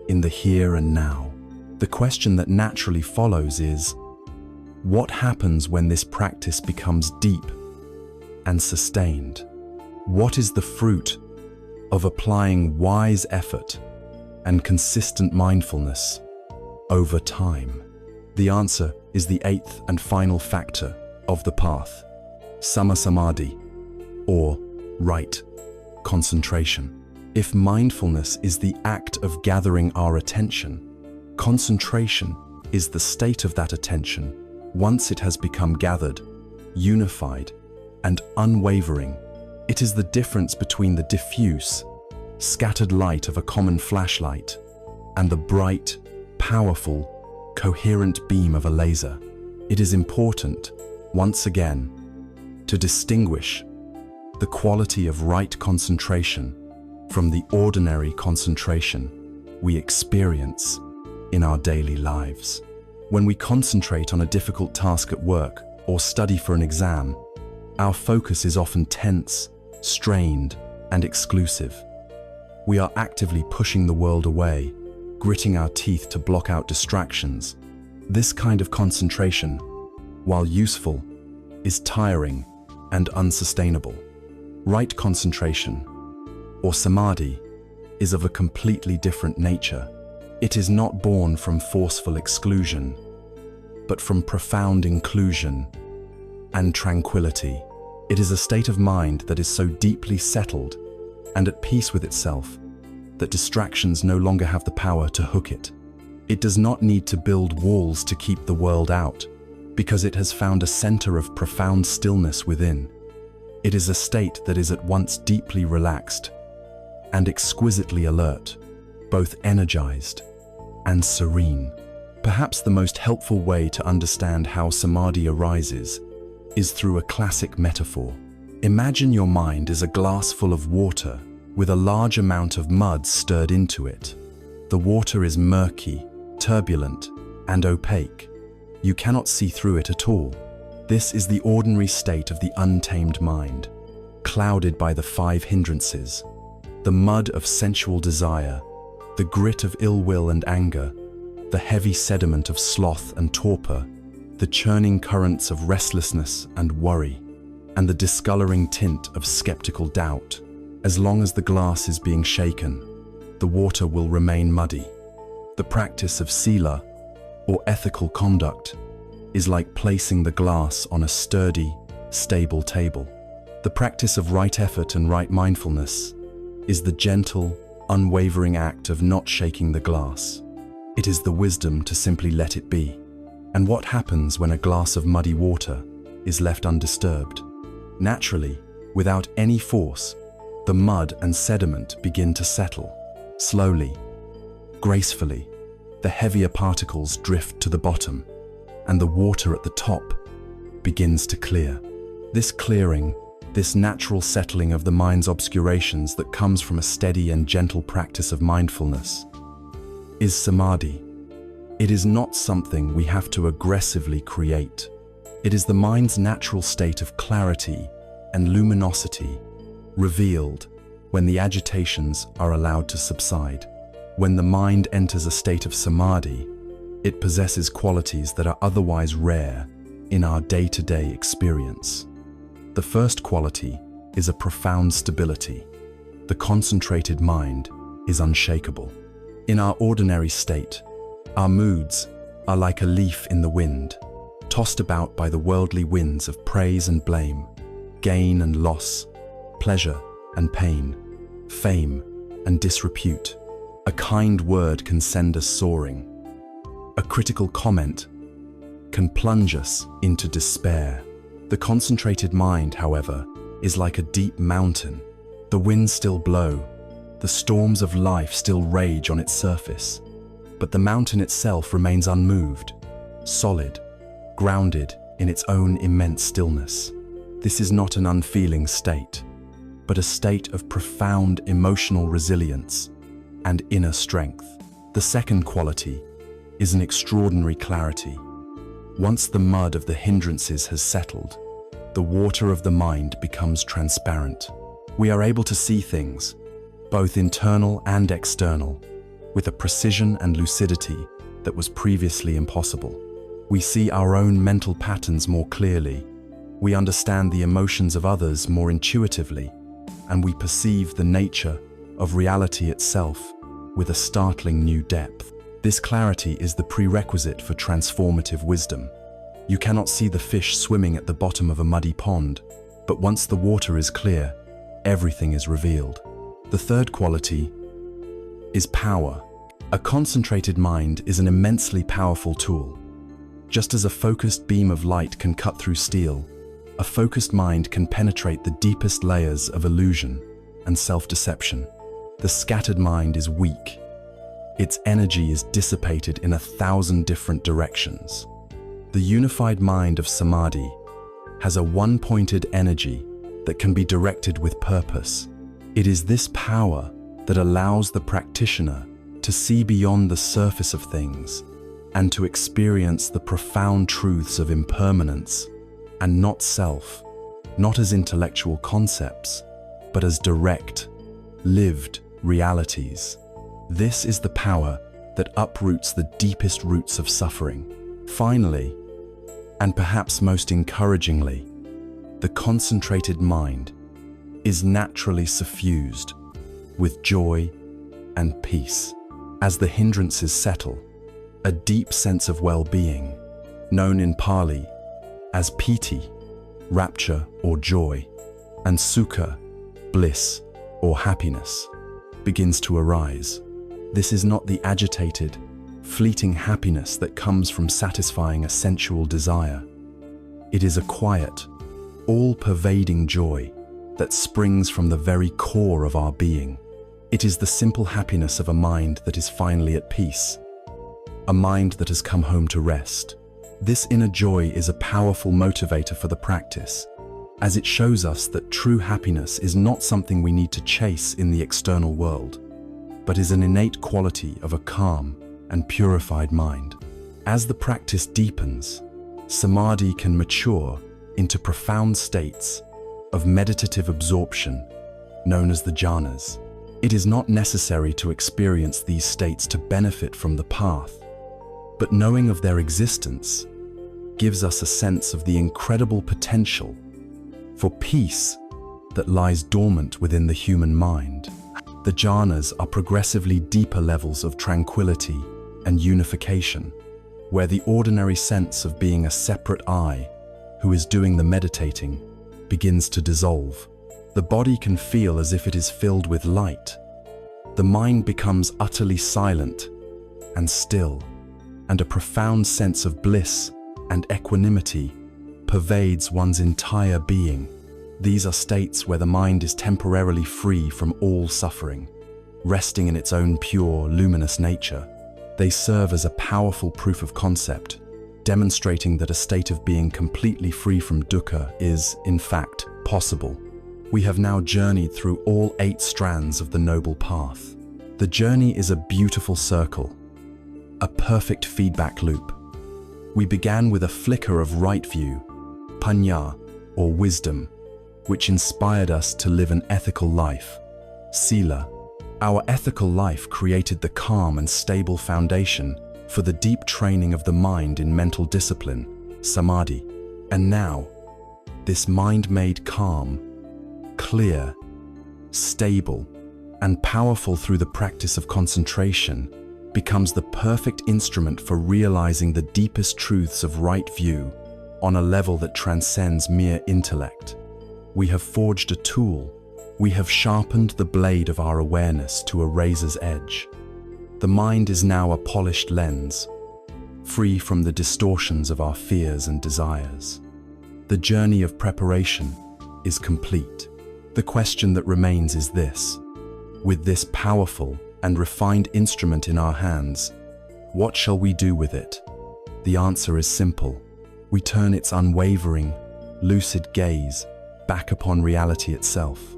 Speaker 1: in the here and now. The question that naturally follows is, what happens when this practice becomes deep and sustained? What is the fruit of applying wise effort and consistent mindfulness over time? The answer is the eighth and final factor of the path, sammasamadhi, or right concentration. If mindfulness is the act of gathering our attention, concentration is the state of that attention once it has become gathered, unified, and unwavering. It is the difference between the diffuse, scattered light of a common flashlight and the bright, powerful, coherent beam of a laser. It is important, once again, to distinguish the quality of right concentration from the ordinary concentration we experience in our daily lives. When we concentrate on a difficult task at work or study for an exam, our focus is often tense, strained, and exclusive. We are actively pushing the world away, gritting our teeth to block out distractions. This kind of concentration, while useful, is tiring and unsustainable. Right concentration, or samadhi, is of a completely different nature. It is not born from forceful exclusion, but from profound inclusion and tranquility. It is a state of mind that is so deeply settled and at peace with itself that distractions no longer have the power to hook it. It does not need to build walls to keep the world out, because it has found a center of profound stillness within. It is a state that is at once deeply relaxed and exquisitely alert, both energized and serene. Perhaps the most helpful way to understand how samadhi arises is through a classic metaphor. Imagine your mind is a glass full of water with a large amount of mud stirred into it. The water is murky, turbulent, and opaque. You cannot see through it at all. This is the ordinary state of the untamed mind, clouded by the 5 hindrances, the mud of sensual desire, the grit of ill will and anger, the heavy sediment of sloth and torpor, the churning currents of restlessness and worry, and the discoloring tint of skeptical doubt. As long as the glass is being shaken, the water will remain muddy. The practice of sila, or ethical conduct, is like placing the glass on a sturdy, stable table. The practice of right effort and right mindfulness is the gentle, unwavering act of not shaking the glass. It is the wisdom to simply let it be. And what happens when a glass of muddy water is left undisturbed? Naturally, without any force, the mud and sediment begin to settle. Slowly, gracefully, the heavier particles drift to the bottom, and the water at the top begins to clear. This clearing, this natural settling of the mind's obscurations that comes from a steady and gentle practice of mindfulness, is samadhi. It is not something we have to aggressively create. It is the mind's natural state of clarity and luminosity, revealed when the agitations are allowed to subside. When the mind enters a state of samadhi, it possesses qualities that are otherwise rare in our day-to-day experience. The first quality is a profound stability. The concentrated mind is unshakable. In our ordinary state, our moods are like a leaf in the wind, tossed about by the worldly winds of praise and blame, gain and loss, pleasure and pain, fame and disrepute. A kind word can send us soaring. A critical comment can plunge us into despair. The concentrated mind, however, is like a deep mountain. The winds still blow, the storms of life still rage on its surface, but the mountain itself remains unmoved, solid, grounded in its own immense stillness. This is not an unfeeling state, but a state of profound emotional resilience and inner strength. The second quality is an extraordinary clarity. Once the mud of the hindrances has settled, the water of the mind becomes transparent. We are able to see things, both internal and external, with a precision and lucidity that was previously impossible. We see our own mental patterns more clearly, we understand the emotions of others more intuitively, and we perceive the nature of reality itself with a startling new depth. This clarity is the prerequisite for transformative wisdom. You cannot see the fish swimming at the bottom of a muddy pond, but once the water is clear, everything is revealed. The third quality is power. A concentrated mind is an immensely powerful tool. Just as a focused beam of light can cut through steel, A focused mind can penetrate the deepest layers of illusion and self-deception. The scattered mind is weak. Its energy is dissipated in 1,000 different directions. The unified mind of samadhi has a one-pointed energy that can be directed with purpose. It is this power that allows the practitioner to see beyond the surface of things and to experience the profound truths of impermanence and not self, not as intellectual concepts, but as direct, lived realities. This is the power that uproots the deepest roots of suffering. Finally, and perhaps most encouragingly, the concentrated mind is naturally suffused with joy and peace. As the hindrances settle, a deep sense of well-being, known in Pali as piti, rapture or joy, and sukha, bliss or happiness, begins to arise. This is not the agitated, fleeting happiness that comes from satisfying a sensual desire. It is a quiet, all-pervading joy that springs from the very core of our being. It is the simple happiness of a mind that is finally at peace, a mind that has come home to rest. This inner joy is a powerful motivator for the practice, as it shows us that true happiness is not something we need to chase in the external world, but is an innate quality of a calm and purified mind. As the practice deepens, samadhi can mature into profound states of meditative absorption, known as the jhanas. It is not necessary to experience these states to benefit from the path, but knowing of their existence gives us a sense of the incredible potential for peace that lies dormant within the human mind. The jhanas are progressively deeper levels of tranquility and unification, where the ordinary sense of being a separate I who is doing the meditating begins to dissolve. The body can feel as if it is filled with light. The mind becomes utterly silent and still, and a profound sense of bliss and equanimity pervades one's entire being. These are states where the mind is temporarily free from all suffering, resting in its own pure, luminous nature. They serve as a powerful proof of concept, demonstrating that a state of being completely free from dukkha is, in fact, possible. We have now journeyed through all 8 strands of the Noble Path. The journey is a beautiful circle, a perfect feedback loop. We began with a flicker of right view, panya, or wisdom, which inspired us to live an ethical life, sila. Our ethical life created the calm and stable foundation for the deep training of the mind in mental discipline, samadhi. And now, this mind made calm, clear, stable, and powerful through the practice of concentration becomes the perfect instrument for realizing the deepest truths of right view on a level that transcends mere intellect. We have forged a tool. We have sharpened the blade of our awareness to a razor's edge. The mind is now a polished lens, free from the distortions of our fears and desires. The journey of preparation is complete. The question that remains is this: with this powerful and refined instrument in our hands, what shall we do with it? The answer is simple. We turn its unwavering, lucid gaze back upon reality itself,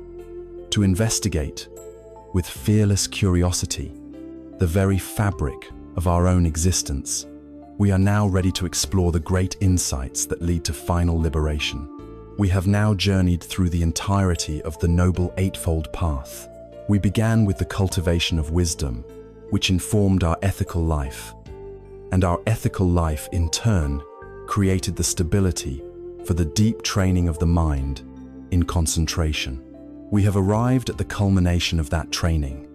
Speaker 1: to investigate, with fearless curiosity, the very fabric of our own existence. We are now ready to explore the great insights that lead to final liberation. We have now journeyed through the entirety of the Noble Eightfold Path. We began with the cultivation of wisdom, which informed our ethical life, and our ethical life, in turn, created the stability for the deep training of the mind in concentration. We have arrived at the culmination of that training,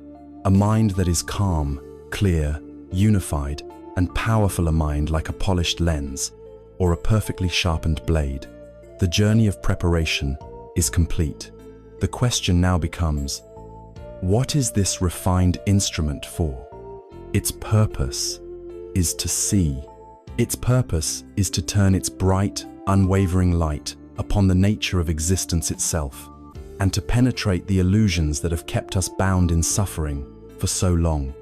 Speaker 1: a mind that is calm, clear, unified, and powerful, a mind like a polished lens or a perfectly sharpened blade. The journey of preparation is complete. The question now becomes, what is this refined instrument for? Its purpose is to see. Its purpose is to turn its bright, unwavering light upon the nature of existence itself, and to penetrate the illusions that have kept us bound in suffering for so long.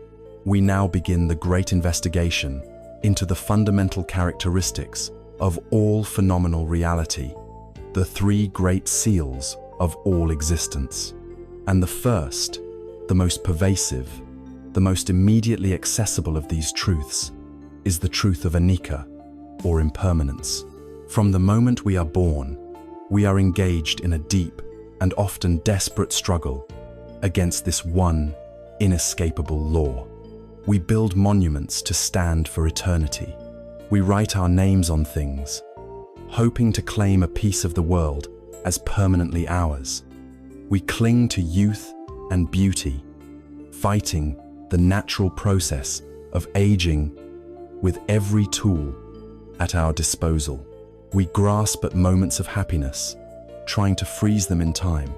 Speaker 1: We now begin the great investigation into the fundamental characteristics of all phenomenal reality, the three great seals of all existence. And the first, the most pervasive, the most immediately accessible of these truths, is the truth of anicca, or impermanence. From the moment we are born, we are engaged in a deep and often desperate struggle against this one inescapable law. We build monuments to stand for eternity. We write our names on things, hoping to claim a piece of the world as permanently ours. We cling to youth and beauty, fighting the natural process of aging with every tool at our disposal. We grasp at moments of happiness, trying to freeze them in time,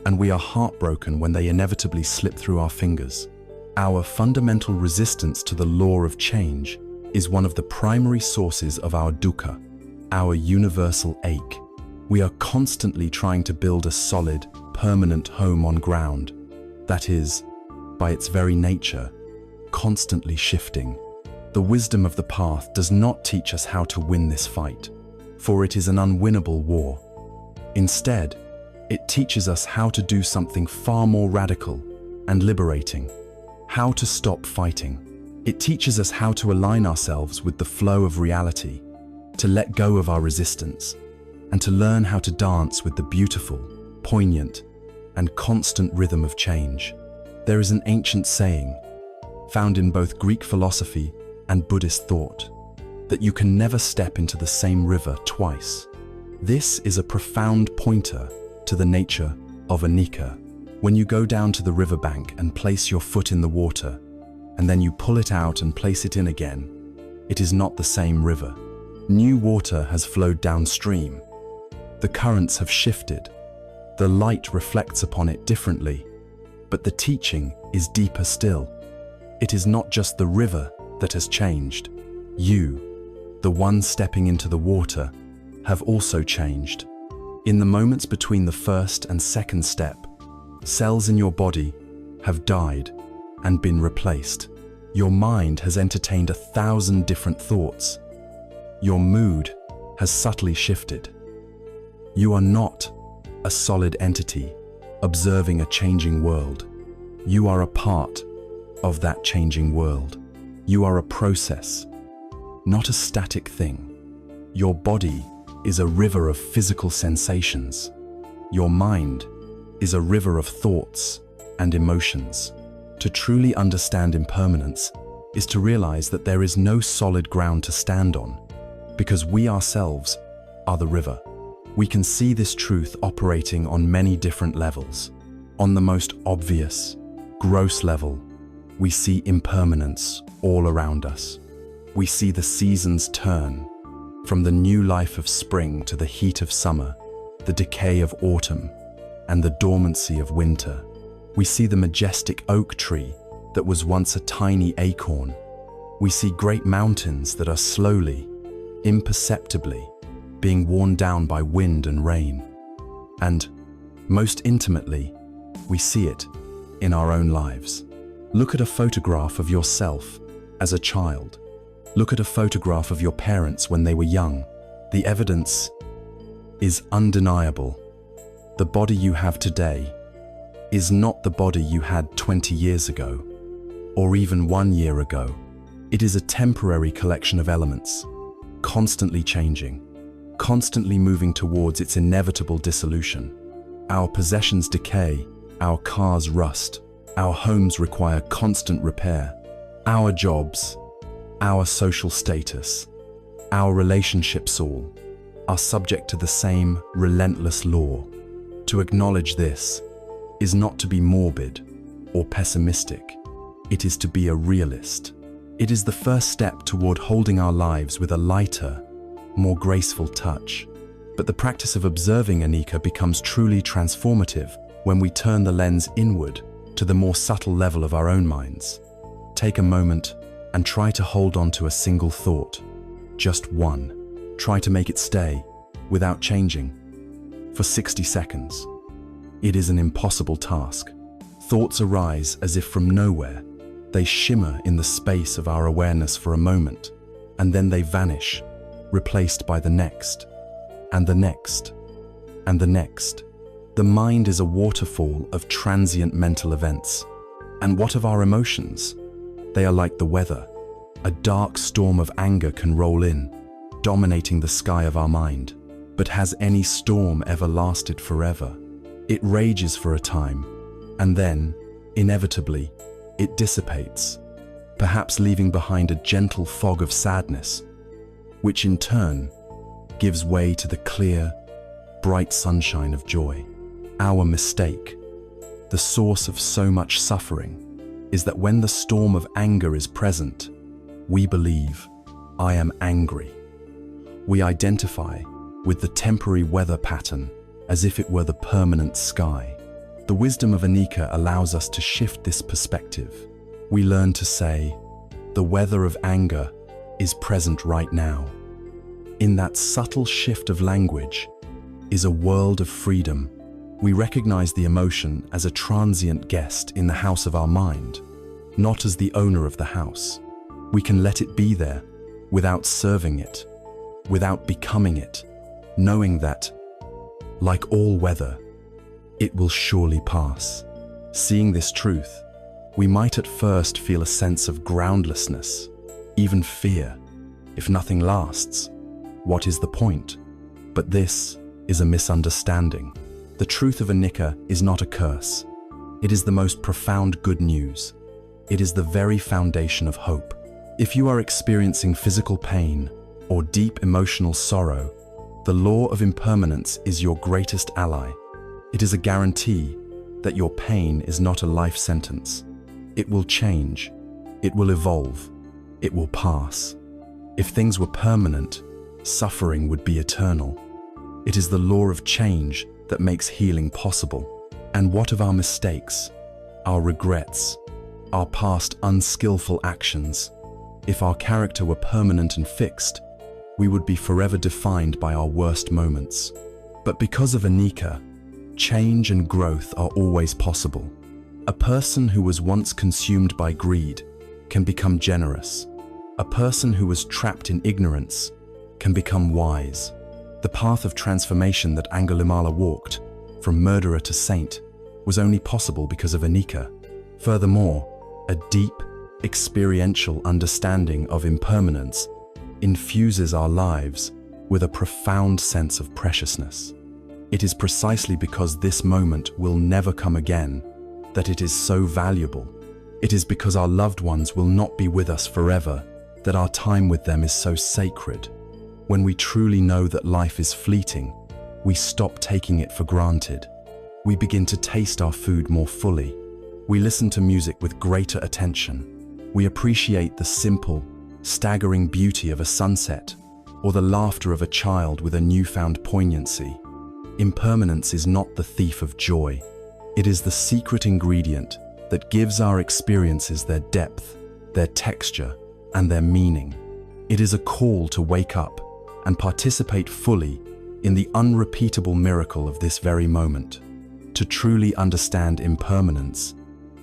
Speaker 1: and we are heartbroken when they inevitably slip through our fingers. Our fundamental resistance to the law of change is one of the primary sources of our dukkha, our universal ache. We are constantly trying to build a solid, permanent home on ground that is, by its very nature, constantly shifting. The wisdom of the path does not teach us how to win this fight, for it is an unwinnable war. Instead, it teaches us how to do something far more radical and liberating, how to stop fighting. It teaches us how to align ourselves with the flow of reality, to let go of our resistance, and to learn how to dance with the beautiful, poignant, and constant rhythm of change. There is an ancient saying, found in both Greek philosophy and Buddhist thought, that you can never step into the same river twice. This is a profound pointer to the nature of anicca. When you go down to the riverbank and place your foot in the water, and then you pull it out and place it in again, it is not the same river. New water has flowed downstream. The currents have shifted. The light reflects upon it differently, but the teaching is deeper still. It is not just the river that has changed. You, the one stepping into the water, have also changed. In the moments between the first and second step, cells in your body have died and been replaced. Your mind has entertained 1,000 different thoughts. Your mood has subtly shifted. You are not a solid entity observing a changing world. You are a part of that changing world. You are a process, not a static thing. Your body is a river of physical sensations. Your mind is a river of thoughts and emotions. To truly understand impermanence is to realize that there is no solid ground to stand on, because we ourselves are the river. We can see this truth operating on many different levels. On the most obvious, gross level, we see impermanence all around us. We see the seasons turn, from the new life of spring to the heat of summer, the decay of autumn, and the dormancy of winter. We see the majestic oak tree that was once a tiny acorn. We see great mountains that are slowly, imperceptibly, being worn down by wind and rain. And, most intimately, we see it in our own lives. Look at a photograph of yourself as a child. Look at a photograph of your parents when they were young. The evidence is undeniable. The body you have today is not the body you had 20 years ago, or even 1 year ago. It is a temporary collection of elements, constantly changing, constantly moving towards its inevitable dissolution. Our possessions decay, our cars rust, our homes require constant repair, our jobs, our social status, our relationships all are subject to the same relentless law. To acknowledge this is not to be morbid or pessimistic. It is to be a realist. It is the first step toward holding our lives with a lighter, more graceful touch. But the practice of observing anicca becomes truly transformative when we turn the lens inward to the more subtle level of our own minds. Take a moment and try to hold on to a single thought, just one. Try to make it stay, without changing for 60 seconds. It is an impossible task. Thoughts arise as if from nowhere. They shimmer in the space of our awareness for a moment, and then they vanish, replaced by the next, and the next, and the next. The mind is a waterfall of transient mental events. And what of our emotions? They are like the weather. A dark storm of anger can roll in, dominating the sky of our mind. But has any storm ever lasted forever? It rages for a time, and then, inevitably, it dissipates, perhaps leaving behind a gentle fog of sadness, which in turn gives way to the clear, bright sunshine of joy. Our mistake, the source of so much suffering, is that when the storm of anger is present, we believe, "I am angry." We identify with the temporary weather pattern as if it were the permanent sky. The wisdom of Anicca allows us to shift this perspective. We learn to say, "The weather of anger is present right now." In that subtle shift of language is a world of freedom. We recognize the emotion as a transient guest in the house of our mind, not as the owner of the house. We can let it be there without serving it, without becoming it, knowing that, like all weather, it will surely pass. Seeing this truth, we might at first feel a sense of groundlessness, even fear. If nothing lasts, what is the point? But this is a misunderstanding. The truth of Anicca is not a curse. It is the most profound good news. It is the very foundation of hope. If you are experiencing physical pain or deep emotional sorrow, the law of impermanence is your greatest ally. It is a guarantee that your pain is not a life sentence. It will change. It will evolve. It will pass. If things were permanent, suffering would be eternal. It is the law of change that makes healing possible. And what of our mistakes, our regrets, our past unskillful actions? If our character were permanent and fixed, we would be forever defined by our worst moments. But because of Anicca, change and growth are always possible. A person who was once consumed by greed can become generous. A person who was trapped in ignorance can become wise. The path of transformation that Angulimala walked, from murderer to saint, was only possible because of Anicca. Furthermore, a deep, experiential understanding of impermanence infuses our lives with a profound sense of preciousness. It is precisely because this moment will never come again that it is so valuable. It is because our loved ones will not be with us forever that our time with them is so sacred. When we truly know that life is fleeting, we stop taking it for granted. We begin to taste our food more fully. We listen to music with greater attention. We appreciate the simple, staggering beauty of a sunset or the laughter of a child with a newfound poignancy. Impermanence is not the thief of joy. It is the secret ingredient that gives our experiences their depth, their texture, and their meaning. It is a call to wake up and participate fully in the unrepeatable miracle of this very moment. To truly understand impermanence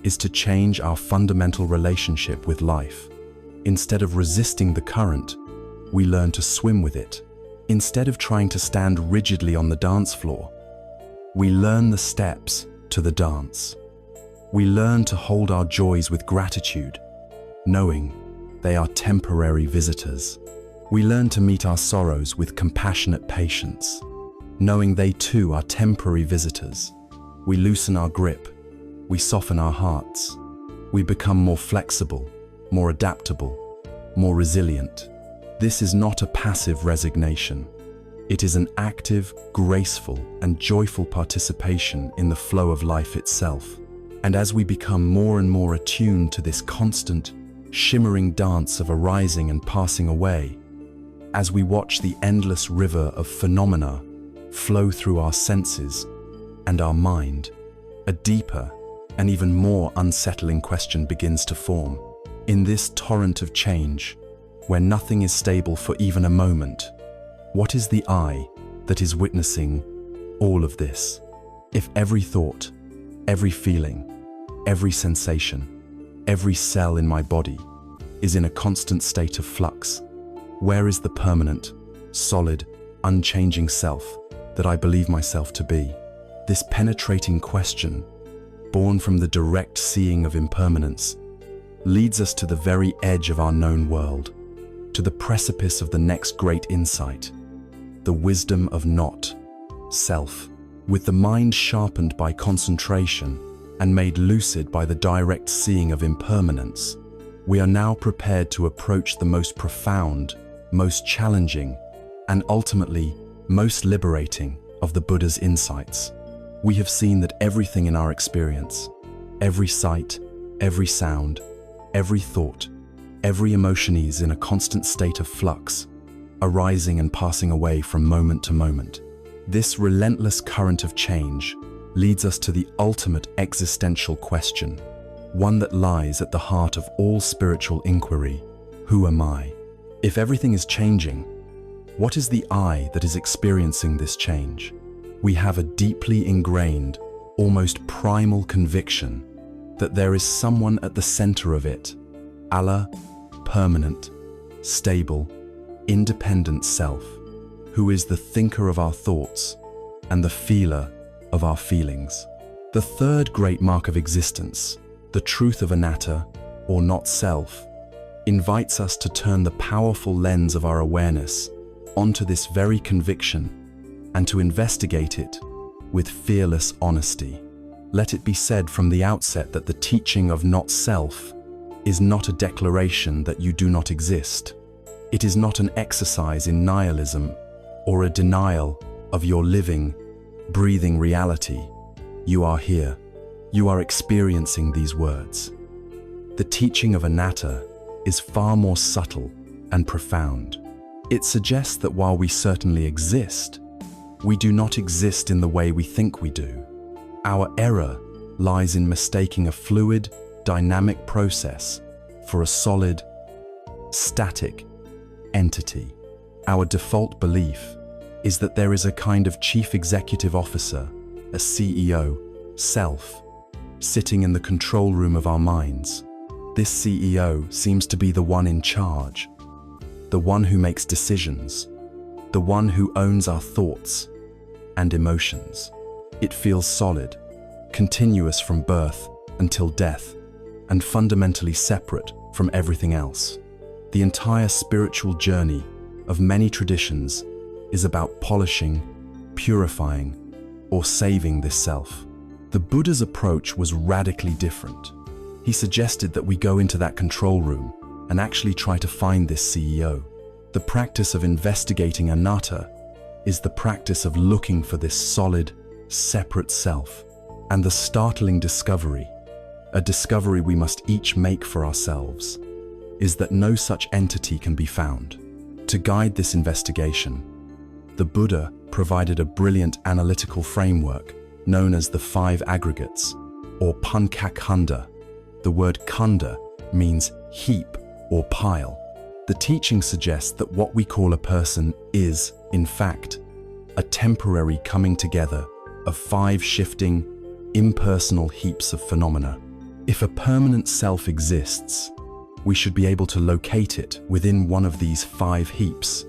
Speaker 1: is to change our fundamental relationship with life. Instead of resisting the current, we learn to swim with it. Instead of trying to stand rigidly on the dance floor, we learn the steps to the dance. We learn to hold our joys with gratitude, knowing they are temporary visitors. We learn to meet our sorrows with compassionate patience, knowing they too are temporary visitors. We loosen our grip, we soften our hearts, we become more flexible, more adaptable, more resilient. This is not a passive resignation. It is an active, graceful, and joyful participation in the flow of life itself. And as we become more and more attuned to this constant, shimmering dance of arising and passing away, as we watch the endless river of phenomena flow through our senses and our mind, a deeper and even more unsettling question begins to form. In this torrent of change, where nothing is stable for even a moment, what is the I that is witnessing all of this. If every thought, every feeling, every sensation, every cell in my body is in a constant state of flux, where is the permanent, solid, unchanging self that I believe myself to be? This penetrating question, born from the direct seeing of impermanence, leads us to the very edge of our known world, to the precipice of the next great insight, the wisdom of not self. With the mind sharpened by concentration and made lucid by the direct seeing of impermanence, we are now prepared to approach the most profound, most challenging, and ultimately most liberating of the Buddha's insights. We have seen that everything in our experience, every sight, every sound, every thought, every emotion is in a constant state of flux, arising and passing away from moment to moment. This relentless current of change leads us to the ultimate existential question, one that lies at the heart of all spiritual inquiry: who am I? If everything is changing, what is the I that is experiencing this change? We have a deeply ingrained, almost primal conviction that there is someone at the center of it, Allah, permanent, stable, independent self, who is the thinker of our thoughts and the feeler of our feelings. The third great mark of existence, the truth of anatta, or not self, invites us to turn the powerful lens of our awareness onto this very conviction and to investigate it with fearless honesty. Let it be said from the outset that the teaching of not self is not a declaration that you do not exist. It is not an exercise in nihilism or a denial of your living, breathing reality. You are here. You are experiencing these words. The teaching of anatta is far more subtle and profound. It suggests that while we certainly exist, we do not exist in the way we think we do. Our error lies in mistaking a fluid, dynamic process for a solid, static entity. Our default belief is that there is a kind of chief executive officer, a CEO, self, sitting in the control room of our minds. This CEO seems to be the one in charge, the one who makes decisions, the one who owns our thoughts and emotions. It feels solid, continuous from birth until death, and fundamentally separate from everything else. The entire spiritual journey of many traditions is about polishing, purifying, or saving this self. The Buddha's approach was radically different. He suggested that we go into that control room and actually try to find this CEO. The practice of investigating anatta is the practice of looking for this solid, separate self, and the startling discovery, a discovery we must each make for ourselves, is that no such entity can be found. To guide this investigation, the Buddha provided a brilliant analytical framework known as the 5 aggregates, or Pancakhanda. The word khanda means heap or pile. The teaching suggests that what we call a person is, in fact, a temporary coming together of 5 shifting, impersonal heaps of phenomena. If a permanent self exists, we should be able to locate it within one of these 5 heaps,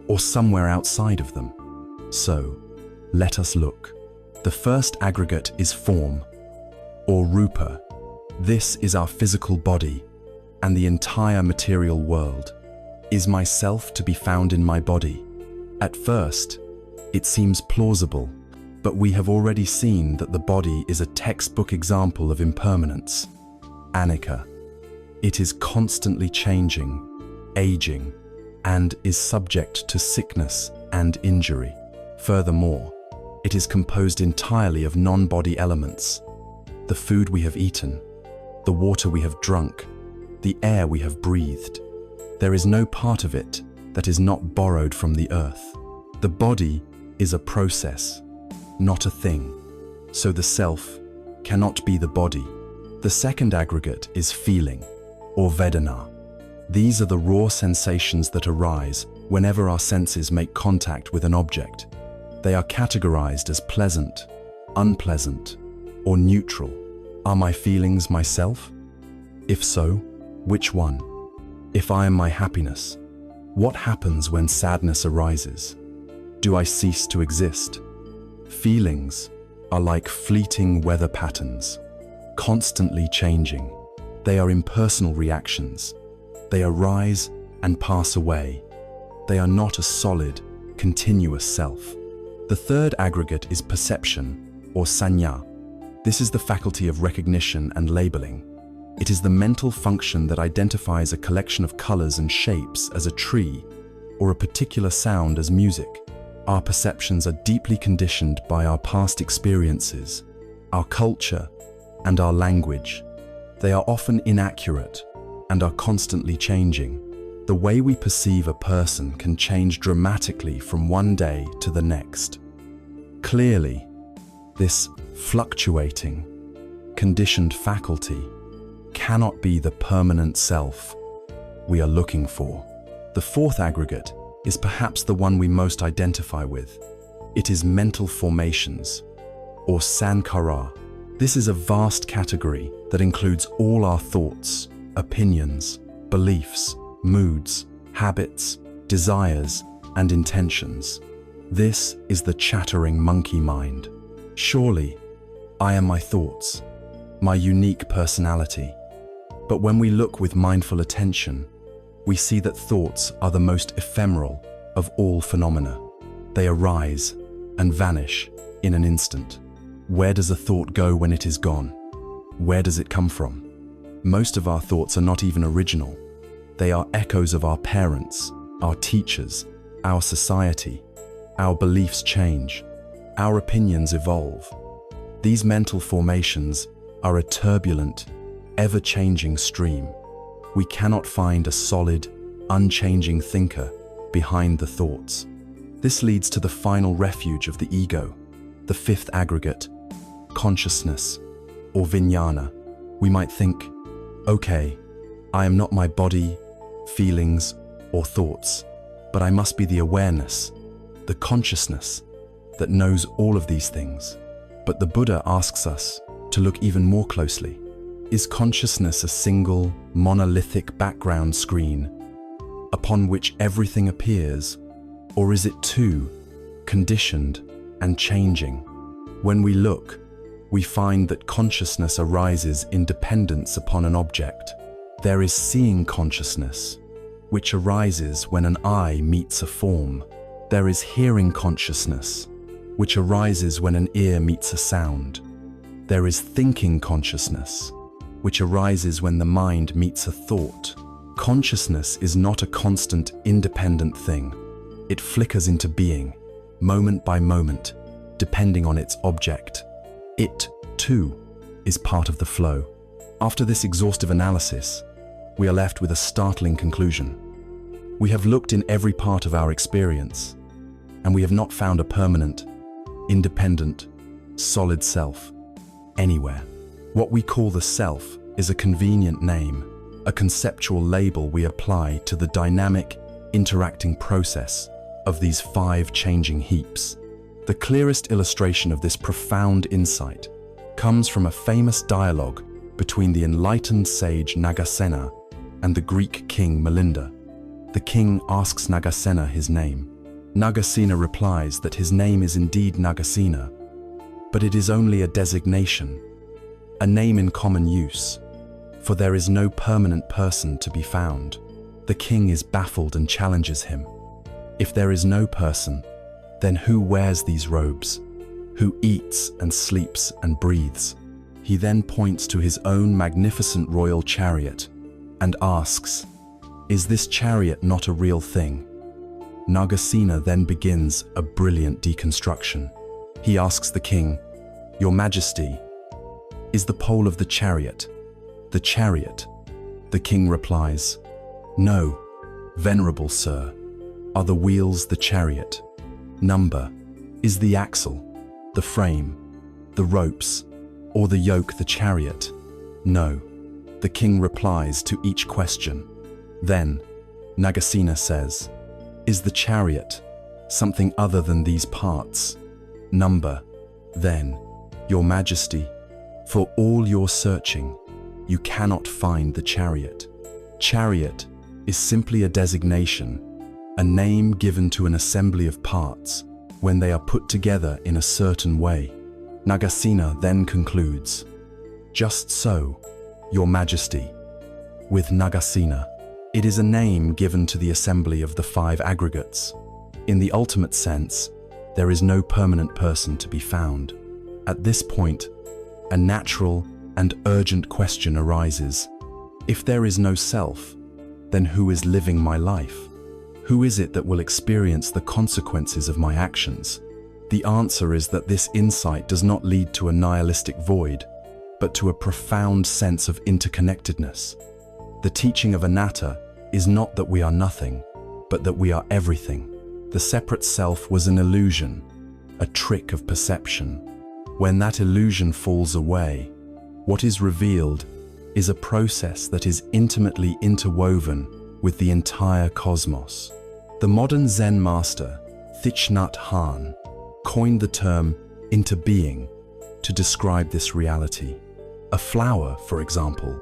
Speaker 1: or somewhere outside of them. So, let us look. The first aggregate is form, or rupa. This is our physical body and the entire material world. Is myself to be found in my body? At first, it seems plausible, but we have already seen that the body is a textbook example of impermanence, anicca. It is constantly changing, aging, and is subject to sickness and injury. Furthermore, it is composed entirely of non-body elements: the food we have eaten, the water we have drunk, the air we have breathed. There is no part of it that is not borrowed from the earth. The body is a process, not a thing, so the self cannot be the body. The second aggregate is feeling, or vedana. These are the raw sensations that arise whenever our senses make contact with an object. They are categorized as pleasant, unpleasant, or neutral. Are my feelings myself? If so, which one? If I am my happiness, what happens when sadness arises? Do I cease to exist? Feelings are like fleeting weather patterns, constantly changing. They are impersonal reactions. They arise and pass away. They are not a solid, continuous self. The third aggregate is perception, or sanya. This is the faculty of recognition and labeling. It is the mental function that identifies a collection of colors and shapes as a tree, or a particular sound as music. Our perceptions are deeply conditioned by our past experiences, our culture, and our language. They are often inaccurate and are constantly changing. The way we perceive a person can change dramatically from one day to the next. Clearly, this fluctuating, conditioned faculty cannot be the permanent self we are looking for. The fourth aggregate is perhaps the one we most identify with. It is mental formations, or sankhara. This is a vast category that includes all our thoughts, opinions, beliefs, moods, habits, desires, and intentions. This is the chattering monkey mind. Surely, I am my thoughts, my unique personality. But when we look with mindful attention, we see that thoughts are the most ephemeral of all phenomena. They arise and vanish in an instant. Where does a thought go when it is gone? Where does it come from? Most of our thoughts are not even original. They are echoes of our parents, our teachers, our society. Our beliefs change. Our opinions evolve. These mental formations are a turbulent, ever-changing stream. We cannot find a solid, unchanging thinker behind the thoughts. This leads to the final refuge of the ego, the fifth aggregate, consciousness, or vijnana. We might think, okay, I am not my body, feelings, or thoughts, but I must be the awareness, the consciousness that knows all of these things. But the Buddha asks us to look even more closely. Is consciousness a single, monolithic background screen upon which everything appears, or is it too conditioned and changing? When we look, we find that consciousness arises in dependence upon an object. There is seeing consciousness, which arises when an eye meets a form. There is hearing consciousness, which arises when an ear meets a sound. There is thinking consciousness, which arises when the mind meets a thought. Consciousness is not a constant, independent thing. It flickers into being, moment by moment, depending on its object. It, too, is part of the flow. After this exhaustive analysis, we are left with a startling conclusion. We have looked in every part of our experience, and we have not found a permanent, independent, solid self anywhere. What we call the self is a convenient name, a conceptual label we apply to the dynamic, interacting process of these five changing heaps. The clearest illustration of this profound insight comes from a famous dialogue between the enlightened sage Nagasena and the Greek king Melinda. The king asks Nagasena his name. Nagasena replies that his name is indeed Nagasena, but it is only a designation, a name in common use, for there is no permanent person to be found. The king is baffled and challenges him. If there is no person, then who wears these robes? Who eats and sleeps and breathes? He then points to his own magnificent royal chariot and asks, "Is this chariot not a real thing?" Nagasena then begins a brilliant deconstruction. He asks the king, "Your Majesty, is the pole of the chariot the chariot?" The king replies, "No, venerable sir. Are the wheels the chariot? Number, is the axle, the frame, the ropes, or the yoke the chariot? No." The king replies to each question. Then, Nagasena says, "Is the chariot something other than these parts. Number, then, your majesty, for all your searching, you cannot find the chariot. Chariot is simply a designation, a name given to an assembly of parts when they are put together in a certain way. Nagasena then concludes, just so, your majesty. With Nagasena, it is a name given to the assembly of the 5 aggregates. In the ultimate sense, there is no permanent person to be found. At this point, a natural and urgent question arises. If there is no self, then who is living my life? Who is it that will experience the consequences of my actions? The answer is that this insight does not lead to a nihilistic void, but to a profound sense of interconnectedness. The teaching of anatta is not that we are nothing, but that we are everything. The separate self was an illusion, a trick of perception. When that illusion falls away, what is revealed is a process that is intimately interwoven with the entire cosmos. The modern Zen master, Thich Nhat Hanh, coined the term interbeing to describe this reality. A flower, for example,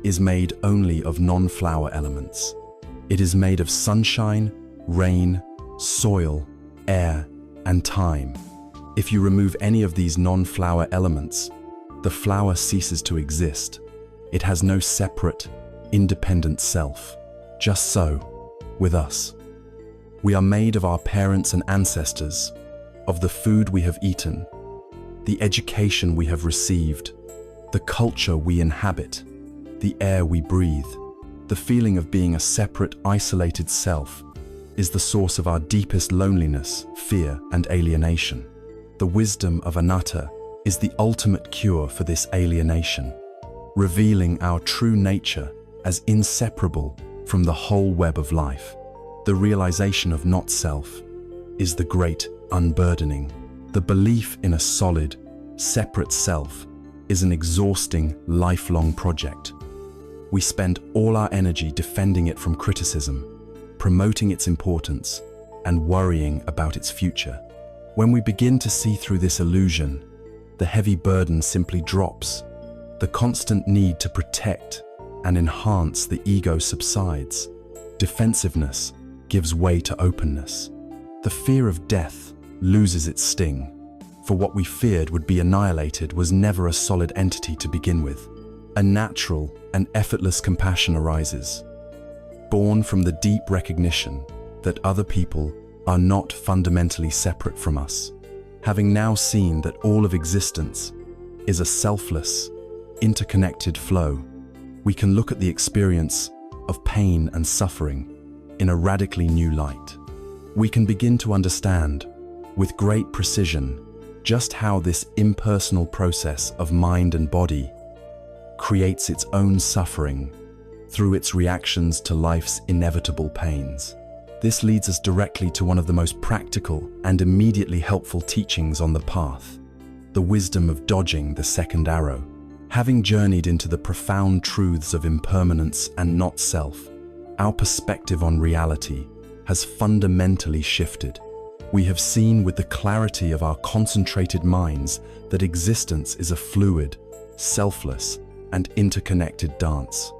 Speaker 1: is made only of non-flower elements. It is made of sunshine, rain, soil, air, and time. If you remove any of these non-flower elements, the flower ceases to exist. It has no separate, independent self. Just so, with us. We are made of our parents and ancestors, of the food we have eaten, the education we have received, the culture we inhabit, the air we breathe. The feeling of being a separate, isolated self is the source of our deepest loneliness, fear, and alienation. The wisdom of anatta is the ultimate cure for this alienation, revealing our true nature as inseparable from the whole web of life. The realization of not-self is the great unburdening. The belief in a solid, separate self is an exhausting, lifelong project. We spend all our energy defending it from criticism, promoting its importance, and worrying about its future. When we begin to see through this illusion, the heavy burden simply drops. The constant need to protect and enhance the ego subsides. Defensiveness gives way to openness. The fear of death loses its sting, for what we feared would be annihilated was never a solid entity to begin with. A natural and effortless compassion arises, born from the deep recognition that other people are not fundamentally separate from us. Having now seen that all of existence is a selfless, interconnected flow, we can look at the experience of pain and suffering in a radically new light. We can begin to understand, with great precision, just how this impersonal process of mind and body creates its own suffering through its reactions to life's inevitable pains. This leads us directly to one of the most practical and immediately helpful teachings on the path, the wisdom of dodging the second arrow. Having journeyed into the profound truths of impermanence and not-self, our perspective on reality has fundamentally shifted. We have seen with the clarity of our concentrated minds that existence is a fluid, selfless, and interconnected dance.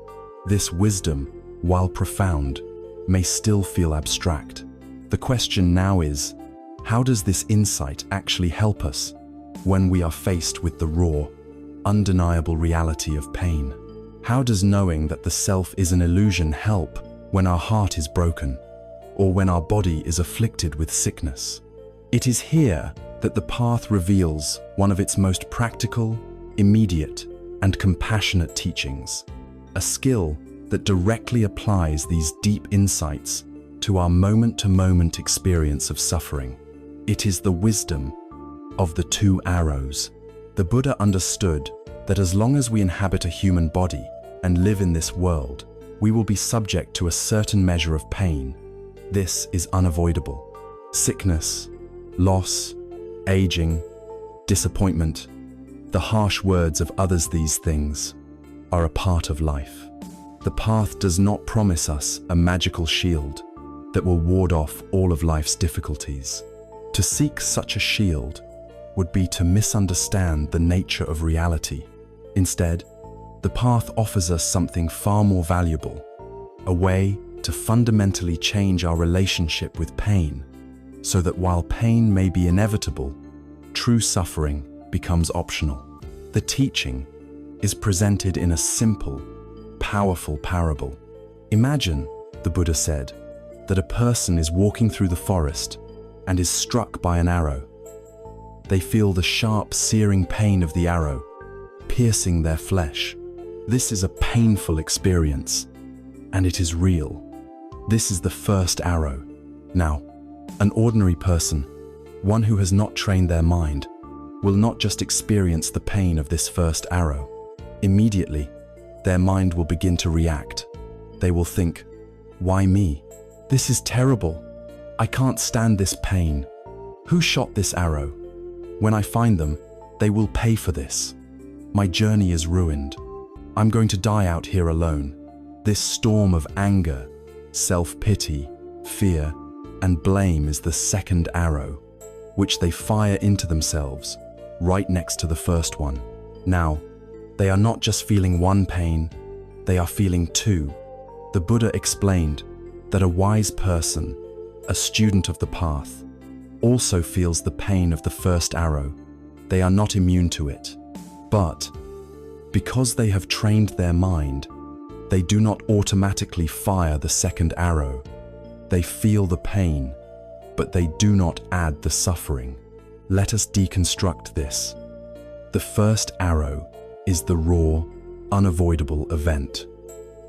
Speaker 1: This wisdom, while profound, may still feel abstract. The question now is, how does this insight actually help us when we are faced with the raw, undeniable reality of pain? How does knowing that the self is an illusion help when our heart is broken, or when our body is afflicted with sickness? It is here that the path reveals one of its most practical, immediate, and compassionate teachings, a skill that directly applies these deep insights to our moment-to-moment experience of suffering. It is the wisdom of the 2 arrows. The Buddha understood that as long as we inhabit a human body and live in this world, we will be subject to a certain measure of pain. This is unavoidable. Sickness, loss, aging, disappointment, the harsh words of others, these things are a part of life. The path does not promise us a magical shield, that will ward off all of life's difficulties. To seek such a shield would be to misunderstand the nature of reality. Instead, the path offers us something far more valuable, a way to fundamentally change our relationship with pain, so that while pain may be inevitable, true suffering becomes optional. The teaching is presented in a simple, powerful parable. Imagine, the Buddha said, that a person is walking through the forest and is struck by an arrow. They feel the sharp, searing pain of the arrow, piercing their flesh. This is a painful experience, and it is real. This is the first arrow. Now, an ordinary person, one who has not trained their mind, will not just experience the pain of this first arrow. Immediately, their mind will begin to react. They will think, "Why me? This is terrible. I can't stand this pain. Who shot this arrow? When I find them, they will pay for this. My journey is ruined. I'm going to die out here alone." This storm of anger, self-pity, fear, and blame is the second arrow, which they fire into themselves, right next to the first one. Now, they are not just feeling one pain, they are feeling two. The Buddha explained that a wise person, a student of the path, also feels the pain of the first arrow. They are not immune to it. But because they have trained their mind, they do not automatically fire the second arrow. They feel the pain, but they do not add the suffering. Let us deconstruct this. The first arrow is the raw, unavoidable event.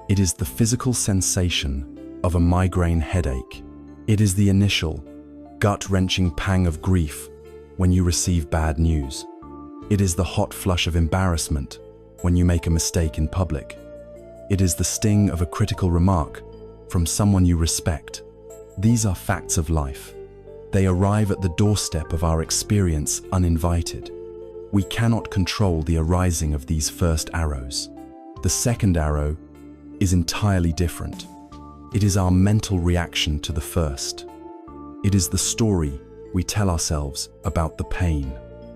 Speaker 1: It is the physical sensation of a migraine headache. It is the initial, gut-wrenching pang of grief when you receive bad news. It is the hot flush of embarrassment when you make a mistake in public. It is the sting of a critical remark from someone you respect. These are facts of life. They arrive at the doorstep of our experience uninvited. We cannot control the arising of these first arrows. The second arrow is entirely different. It is our mental reaction to the first. It is the story we tell ourselves about the pain.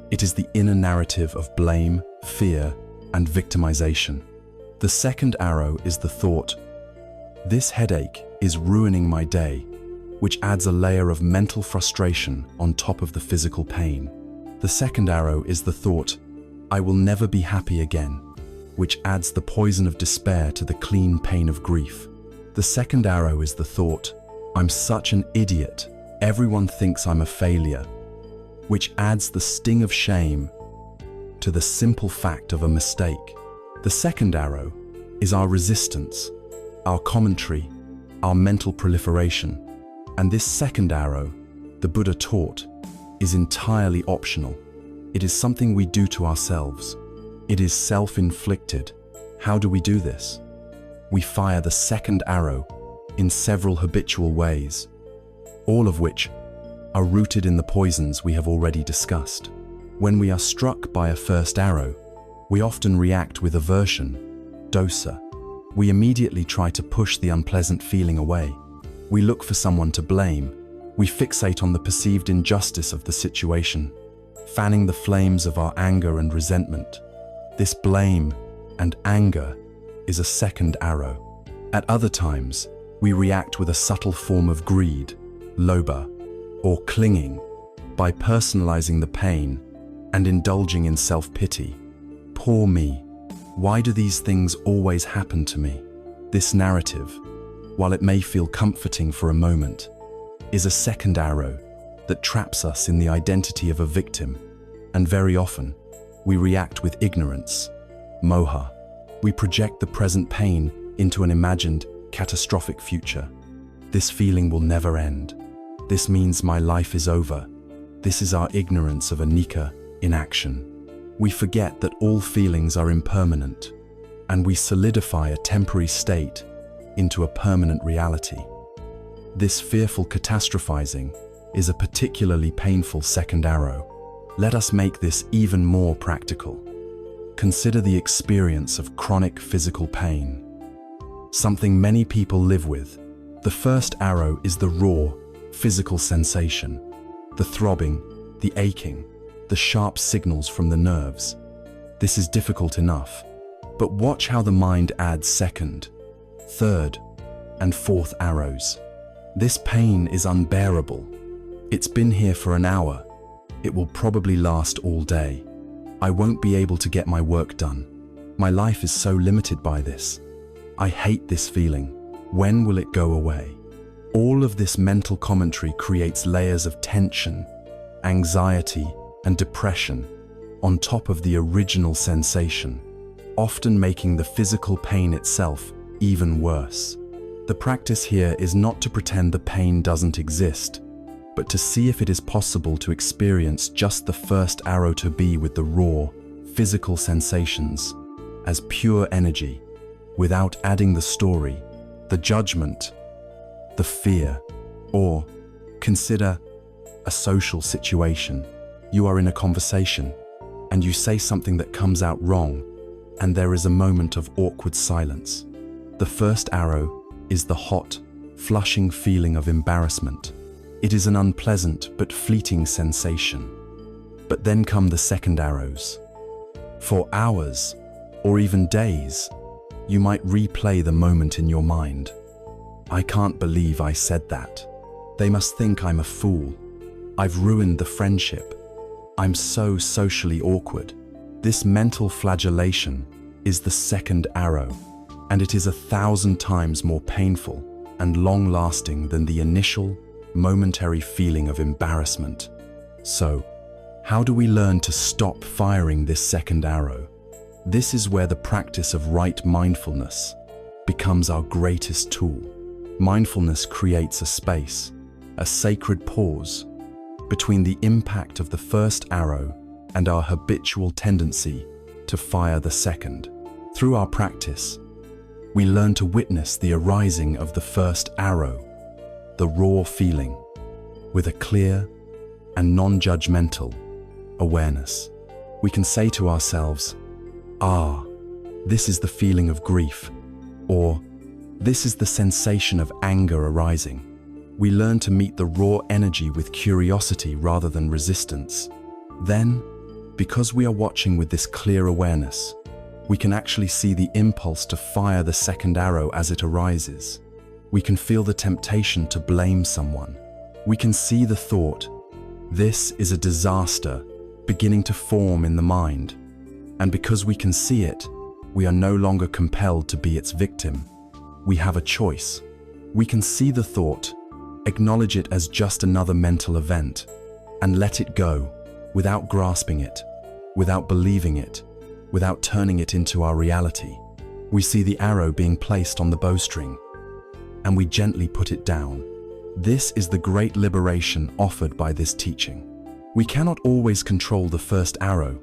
Speaker 1: It is the inner narrative of blame, fear, and victimization. The second arrow is the thought, "This headache is ruining my day," which adds a layer of mental frustration on top of the physical pain. The second arrow is the thought, "I will never be happy again," which adds the poison of despair to the clean pain of grief. The second arrow is the thought, "I'm such an idiot, everyone thinks I'm a failure," which adds the sting of shame to the simple fact of a mistake. The second arrow is our resistance, our commentary, our mental proliferation. And this second arrow, the Buddha taught, is entirely optional. It is something we do to ourselves. It is self-inflicted. How do we do this? We fire the second arrow in several habitual ways, all of which are rooted in the poisons we have already discussed. When we are struck by a first arrow, we often react with aversion, dosa. We immediately try to push the unpleasant feeling away. We look for someone to blame. We fixate on the perceived injustice of the situation, fanning the flames of our anger and resentment. This blame and anger is a second arrow. At other times, we react with a subtle form of greed, lobha, or clinging, by personalizing the pain and indulging in self-pity. Poor me. Why do these things always happen to me? This narrative, while it may feel comforting for a moment, is a second arrow that traps us in the identity of a victim, and very often, we react with ignorance, moha. We project the present pain into an imagined, catastrophic future. This feeling will never end. This means my life is over. This is our ignorance of anicca in action. We forget that all feelings are impermanent, and we solidify a temporary state into a permanent reality. This fearful catastrophizing is a particularly painful second arrow. Let us make this even more practical. Consider the experience of chronic physical pain, something many people live with, The first arrow is the raw, physical sensation, the throbbing, the aching, the sharp signals from the nerves. This is difficult enough, but watch how the mind adds second, third, and fourth arrows. This pain is unbearable. It's been here for an hour. It will probably last all day. I won't be able to get my work done. My life is so limited by this. I hate this feeling. When will it go away? All of this mental commentary creates layers of tension, anxiety, and depression on top of the original sensation, often making the physical pain itself even worse. The practice here is not to pretend the pain doesn't exist, but to see if it is possible to experience just the first arrow to be with the raw, physical sensations as pure energy, without adding the story, the judgment, the fear. Or consider a social situation. You are in a conversation and you say something that comes out wrong, and there is a moment of awkward silence. The first arrow is the hot, flushing feeling of embarrassment. It is an unpleasant but fleeting sensation. But then come the second arrows. For hours, or even days, you might replay the moment in your mind. I can't believe I said that. They must think I'm a fool. I've ruined the friendship. I'm so socially awkward. This mental flagellation is the second arrow, and it is 1,000 times more painful and long-lasting than the initial, momentary feeling of embarrassment. So, how do we learn to stop firing this second arrow? This is where the practice of right mindfulness becomes our greatest tool. Mindfulness creates a space, a sacred pause, between the impact of the first arrow and our habitual tendency to fire the second. Through our practice, we learn to witness the arising of the first arrow, the raw feeling, with a clear and non-judgmental awareness. We can say to ourselves, this is the feeling of grief, or this is the sensation of anger arising. We learn to meet the raw energy with curiosity rather than resistance. Then, because we are watching with this clear awareness, we can actually see the impulse to fire the second arrow as it arises. We can feel the temptation to blame someone. We can see the thought, this is a disaster, beginning to form in the mind. And because we can see it, we are no longer compelled to be its victim. We have a choice. We can see the thought, acknowledge it as just another mental event, and let it go without grasping it, without believing it, without turning it into our reality. We see the arrow being placed on the bowstring, and we gently put it down. This is the great liberation offered by this teaching. We cannot always control the first arrow.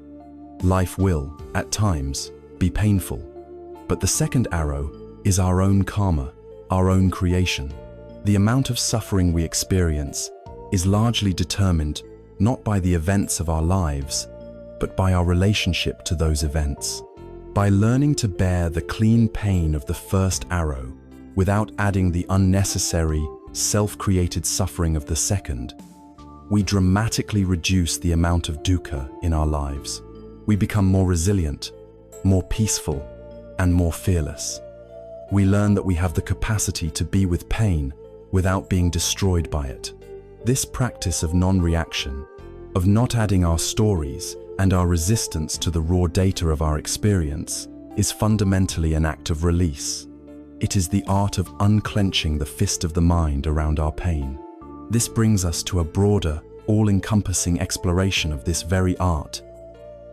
Speaker 1: Life will, at times, be painful, but the second arrow is our own karma, our own creation. The amount of suffering we experience is largely determined not by the events of our lives, but by our relationship to those events. By learning to bear the clean pain of the first arrow without adding the unnecessary, self-created suffering of the second, we dramatically reduce the amount of dukkha in our lives. We become more resilient, more peaceful, and more fearless. We learn that we have the capacity to be with pain without being destroyed by it. This practice of non-reaction, of not adding our stories and our resistance to the raw data of our experience, is fundamentally an act of release. It is the art of unclenching the fist of the mind around our pain. This brings us to a broader, all-encompassing exploration of this very art,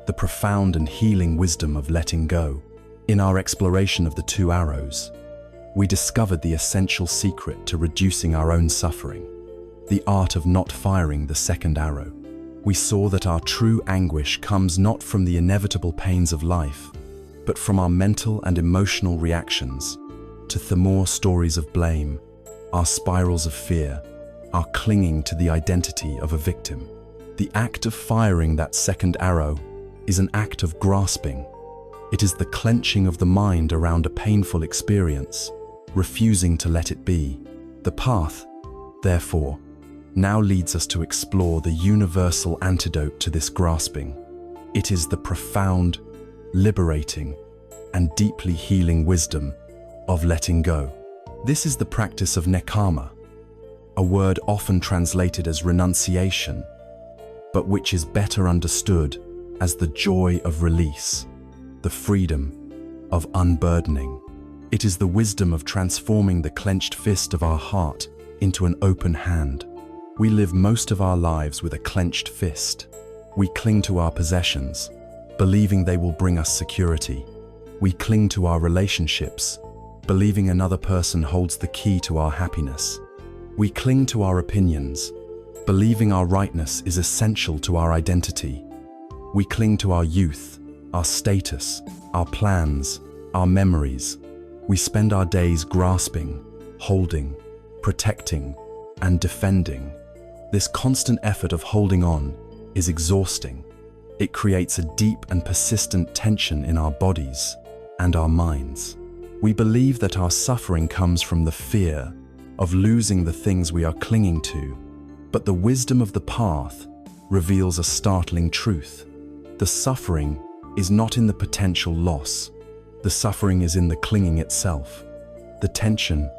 Speaker 1: the profound and healing wisdom of letting go. In our exploration of the two arrows, we discovered the essential secret to reducing our own suffering, the art of not firing the second arrow. We saw that our true anguish comes not from the inevitable pains of life, but from our mental and emotional reactions to the stories of blame, our spirals of fear, our clinging to the identity of a victim. The act of firing that second arrow is an act of grasping. It is the clenching of the mind around a painful experience, refusing to let it be. The path, therefore, now leads us to explore the universal antidote to this grasping. It is the profound, liberating, and deeply healing wisdom of letting go. This is the practice of nekkhamma, a word often translated as renunciation, but which is better understood as the joy of release, the freedom of unburdening. It is the wisdom of transforming the clenched fist of our heart into an open hand. We live most of our lives with a clenched fist. We cling to our possessions, believing they will bring us security. We cling to our relationships, believing another person holds the key to our happiness. We cling to our opinions, believing our rightness is essential to our identity. We cling to our youth, our status, our plans, our memories. We spend our days grasping, holding, protecting, and defending. This constant effort of holding on is exhausting. It creates a deep and persistent tension in our bodies and our minds. We believe that our suffering comes from the fear of losing the things we are clinging to, but the wisdom of the path reveals a startling truth. The suffering is not in the potential loss. The suffering is in the clinging itself. The tension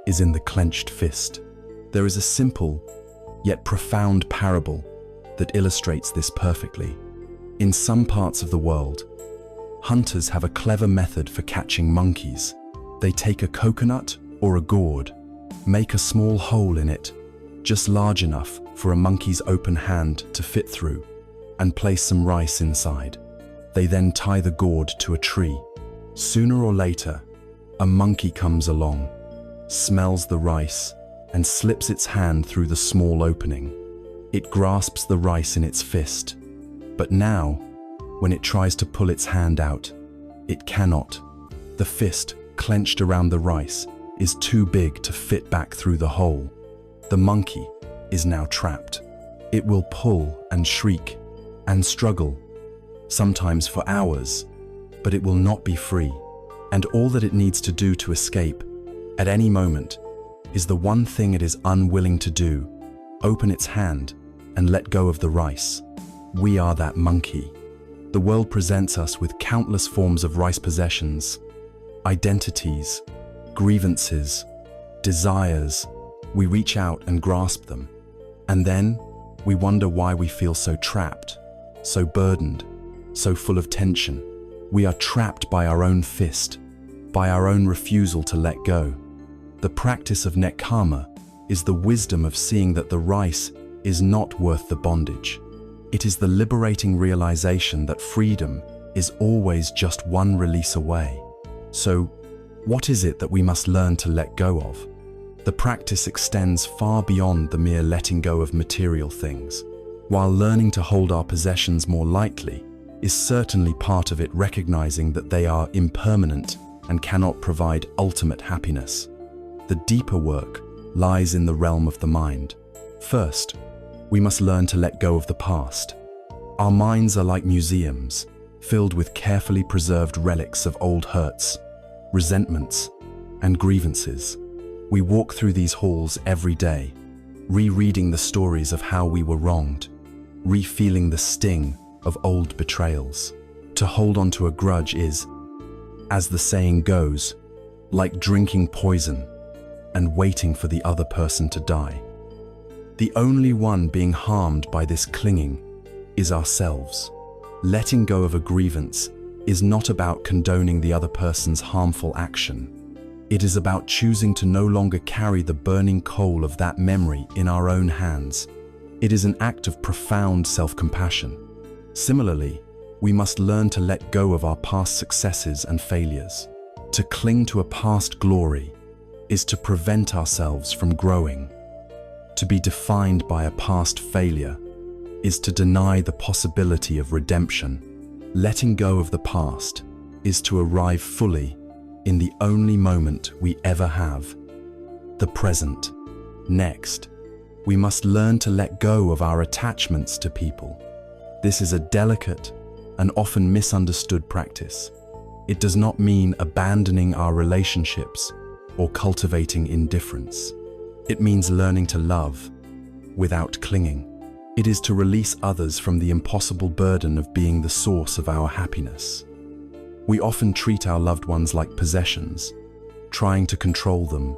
Speaker 1: is in the clenched fist. There is a simple, yet profound parable that illustrates this perfectly. In some parts of the world, hunters have a clever method for catching monkeys. They take a coconut or a gourd, make a small hole in it, just large enough for a monkey's open hand to fit through, and place some rice inside. They then tie the gourd to a tree. Sooner or later, a monkey comes along, smells the rice, and slips its hand through the small opening. It grasps the rice in its fist, but now, when it tries to pull its hand out, it cannot. The fist, clenched around the rice, is too big to fit back through the hole. The monkey is now trapped. It will pull and shriek and struggle, sometimes for hours, but it will not be free. And all that it needs to do to escape, at any moment, is the one thing it is unwilling to do: open its hand and let go of the rice. We are that monkey. The world presents us with countless forms of rice possessions, identities, grievances, desires. We reach out and grasp them. And then we wonder why we feel so trapped, so burdened, so full of tension. We are trapped by our own fist, by our own refusal to let go. The practice of nekkhamma is the wisdom of seeing that the rice is not worth the bondage. It is the liberating realization that freedom is always just one release away. So, what is it that we must learn to let go of? The practice extends far beyond the mere letting go of material things. While learning to hold our possessions more lightly is certainly part of it, recognizing that they are impermanent and cannot provide ultimate happiness. The deeper work lies in the realm of the mind. First, we must learn to let go of the past. Our minds are like museums, filled with carefully preserved relics of old hurts, resentments, and grievances. We walk through these halls every day, rereading the stories of how we were wronged, re-feeling the sting of old betrayals. To hold on to a grudge is, as the saying goes, like drinking poison and waiting for the other person to die. The only one being harmed by this clinging is ourselves. Letting go of a grievance is not about condoning the other person's harmful action. It is about choosing to no longer carry the burning coal of that memory in our own hands. It is an act of profound self-compassion. Similarly, we must learn to let go of our past successes and failures. To cling to a past glory is to prevent ourselves from growing. To be defined by a past failure is to deny the possibility of redemption. Letting go of the past is to arrive fully in the only moment we ever have, the present. Next, we must learn to let go of our attachments to people. This is a delicate and often misunderstood practice. It does not mean abandoning our relationships or cultivating indifference. It means learning to love without clinging. It is to release others from the impossible burden of being the source of our happiness. We often treat our loved ones like possessions, trying to control them,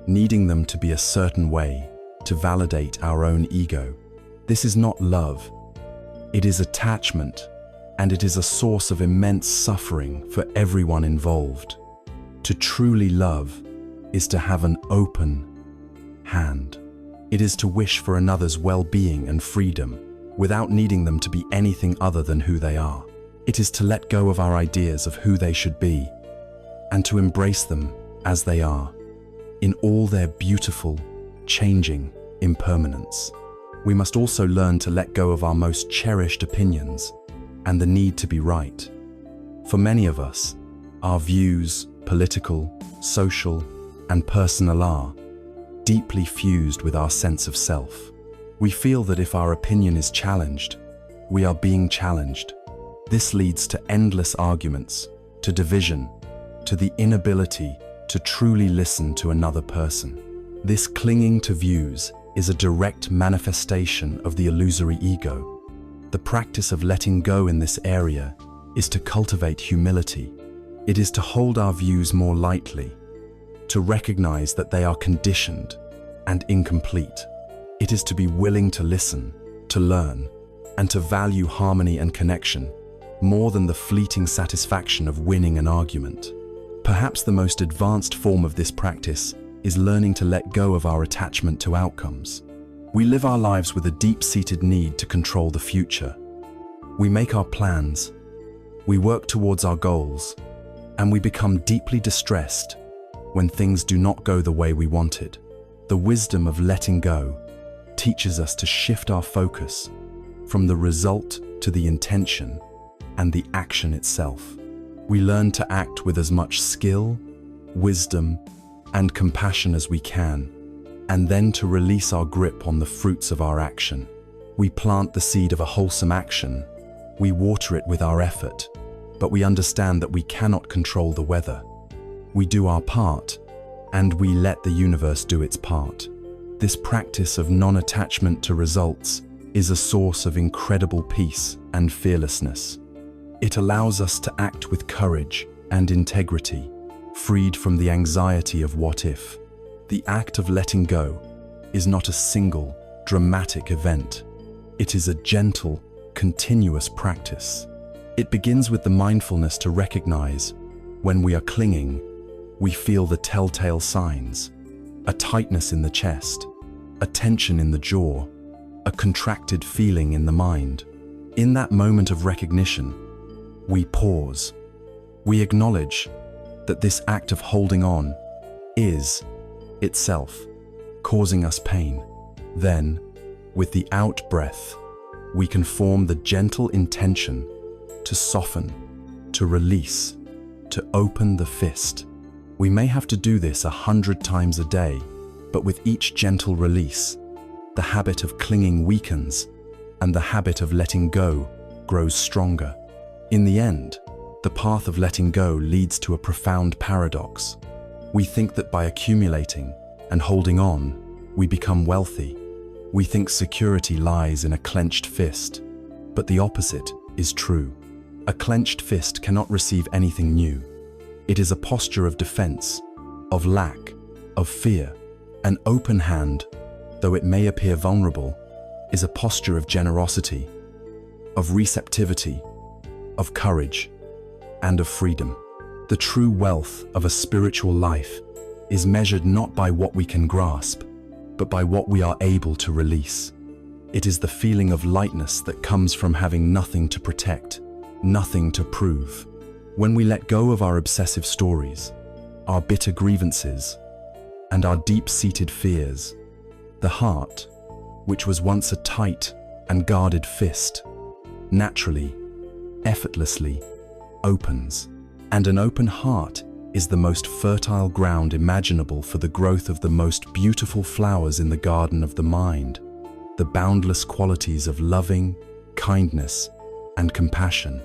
Speaker 1: needing them to be a certain way to validate our own ego. This is not love. It is attachment, and it is a source of immense suffering for everyone involved. To truly love is to have an open hand. It is to wish for another's well-being and freedom without needing them to be anything other than who they are. It is to let go of our ideas of who they should be and to embrace them as they are, in all their beautiful, changing impermanence. We must also learn to let go of our most cherished opinions and the need to be right. For many of us, our views, political, social, and personal, are deeply fused with our sense of self. We feel that if our opinion is challenged, we are being challenged. This leads to endless arguments, to division, to the inability to truly listen to another person. This clinging to views is a direct manifestation of the illusory ego. The practice of letting go in this area is to cultivate humility. It is to hold our views more lightly, to recognize that they are conditioned and incomplete. It is to be willing to listen, to learn, and to value harmony and connection more than the fleeting satisfaction of winning an argument. Perhaps the most advanced form of this practice is learning to let go of our attachment to outcomes. We live our lives with a deep-seated need to control the future. We make our plans, we work towards our goals, and we become deeply distressed when things do not go the way we wanted. The wisdom of letting go teaches us to shift our focus from the result to the intention and the action itself. We learn to act with as much skill, wisdom, and compassion as we can, and then to release our grip on the fruits of our action. We plant the seed of a wholesome action, we water it with our effort, but we understand that we cannot control the weather. We do our part, and we let the universe do its part. This practice of non-attachment to results is a source of incredible peace and fearlessness. It allows us to act with courage and integrity, freed from the anxiety of what if. The act of letting go is not a single, dramatic event. It is a gentle, continuous practice. It begins with the mindfulness to recognize when we are clinging, we feel the telltale signs: a tightness in the chest, a tension in the jaw, a contracted feeling in the mind. In that moment of recognition, we pause. We acknowledge that this act of holding on is itself causing us pain. Then, with the out breath, we can form the gentle intention to soften, to release, to open the fist. We may have to do this 100 times a day, but with each gentle release, the habit of clinging weakens and the habit of letting go grows stronger. In the end, the path of letting go leads to a profound paradox. We think that by accumulating and holding on, we become wealthy. We think security lies in a clenched fist, but the opposite is true. A clenched fist cannot receive anything new. It is a posture of defense, of lack, of fear. An open hand, though it may appear vulnerable, is a posture of generosity, of receptivity, of courage, and of freedom. The true wealth of a spiritual life is measured not by what we can grasp, but by what we are able to release. It is the feeling of lightness that comes from having nothing to protect, nothing to prove. When we let go of our obsessive stories, our bitter grievances, and our deep-seated fears, the heart, which was once a tight and guarded fist, naturally, effortlessly, opens. And an open heart is the most fertile ground imaginable for the growth of the most beautiful flowers in the garden of the mind, the boundless qualities of loving, kindness, and compassion.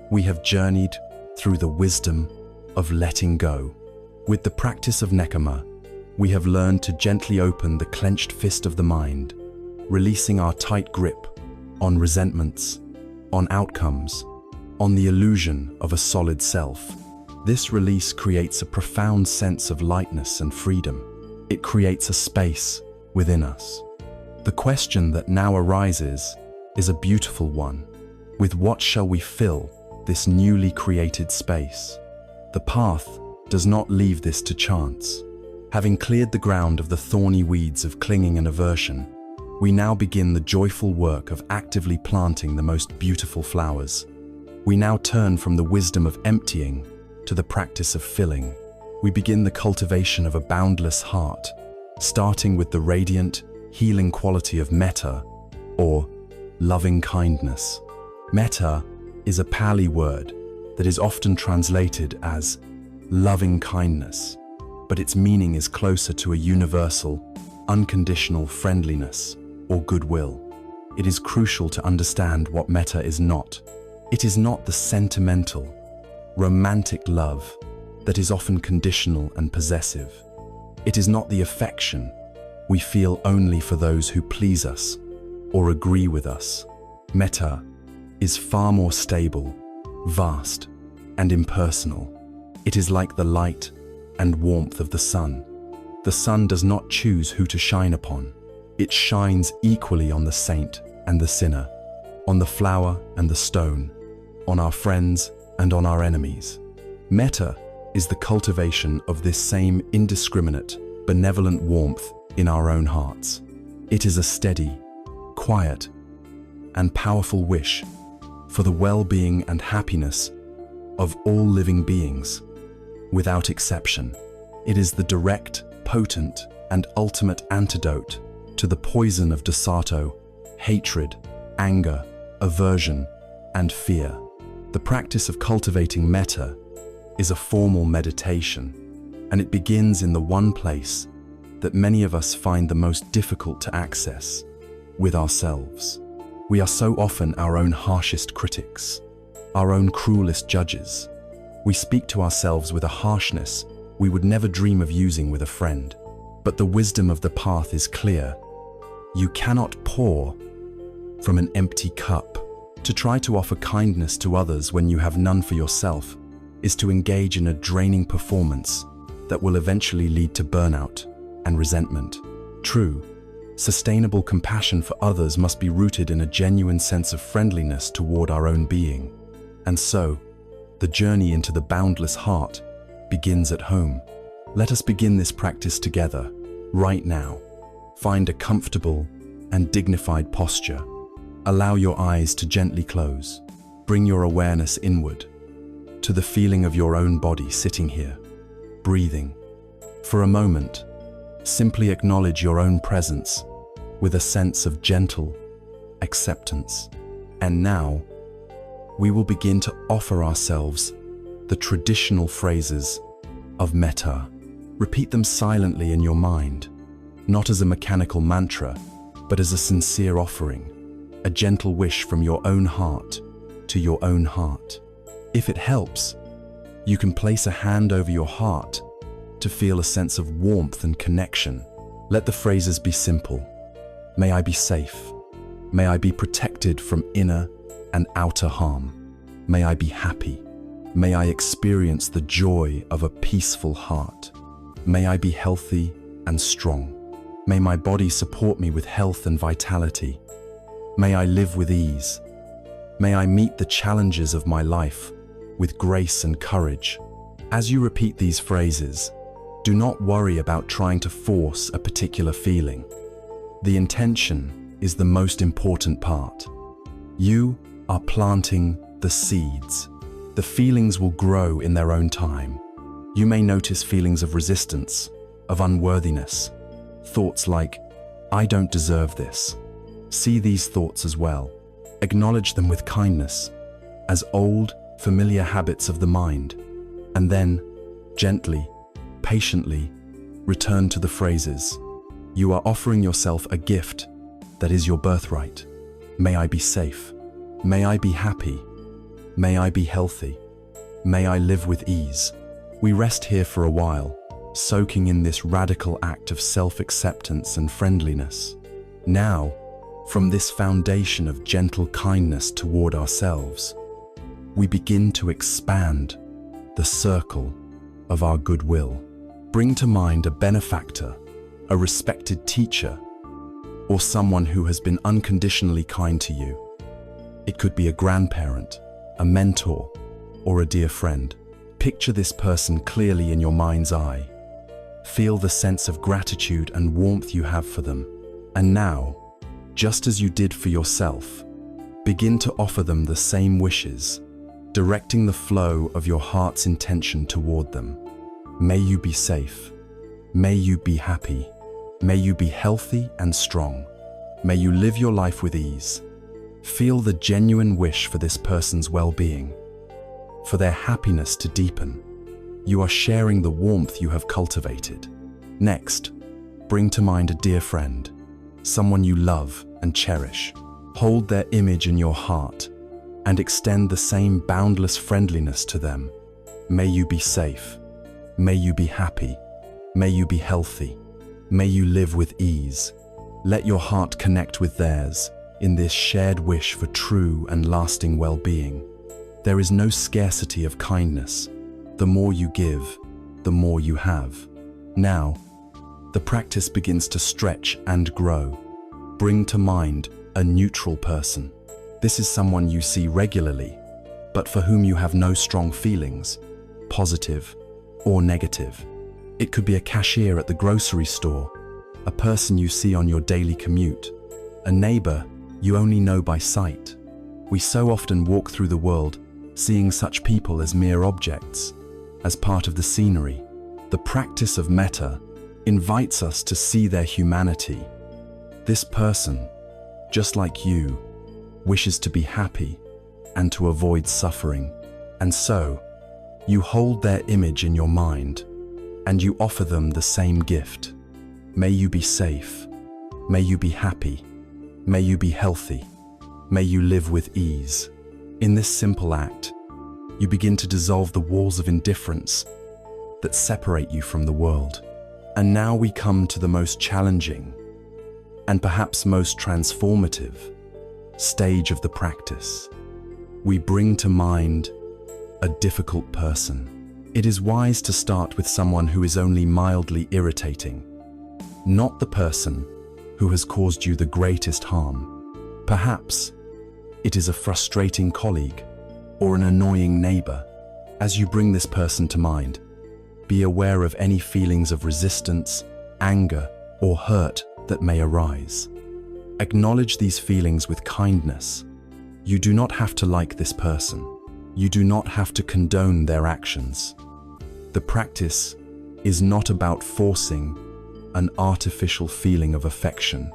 Speaker 1: We have journeyed through the wisdom of letting go. With the practice of nekkhamma, we have learned to gently open the clenched fist of the mind, releasing our tight grip on resentments, on outcomes, on the illusion of a solid self. This release creates a profound sense of lightness and freedom. It creates a space within us. The question that now arises is a beautiful one. With what shall we fill this newly created space? The path does not leave this to chance. Having cleared the ground of the thorny weeds of clinging and aversion, we now begin the joyful work of actively planting the most beautiful flowers. We now turn from the wisdom of emptying to the practice of filling. We begin the cultivation of a boundless heart, starting with the radiant, healing quality of metta, or loving kindness. Metta is a Pali word that is often translated as loving kindness, but its meaning is closer to a universal, unconditional friendliness or goodwill. It is crucial to understand what metta is not. It is not the sentimental, romantic love that is often conditional and possessive. It is not the affection we feel only for those who please us or agree with us. Metta is far more stable, vast, and impersonal. It is like the light and warmth of the sun. The sun does not choose who to shine upon. It shines equally on the saint and the sinner, on the flower and the stone, on our friends and on our enemies. Metta is the cultivation of this same indiscriminate, benevolent warmth in our own hearts. It is a steady, quiet, and powerful wish for the well-being and happiness of all living beings, without exception. It is the direct, potent, and ultimate antidote to the poison of dissato, hatred, anger, aversion, and fear. The practice of cultivating metta is a formal meditation, and it begins in the one place that many of us find the most difficult to access, with ourselves. We are so often our own harshest critics, our own cruelest judges. We speak to ourselves with a harshness we would never dream of using with a friend. But the wisdom of the path is clear. You cannot pour from an empty cup. To try to offer kindness to others when you have none for yourself is to engage in a draining performance that will eventually lead to burnout and resentment. True, sustainable compassion for others must be rooted in a genuine sense of friendliness toward our own being. And so, the journey into the boundless heart begins at home. Let us begin this practice together, right now. Find a comfortable and dignified posture. Allow your eyes to gently close. Bring your awareness inward, to the feeling of your own body sitting here, breathing. For a moment, simply acknowledge your own presence with a sense of gentle acceptance. And now, we will begin to offer ourselves the traditional phrases of metta. Repeat them silently in your mind, not as a mechanical mantra, but as a sincere offering, a gentle wish from your own heart to your own heart. If it helps, you can place a hand over your heart to feel a sense of warmth and connection. Let the phrases be simple. May I be safe. May I be protected from inner and outer harm. May I be happy. May I experience the joy of a peaceful heart. May I be healthy and strong. May my body support me with health and vitality. May I live with ease. May I meet the challenges of my life with grace and courage. As you repeat these phrases, do not worry about trying to force a particular feeling. The intention is the most important part. You are planting the seeds. The feelings will grow in their own time. You may notice feelings of resistance, of unworthiness, thoughts like, I don't deserve this. See these thoughts as well. Acknowledge them with kindness, as old, familiar habits of the mind, and then, gently, patiently, return to the phrases. You are offering yourself a gift that is your birthright. May I be safe. May I be happy. May I be healthy. May I live with ease. We rest here for a while, soaking in this radical act of self-acceptance and friendliness. Now, from this foundation of gentle kindness toward ourselves, we begin to expand the circle of our goodwill. Bring to mind a benefactor, a respected teacher, or someone who has been unconditionally kind to you. It could be a grandparent, a mentor, or a dear friend. Picture this person clearly in your mind's eye. Feel the sense of gratitude and warmth you have for them. And now, just as you did for yourself, begin to offer them the same wishes, directing the flow of your heart's intention toward them. May you be safe. May you be happy. May you be healthy and strong. May you live your life with ease. Feel the genuine wish for this person's well-being, for their happiness to deepen. You are sharing the warmth you have cultivated. Next, bring to mind a dear friend, someone you love and cherish. Hold their image in your heart and extend the same boundless friendliness to them. May you be safe. May you be happy. May you be healthy. May you live with ease. Let your heart connect with theirs in this shared wish for true and lasting well-being. There is no scarcity of kindness. The more you give, the more you have. Now, the practice begins to stretch and grow. Bring to mind a neutral person. This is someone you see regularly, but for whom you have no strong feelings, positive or negative. It could be a cashier at the grocery store, a person you see on your daily commute, a neighbor you only know by sight. We so often walk through the world seeing such people as mere objects, as part of the scenery. The practice of metta invites us to see their humanity. This person, just like you, wishes to be happy and to avoid suffering. And so, you hold their image in your mind and you offer them the same gift. May you be safe. May you be happy. May you be healthy. May you live with ease. In this simple act, you begin to dissolve the walls of indifference that separate you from the world. And now we come to the most challenging and perhaps most transformative stage of the practice. We bring to mind a difficult person. It is wise to start with someone who is only mildly irritating, not the person who has caused you the greatest harm. Perhaps it is a frustrating colleague or an annoying neighbor. As you bring this person to mind, be aware of any feelings of resistance, anger, or hurt that may arise. Acknowledge these feelings with kindness. You do not have to like this person. You do not have to condone their actions. The practice is not about forcing an artificial feeling of affection.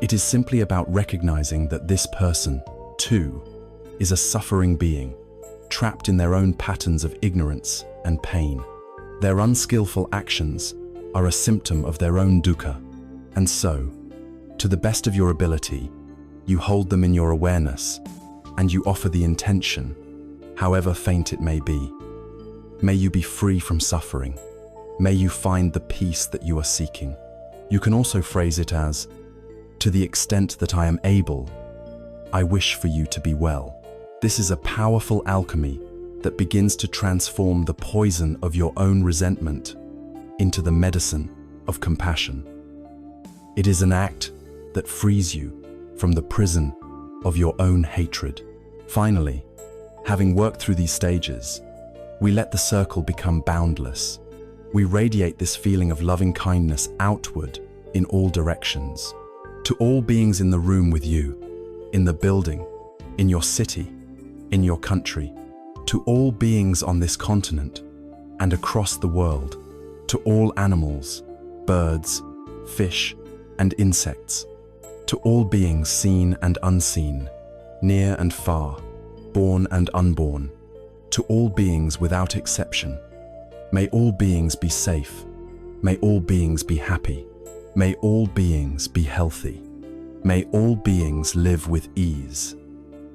Speaker 1: It is simply about recognizing that this person, too, is a suffering being, trapped in their own patterns of ignorance and pain. Their unskillful actions are a symptom of their own dukkha, and so, to the best of your ability, you hold them in your awareness, and you offer the intention, however faint it may be. May you be free from suffering. May you find the peace that you are seeking. You can also phrase it as, to the extent that I am able, I wish for you to be well. This is a powerful alchemy that begins to transform the poison of your own resentment into the medicine of compassion. It is an act that frees you from the prison of your own hatred. Finally, having worked through these stages, we let the circle become boundless. We radiate this feeling of loving kindness outward in all directions, to all beings in the room with you, in the building, in your city, in your country, to all beings on this continent and across the world, to all animals, birds, fish, and insects, to all beings seen and unseen, near and far, born and unborn, to all beings without exception. May all beings be safe. May all beings be happy. May all beings be healthy. May all beings live with ease.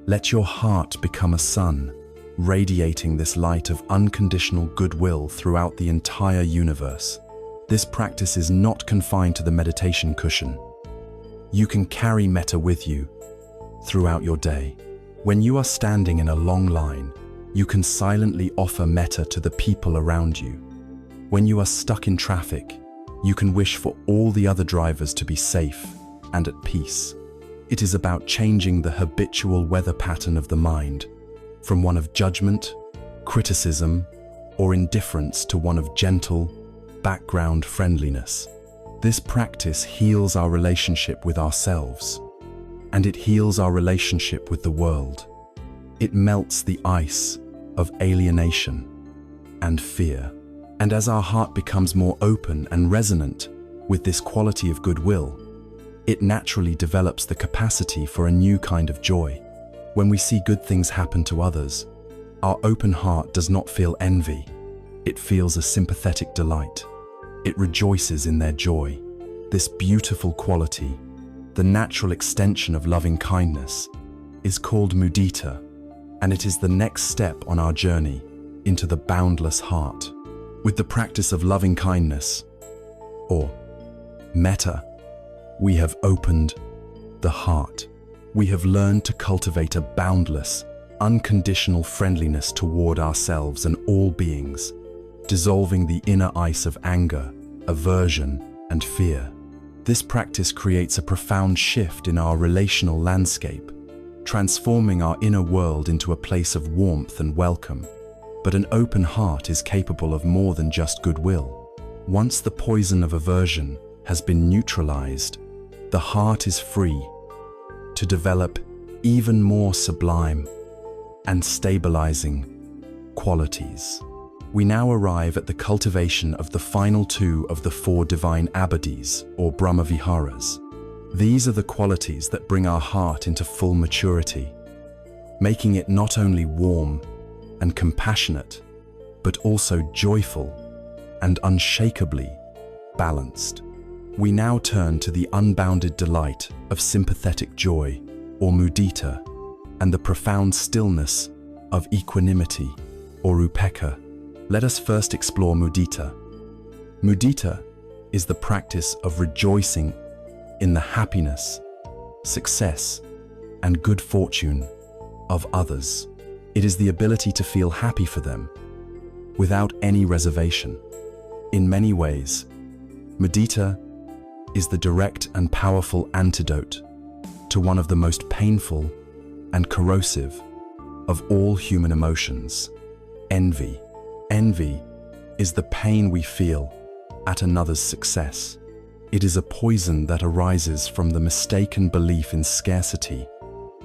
Speaker 1: Let your heart become a sun, radiating this light of unconditional goodwill throughout the entire universe. This practice is not confined to the meditation cushion. You can carry metta with you throughout your day. When you are standing in a long line, you can silently offer metta to the people around you. When you are stuck in traffic, you can wish for all the other drivers to be safe and at peace. It is about changing the habitual weather pattern of the mind from one of judgment, criticism, or indifference to one of gentle, background friendliness. This practice heals our relationship with ourselves, and it heals our relationship with the world. It melts the ice of alienation and fear. And as our heart becomes more open and resonant with this quality of goodwill, it naturally develops the capacity for a new kind of joy. When we see good things happen to others, our open heart does not feel envy. It feels a sympathetic delight. It rejoices in their joy. This beautiful quality, the natural extension of loving kindness, is called mudita, and it is the next step on our journey into the boundless heart. With the practice of loving kindness, or metta, we have opened the heart. We have learned to cultivate a boundless, unconditional friendliness toward ourselves and all beings, dissolving the inner ice of anger, aversion, and fear. This practice creates a profound shift in our relational landscape, transforming our inner world into a place of warmth and welcome. But an open heart is capable of more than just goodwill. Once the poison of aversion has been neutralized, the heart is free to develop even more sublime and stabilizing qualities. We now arrive at the cultivation of the final two of the four divine abadis, or Brahmaviharas. These are the qualities that bring our heart into full maturity, making it not only warm and compassionate, but also joyful and unshakably balanced. We now turn to the unbounded delight of sympathetic joy, or mudita, and the profound stillness of equanimity, or upekkha. Let us first explore mudita. Mudita is the practice of rejoicing in the happiness, success, and good fortune of others. It is the ability to feel happy for them without any reservation. In many ways, mudita is the direct and powerful antidote to one of the most painful and corrosive of all human emotions, envy. Envy is the pain we feel at another's success. It is a poison that arises from the mistaken belief in scarcity,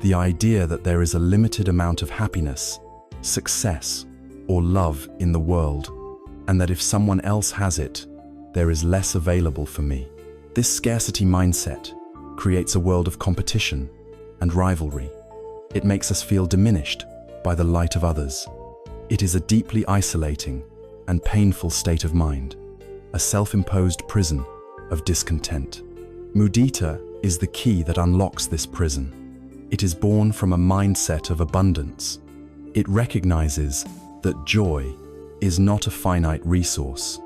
Speaker 1: the idea that there is a limited amount of happiness, success, or love in the world, and that if someone else has it, there is less available for me. This scarcity mindset creates a world of competition and rivalry. It makes us feel diminished by the light of others. It is a deeply isolating and painful state of mind, a self-imposed prison of discontent. Mudita is the key that unlocks this prison. It is born from a mindset of abundance. It recognizes that joy is not a finite resource.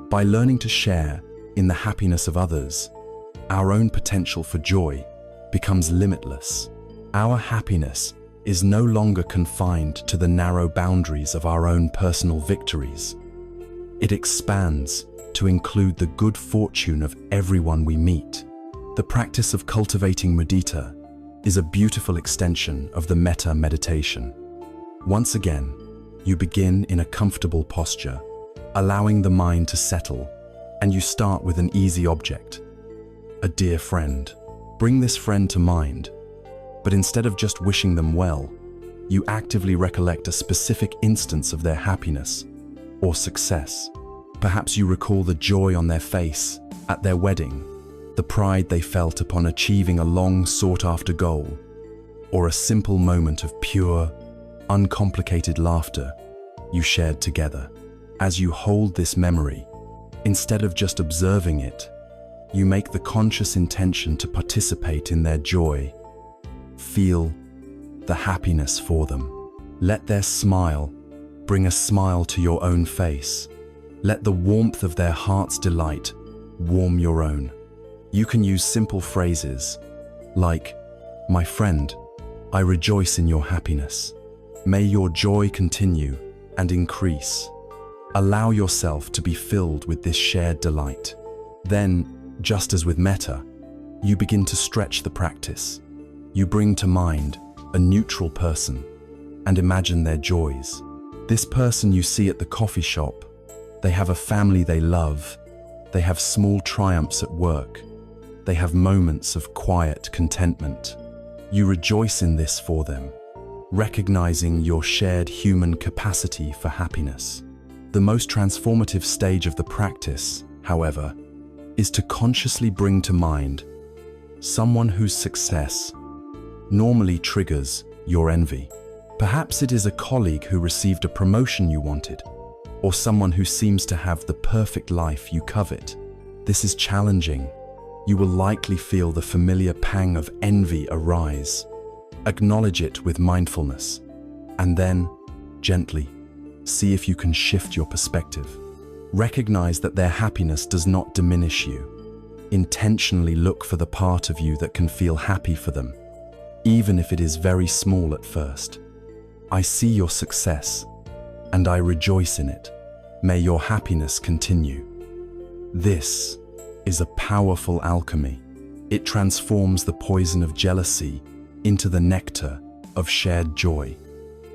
Speaker 1: By learning to share in the happiness of others, our own potential for joy becomes limitless. Our happiness is no longer confined to the narrow boundaries of our own personal victories. It expands to include the good fortune of everyone we meet. The practice of cultivating mudita is a beautiful extension of the metta meditation. Once again, you begin in a comfortable posture, allowing the mind to settle, and you start with an easy object, a dear friend. Bring this friend to mind, but instead of just wishing them well, you actively recollect a specific instance of their happiness or success. Perhaps you recall the joy on their face at their wedding, the pride they felt upon achieving a long sought-after goal, or a simple moment of pure, uncomplicated laughter you shared together. As you hold this memory, instead of just observing it, you make the conscious intention to participate in their joy. Feel the happiness for them. Let their smile bring a smile to your own face, Let the warmth of their heart's delight warm your own. You can use simple phrases like, "My friend, I rejoice in your happiness. May your joy continue and increase." Allow yourself to be filled with this shared delight. Then, just as with metta, you begin to stretch the practice. You bring to mind a neutral person and imagine their joys. This person you see at the coffee shop, they have a family they love, they have small triumphs at work, they have moments of quiet contentment. You rejoice in this for them, recognizing your shared human capacity for happiness. The most transformative stage of the practice, however, is to consciously bring to mind someone whose success normally triggers your envy. Perhaps it is a colleague who received a promotion you wanted, or someone who seems to have the perfect life you covet. This is challenging. You will likely feel the familiar pang of envy arise. Acknowledge it with mindfulness, and then, gently, see if you can shift your perspective. Recognize that their happiness does not diminish you. Intentionally look for the part of you that can feel happy for them, even if it is very small at first. I see your success, and I rejoice in it. May your happiness continue. This is a powerful alchemy. It transforms the poison of jealousy into the nectar of shared joy,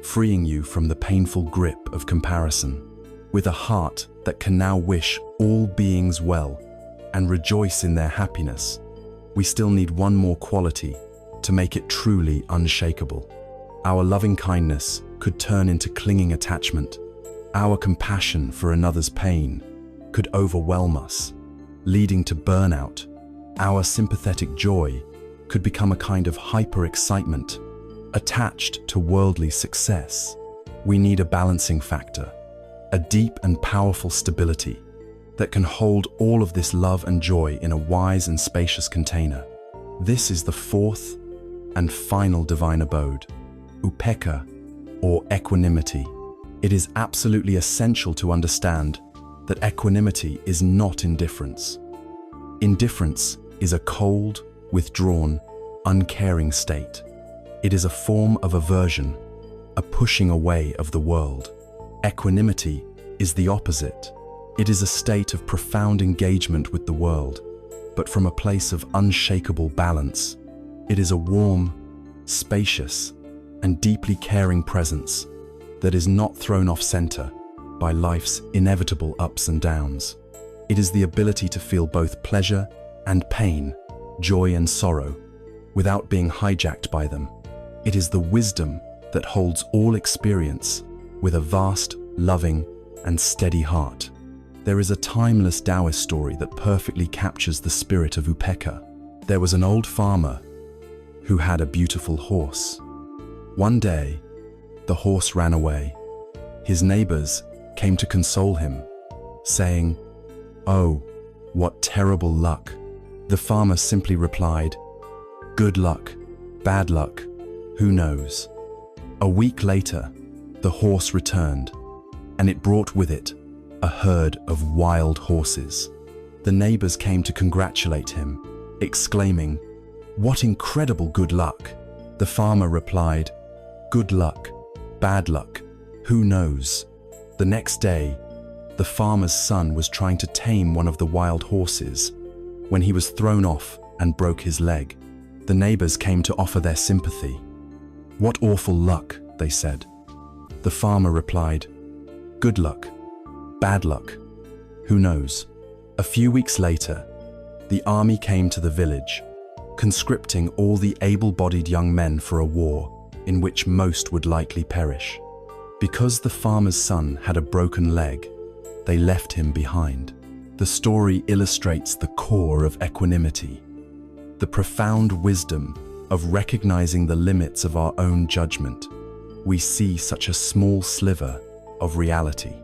Speaker 1: freeing you from the painful grip of comparison. With a heart that can now wish all beings well and rejoice in their happiness, we still need one more quality to make it truly unshakable. Our loving kindness could turn into clinging attachment. Our compassion for another's pain could overwhelm us, leading to burnout. Our sympathetic joy could become a kind of hyper-excitement attached to worldly success. We need a balancing factor, a deep and powerful stability that can hold all of this love and joy in a wise and spacious container. This is the fourth and final divine abode, upekkha, or equanimity. It is absolutely essential to understand that equanimity is not indifference. Indifference is a cold, withdrawn, uncaring state. It is a form of aversion, a pushing away of the world. Equanimity is the opposite. It is a state of profound engagement with the world, but from a place of unshakable balance. It is a warm, spacious, and deeply caring presence that is not thrown off center by life's inevitable ups and downs. It is the ability to feel both pleasure and pain, joy and sorrow, without being hijacked by them. It is the wisdom that holds all experience with a vast, loving, and steady heart. There is a timeless Taoist story that perfectly captures the spirit of upekkha. There was an old farmer who had a beautiful horse. One day, the horse ran away. His neighbors came to console him, saying, "Oh, what terrible luck." The farmer simply replied, "Good luck, bad luck, who knows?" A week later, the horse returned, and it brought with it a herd of wild horses. The neighbors came to congratulate him, exclaiming, "What incredible good luck!" The farmer replied, "Good luck, bad luck, who knows?" The next day, the farmer's son was trying to tame one of the wild horses when he was thrown off and broke his leg. The neighbors came to offer their sympathy. "What awful luck," they said. The farmer replied, "Good luck, bad luck, who knows?" A few weeks later, the army came to the village, conscripting all the able-bodied young men for a war in which most would likely perish. Because the farmer's son had a broken leg, they left him behind. The story illustrates the core of equanimity, the profound wisdom of recognizing the limits of our own judgment. We see such a small sliver of reality.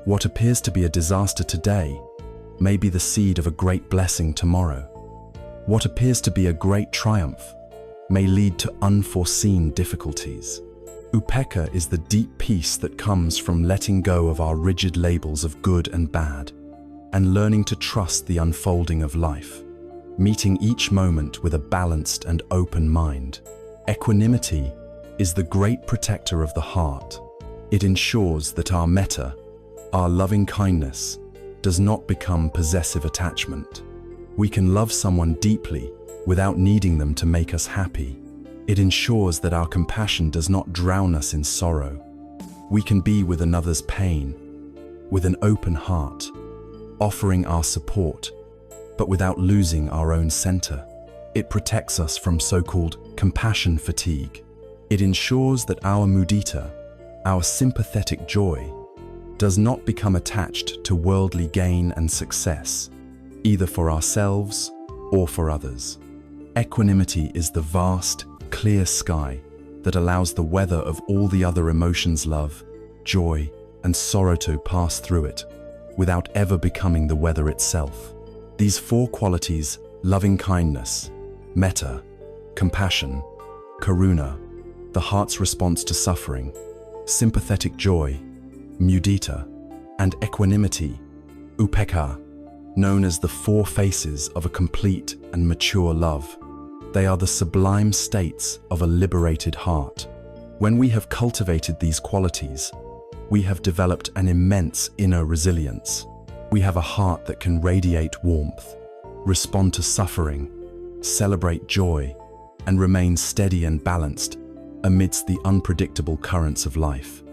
Speaker 1: What appears to be a disaster today may be the seed of a great blessing tomorrow. What appears to be a great triumph may lead to unforeseen difficulties. Upekkha is the deep peace that comes from letting go of our rigid labels of good and bad, and learning to trust the unfolding of life, meeting each moment with a balanced and open mind. Equanimity is the great protector of the heart. It ensures that our metta, our loving kindness, does not become possessive attachment. We can love someone deeply without needing them to make us happy. It ensures that our compassion does not drown us in sorrow. We can be with another's pain with an open heart, offering our support, but without losing our own center. It protects us from so-called compassion fatigue. It ensures that our mudita, our sympathetic joy, does not become attached to worldly gain and success, either for ourselves or for others. Equanimity is the vast, clear sky that allows the weather of all the other emotions, love, joy, and sorrow to pass through it, without ever becoming the weather itself. These four qualities, loving kindness, metta, compassion, karuna, the heart's response to suffering, sympathetic joy, mudita, and equanimity, upekkha, known as the four faces of a complete and mature love. They are the sublime states of a liberated heart. When we have cultivated these qualities, we have developed an immense inner resilience. We have a heart that can radiate warmth, respond to suffering, celebrate joy, and remain steady and balanced amidst the unpredictable currents of life.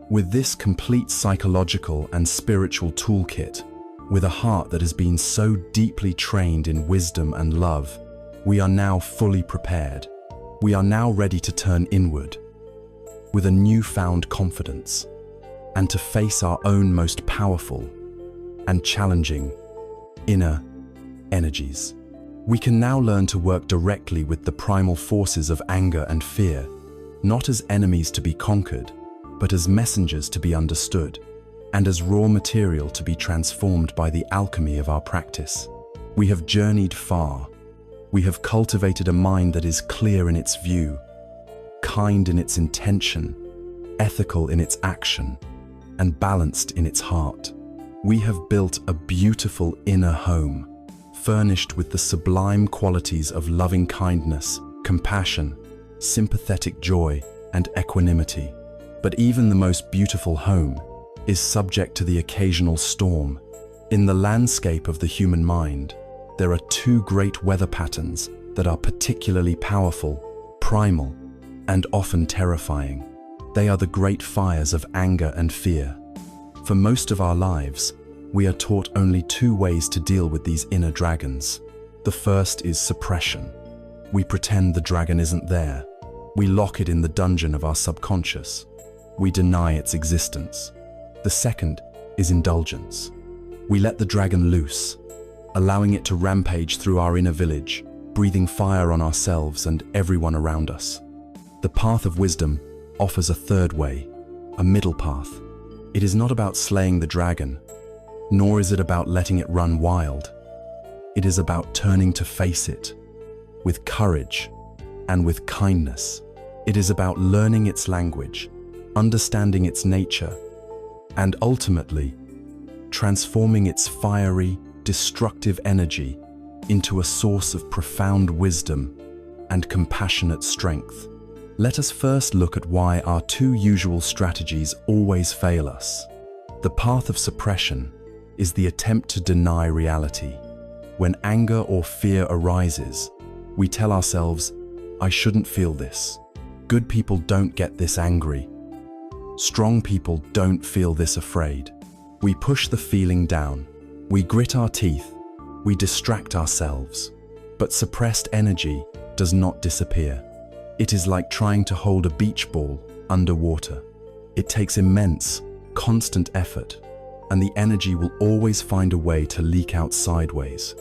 Speaker 1: With this complete psychological and spiritual toolkit, with a heart that has been so deeply trained in wisdom and love, we are now fully prepared. We are now ready to turn inward with a newfound confidence and to face our own most powerful and challenging inner energies. We can now learn to work directly with the primal forces of anger and fear, not as enemies to be conquered, but as messengers to be understood, and as raw material to be transformed by the alchemy of our practice. We have journeyed far. We have cultivated a mind that is clear in its view, kind in its intention, ethical in its action, and balanced in its heart. We have built a beautiful inner home, furnished with the sublime qualities of loving kindness, compassion, sympathetic joy, and equanimity. But even the most beautiful home is subject to the occasional storm. In the landscape of the human mind, there are two great weather patterns that are particularly powerful, primal, and often terrifying. They are the great fires of anger and fear. For most of our lives, we are taught only two ways to deal with these inner dragons. The first is suppression. We pretend the dragon isn't there. We lock it in the dungeon of our subconscious. We deny its existence. The second is indulgence. We let the dragon loose, allowing it to rampage through our inner village, breathing fire on ourselves and everyone around us. The path of wisdom offers a third way, a middle path. It is not about slaying the dragon, nor is it about letting it run wild. It is about turning to face it with courage and with kindness. It is about learning its language, understanding its nature, and ultimately transforming its fiery, destructive energy into a source of profound wisdom and compassionate strength. Let us first look at why our two usual strategies always fail us. The path of suppression is the attempt to deny reality. When anger or fear arises, we tell ourselves, "I shouldn't feel this. Good people don't get this angry. Strong people don't feel this afraid." We push the feeling down. We grit our teeth. We distract ourselves. But suppressed energy does not disappear. It is like trying to hold a beach ball underwater. It takes immense, constant effort, and the energy will always find a way to leak out sideways.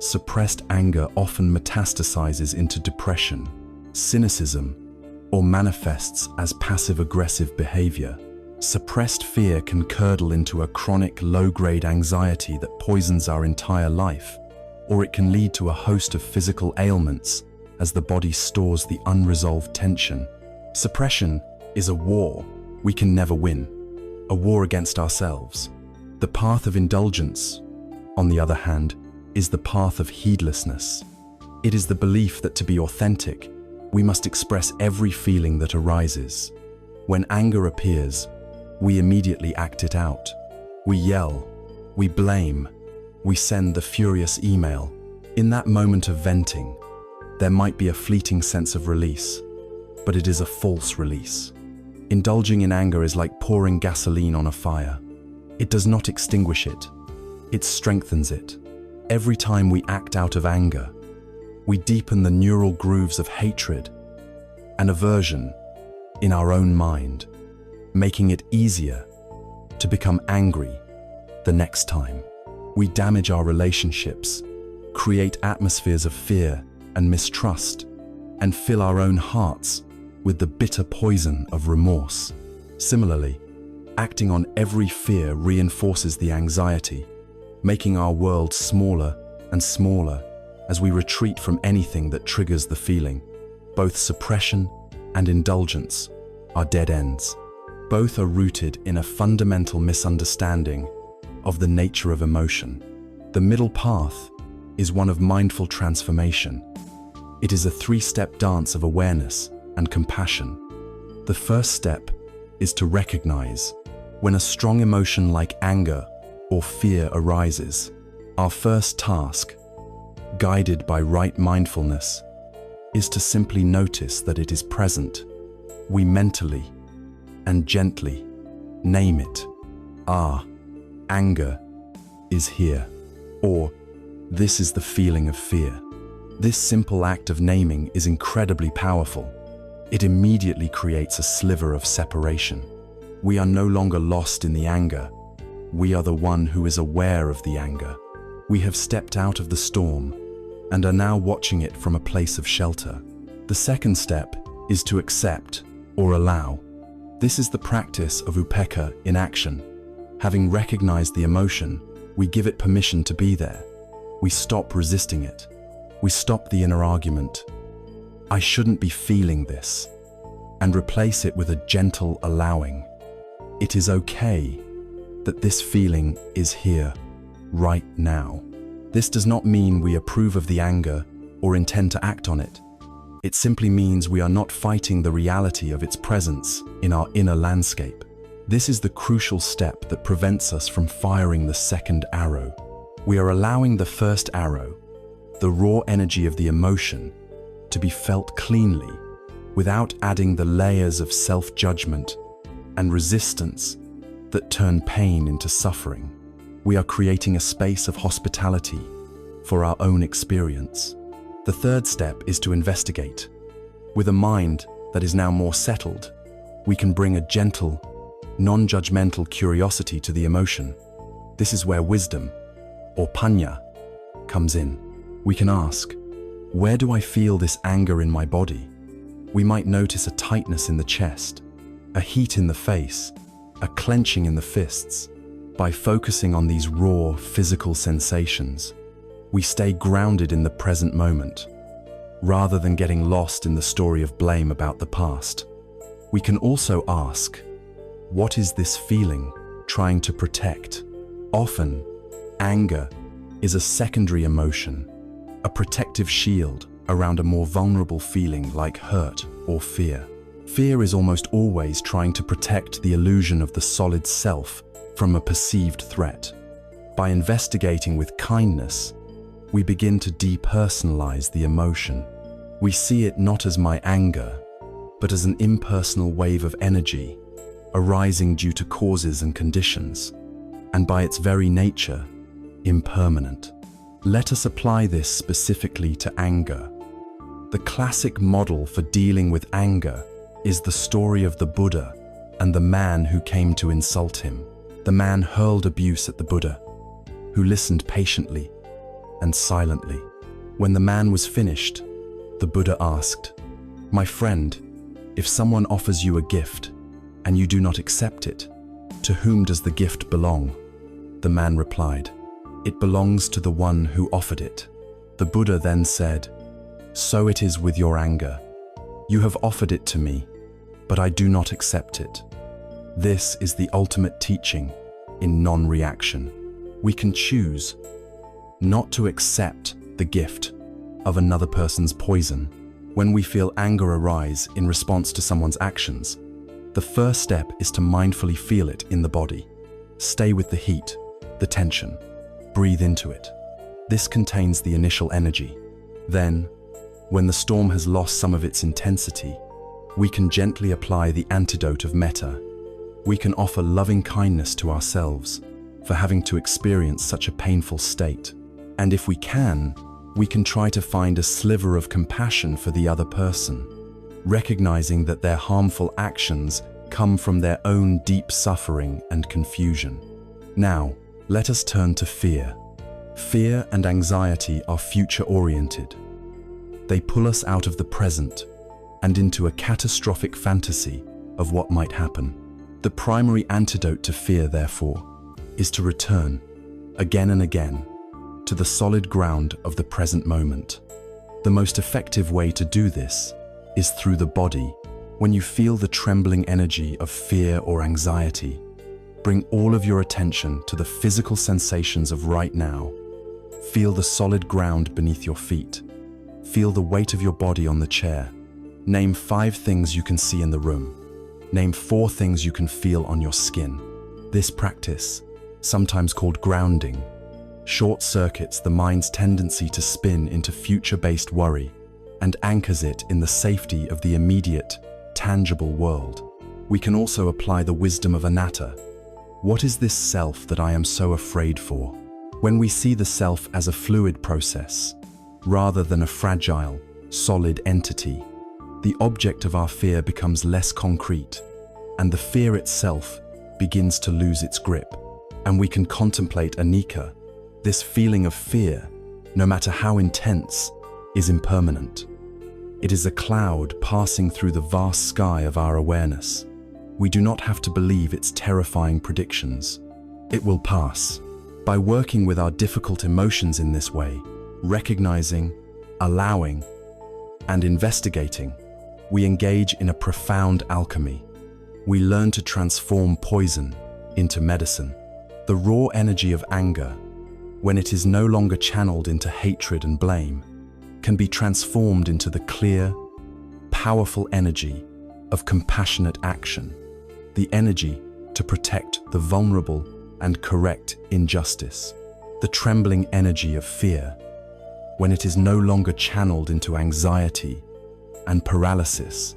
Speaker 1: Suppressed anger often metastasizes into depression, cynicism, or manifests as passive-aggressive behavior. Suppressed fear can curdle into a chronic low-grade anxiety that poisons our entire life, or it can lead to a host of physical ailments as the body stores the unresolved tension. Suppression is a war we can never win, a war against ourselves. The path of indulgence, on the other hand, is the path of heedlessness. It is the belief that to be authentic, we must express every feeling that arises. When anger appears, we immediately act it out. We yell, we blame, we send the furious email. In that moment of venting, there might be a fleeting sense of release, but it is a false release. Indulging in anger is like pouring gasoline on a fire. It does not extinguish it, it strengthens it. Every time we act out of anger, we deepen the neural grooves of hatred and aversion in our own mind, making it easier to become angry the next time. We damage our relationships, create atmospheres of fear and mistrust, and fill our own hearts with the bitter poison of remorse. Similarly, acting on every fear reinforces the anxiety, making our world smaller and smaller as we retreat from anything that triggers the feeling. Both suppression and indulgence are dead ends. Both are rooted in a fundamental misunderstanding of the nature of emotion. The middle path is one of mindful transformation. It is a three-step dance of awareness and compassion. The first step is to recognize when a strong emotion like anger or fear arises. Our first task, guided by right mindfulness, is to simply notice that it is present. We mentally and gently name it. Anger is here, or this is the feeling of fear. This simple act of naming is incredibly powerful. It immediately creates a sliver of separation. We are no longer lost in the anger. We are the one who is aware of the anger. We have stepped out of the storm and are now watching it from a place of shelter. The second step is to accept or allow. This is the practice of upekkha in action. Having recognized the emotion, we give it permission to be there. We stop resisting it. We stop the inner argument, "I shouldn't be feeling this," and replace it with a gentle allowing. It is okay that this feeling is here, right now. This does not mean we approve of the anger or intend to act on it. It simply means we are not fighting the reality of its presence in our inner landscape. This is the crucial step that prevents us from firing the second arrow. We are allowing the first arrow, the raw energy of the emotion, to be felt cleanly, without adding the layers of self-judgment and resistance that turn pain into suffering. We are creating a space of hospitality for our own experience. The third step is to investigate. With a mind that is now more settled, we can bring a gentle, non-judgmental curiosity to the emotion. This is where wisdom, or panya, comes in. We can ask, where do I feel this anger in my body? We might notice a tightness in the chest, a heat in the face, a clenching in the fists. By focusing on these raw physical sensations, we stay grounded in the present moment, rather than getting lost in the story of blame about the past. We can also ask, what is this feeling trying to protect? Often, anger is a secondary emotion, a protective shield around a more vulnerable feeling like hurt or fear. Fear is almost always trying to protect the illusion of the solid self from a perceived threat. By investigating with kindness, we begin to depersonalize the emotion. We see it not as my anger, but as an impersonal wave of energy arising due to causes and conditions, and by its very nature, impermanent. Let us apply this specifically to anger. The classic model for dealing with anger is the story of the Buddha and the man who came to insult him. The man hurled abuse at the Buddha, who listened patiently and silently. When the man was finished, the Buddha asked, "My friend, if someone offers you a gift and you do not accept it, to whom does the gift belong?" The man replied, "It belongs to the one who offered it." The Buddha then said, "So it is with your anger. You have offered it to me, but I do not accept it. This is the ultimate teaching in non-reaction. We can choose not to accept the gift of another person's poison. When we feel anger arise in response to someone's actions, the first step is to mindfully feel it in the body. Stay with the heat, the tension. Breathe into it. This contains the initial energy. Then, when the storm has lost some of its intensity, we can gently apply the antidote of metta. We can offer loving kindness to ourselves for having to experience such a painful state. And if we can try to find a sliver of compassion for the other person, recognizing that their harmful actions come from their own deep suffering and confusion. Now, let us turn to fear. Fear and anxiety are future-oriented. They pull us out of the present and into a catastrophic fantasy of what might happen. The primary antidote to fear, therefore, is to return, again and again, to the solid ground of the present moment. The most effective way to do this is through the body. When you feel the trembling energy of fear or anxiety, bring all of your attention to the physical sensations of right now. Feel the solid ground beneath your feet. Feel the weight of your body on the chair. Name 5 things you can see in the room. Name 4 things you can feel on your skin. This practice, sometimes called grounding, short-circuits the mind's tendency to spin into future-based worry and anchors it in the safety of the immediate, tangible world. We can also apply the wisdom of anatta. What is this self that I am so afraid for? When we see the self as a fluid process, rather than a fragile, solid entity, the object of our fear becomes less concrete, and the fear itself begins to lose its grip. And we can contemplate anicca. This feeling of fear, no matter how intense, is impermanent. It is a cloud passing through the vast sky of our awareness. We do not have to believe its terrifying predictions. It will pass. By working with our difficult emotions in this way, recognizing, allowing, and investigating, we engage in a profound alchemy. We learn to transform poison into medicine. The raw energy of anger, when it is no longer channeled into hatred and blame, can be transformed into the clear, powerful energy of compassionate action, the energy to protect the vulnerable and correct injustice. The trembling energy of fear, when it is no longer channeled into anxiety and paralysis,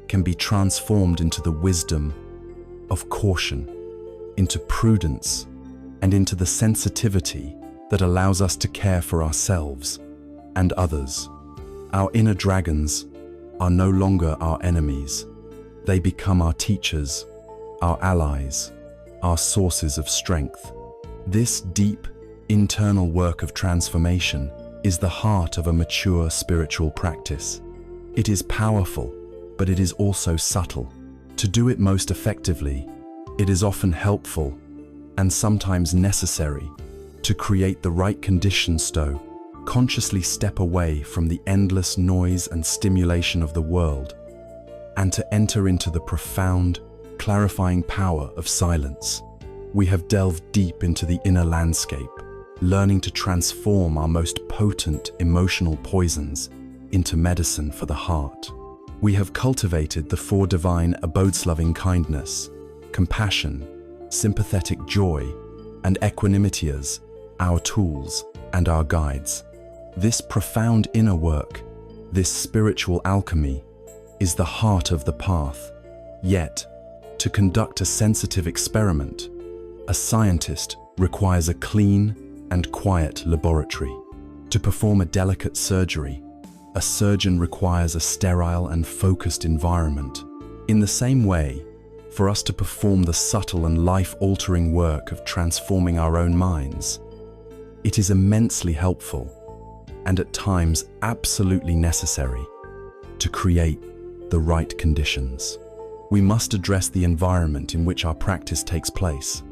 Speaker 1: can be transformed into the wisdom of caution, into prudence, and into the sensitivity that allows us to care for ourselves and others. Our inner dragons are no longer our enemies. They become our teachers, our allies, our sources of strength. This deep, internal work of transformation is the heart of a mature spiritual practice. It is powerful, but it is also subtle. To do it most effectively, it is often helpful and sometimes necessary to create the right conditions to consciously step away from the endless noise and stimulation of the world and to enter into the profound, clarifying power of silence. We have delved deep into the inner landscape, learning to transform our most potent emotional poisons into medicine for the heart. We have cultivated the 4 divine abodes: loving kindness, compassion, sympathetic joy, and equanimity as our tools and our guides. This profound inner work, this spiritual alchemy, is the heart of the path. Yet, to conduct a sensitive experiment, a scientist requires a clean and quiet laboratory. To perform a delicate surgery, a surgeon requires a sterile and focused environment. In the same way, for us to perform the subtle and life-altering work of transforming our own minds, it is immensely helpful and at times absolutely necessary to create the right conditions. We must address the environment in which our practice takes place.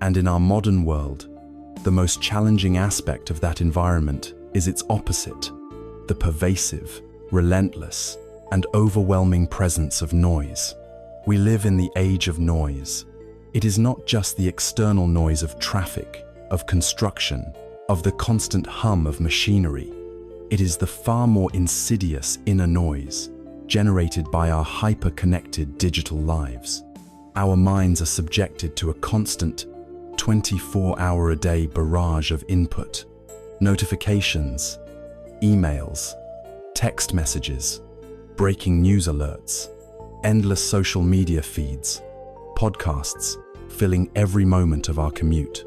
Speaker 1: And in our modern world, the most challenging aspect of that environment is its opposite, the pervasive, relentless, and overwhelming presence of noise. We live in the age of noise. It is not just the external noise of traffic, of construction, of the constant hum of machinery. It is the far more insidious inner noise generated by our hyper-connected digital lives. Our minds are subjected to a constant 24-hour-a-day barrage of input, notifications, emails, text messages, breaking news alerts, endless social media feeds, podcasts, filling every moment of our commute.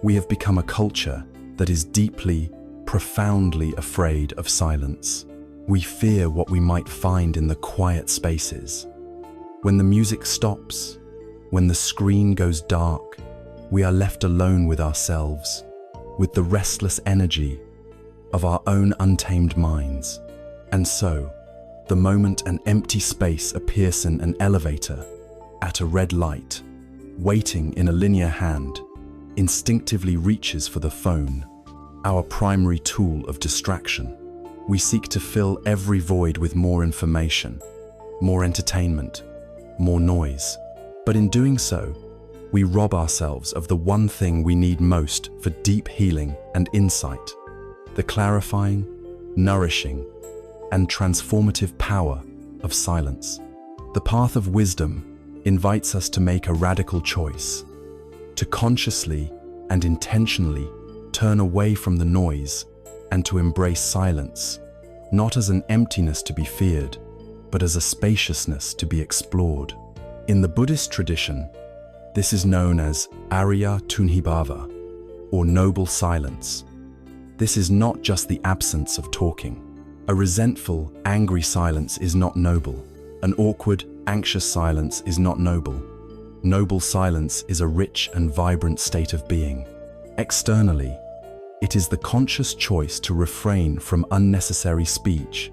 Speaker 1: We have become a culture that is deeply, profoundly afraid of silence. We fear what we might find in the quiet spaces. When the music stops, when the screen goes dark, we are left alone with ourselves, with the restless energy of our own untamed minds. And so, the moment an empty space appears in an elevator, at a red light, waiting in a linear hand, instinctively reaches for the phone, our primary tool of distraction. We seek to fill every void with more information, more entertainment, more noise. But in doing so, we rob ourselves of the one thing we need most for deep healing and insight: the clarifying, nourishing, and transformative power of silence. The path of wisdom invites us to make a radical choice, to consciously and intentionally turn away from the noise and to embrace silence, not as an emptiness to be feared, but as a spaciousness to be explored. In the Buddhist tradition, this is known as Arya Tunhibhava, or noble silence. This is not just the absence of talking. A resentful, angry silence is not noble. An awkward, anxious silence is not noble. Noble silence is a rich and vibrant state of being. Externally, it is the conscious choice to refrain from unnecessary speech,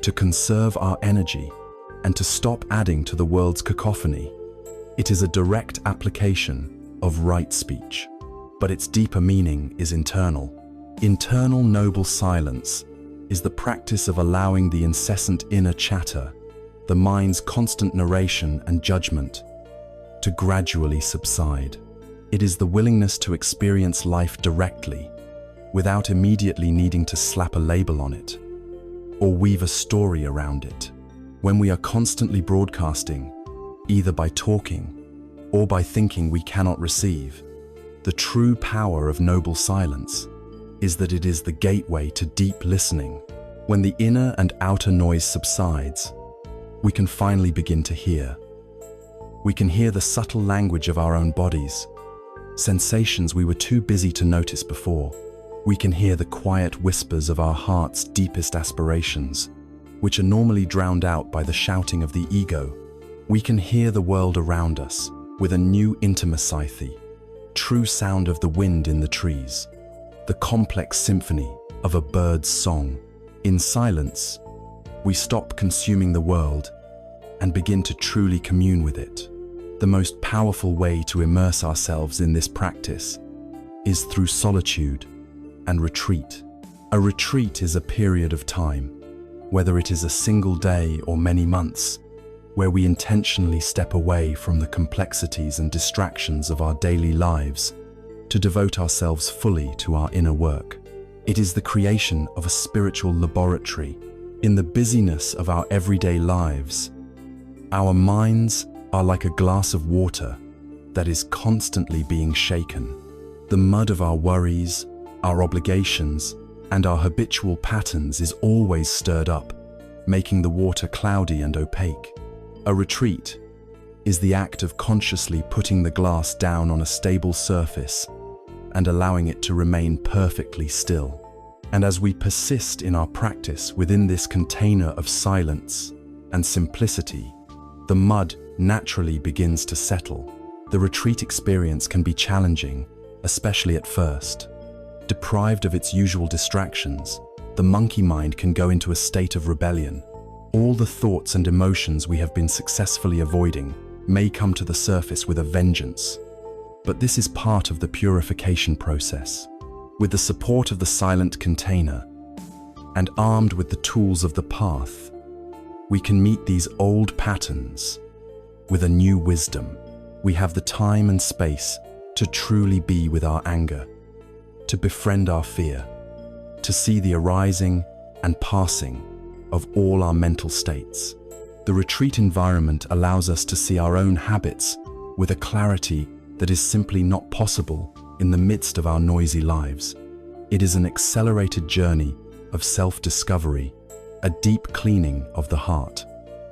Speaker 1: to conserve our energy, and to stop adding to the world's cacophony. It is a direct application of right speech, but its deeper meaning is internal. Internal noble silence is the practice of allowing the incessant inner chatter, the mind's constant narration and judgment, to gradually subside. It is the willingness to experience life directly, without immediately needing to slap a label on it, or weave a story around it. When we are constantly broadcasting, either by talking or by thinking we cannot receive, the true power of noble silence is that it is the gateway to deep listening. When the inner and outer noise subsides, we can finally begin to hear. We can hear the subtle language of our own bodies, sensations we were too busy to notice before. We can hear the quiet whispers of our heart's deepest aspirations, which are normally drowned out by the shouting of the ego. We can hear the world around us with a new intimacy, true sound of the wind in the trees, the complex symphony of a bird's song. In silence, we stop consuming the world and begin to truly commune with it. The most powerful way to immerse ourselves in this practice is through solitude and retreat. A retreat is a period of time, whether it is a single day or many months, where we intentionally step away from the complexities and distractions of our daily lives to devote ourselves fully to our inner work. It is the creation of a spiritual laboratory. In the busyness of our everyday lives, our minds are like a glass of water that is constantly being shaken. The mud of our worries, our obligations, and our habitual patterns is always stirred up, making the water cloudy and opaque. A retreat is the act of consciously putting the glass down on a stable surface and allowing it to remain perfectly still. And as we persist in our practice within this container of silence and simplicity, the mud naturally begins to settle. The retreat experience can be challenging, especially at first. Deprived of its usual distractions, the monkey mind can go into a state of rebellion. All the thoughts and emotions we have been successfully avoiding may come to the surface with a vengeance. But this is part of the purification process. With the support of the silent container, and armed with the tools of the path, we can meet these old patterns with a new wisdom. We have the time and space to truly be with our anger, to befriend our fear, to see the arising and passing of all our mental states. The retreat environment allows us to see our own habits with a clarity that is simply not possible in the midst of our noisy lives. It is an accelerated journey of self-discovery, a deep cleaning of the heart.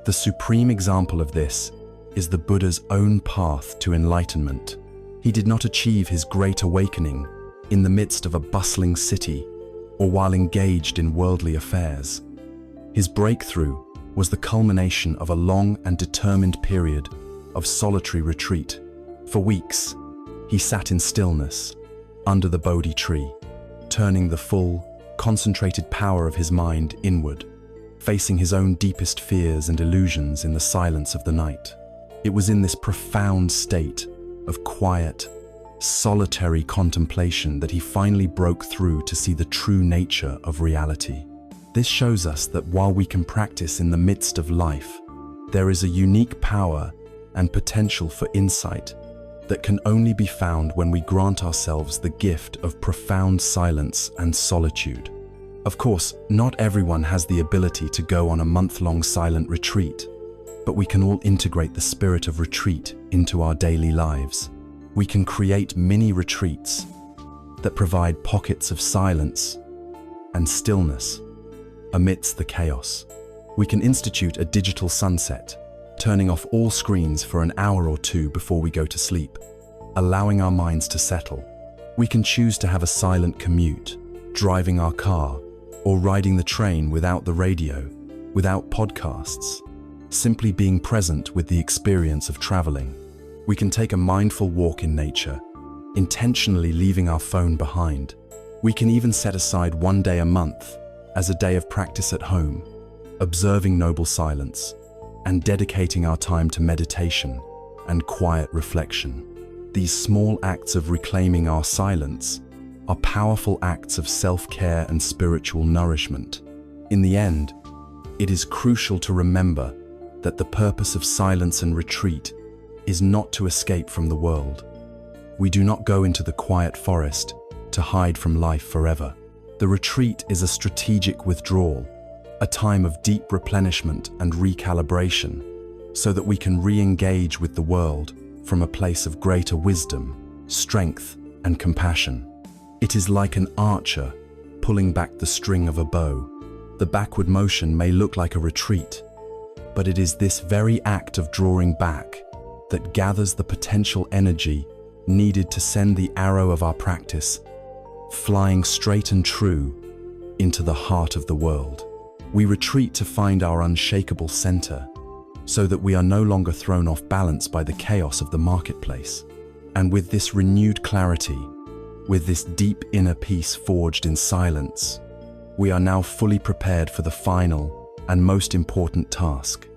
Speaker 1: The supreme example of this is the Buddha's own path to enlightenment. He did not achieve his great awakening in the midst of a bustling city or while engaged in worldly affairs. His breakthrough was the culmination of a long and determined period of solitary retreat. For weeks, he sat in stillness under the Bodhi tree, turning the full, concentrated power of his mind inward, facing his own deepest fears and illusions in the silence of the night. It was in this profound state of quiet, solitary contemplation that he finally broke through to see the true nature of reality. This shows us that while we can practice in the midst of life, there is a unique power and potential for insight that can only be found when we grant ourselves the gift of profound silence and solitude. Of course, not everyone has the ability to go on a month-long silent retreat, but we can all integrate the spirit of retreat into our daily lives. We can create mini retreats that provide pockets of silence and stillness amidst the chaos. We can institute a digital sunset, turning off all screens for an hour or two before we go to sleep, allowing our minds to settle. We can choose to have a silent commute, driving our car, or riding the train without the radio, without podcasts, simply being present with the experience of traveling. We can take a mindful walk in nature, intentionally leaving our phone behind. We can even set aside one day a month as a day of practice at home, observing noble silence and dedicating our time to meditation and quiet reflection. These small acts of reclaiming our silence are powerful acts of self-care and spiritual nourishment. In the end, it is crucial to remember that the purpose of silence and retreat is not to escape from the world. We do not go into the quiet forest to hide from life forever. The retreat is a strategic withdrawal, a time of deep replenishment and recalibration, so that we can re-engage with the world from a place of greater wisdom, strength, and compassion. It is like an archer pulling back the string of a bow. The backward motion may look like a retreat, but it is this very act of drawing back that gathers the potential energy needed to send the arrow of our practice flying straight and true into the heart of the world. We retreat to find our unshakable center, so that we are no longer thrown off balance by the chaos of the marketplace. And with this renewed clarity, with this deep inner peace forged in silence, we are now fully prepared for the final and most important task,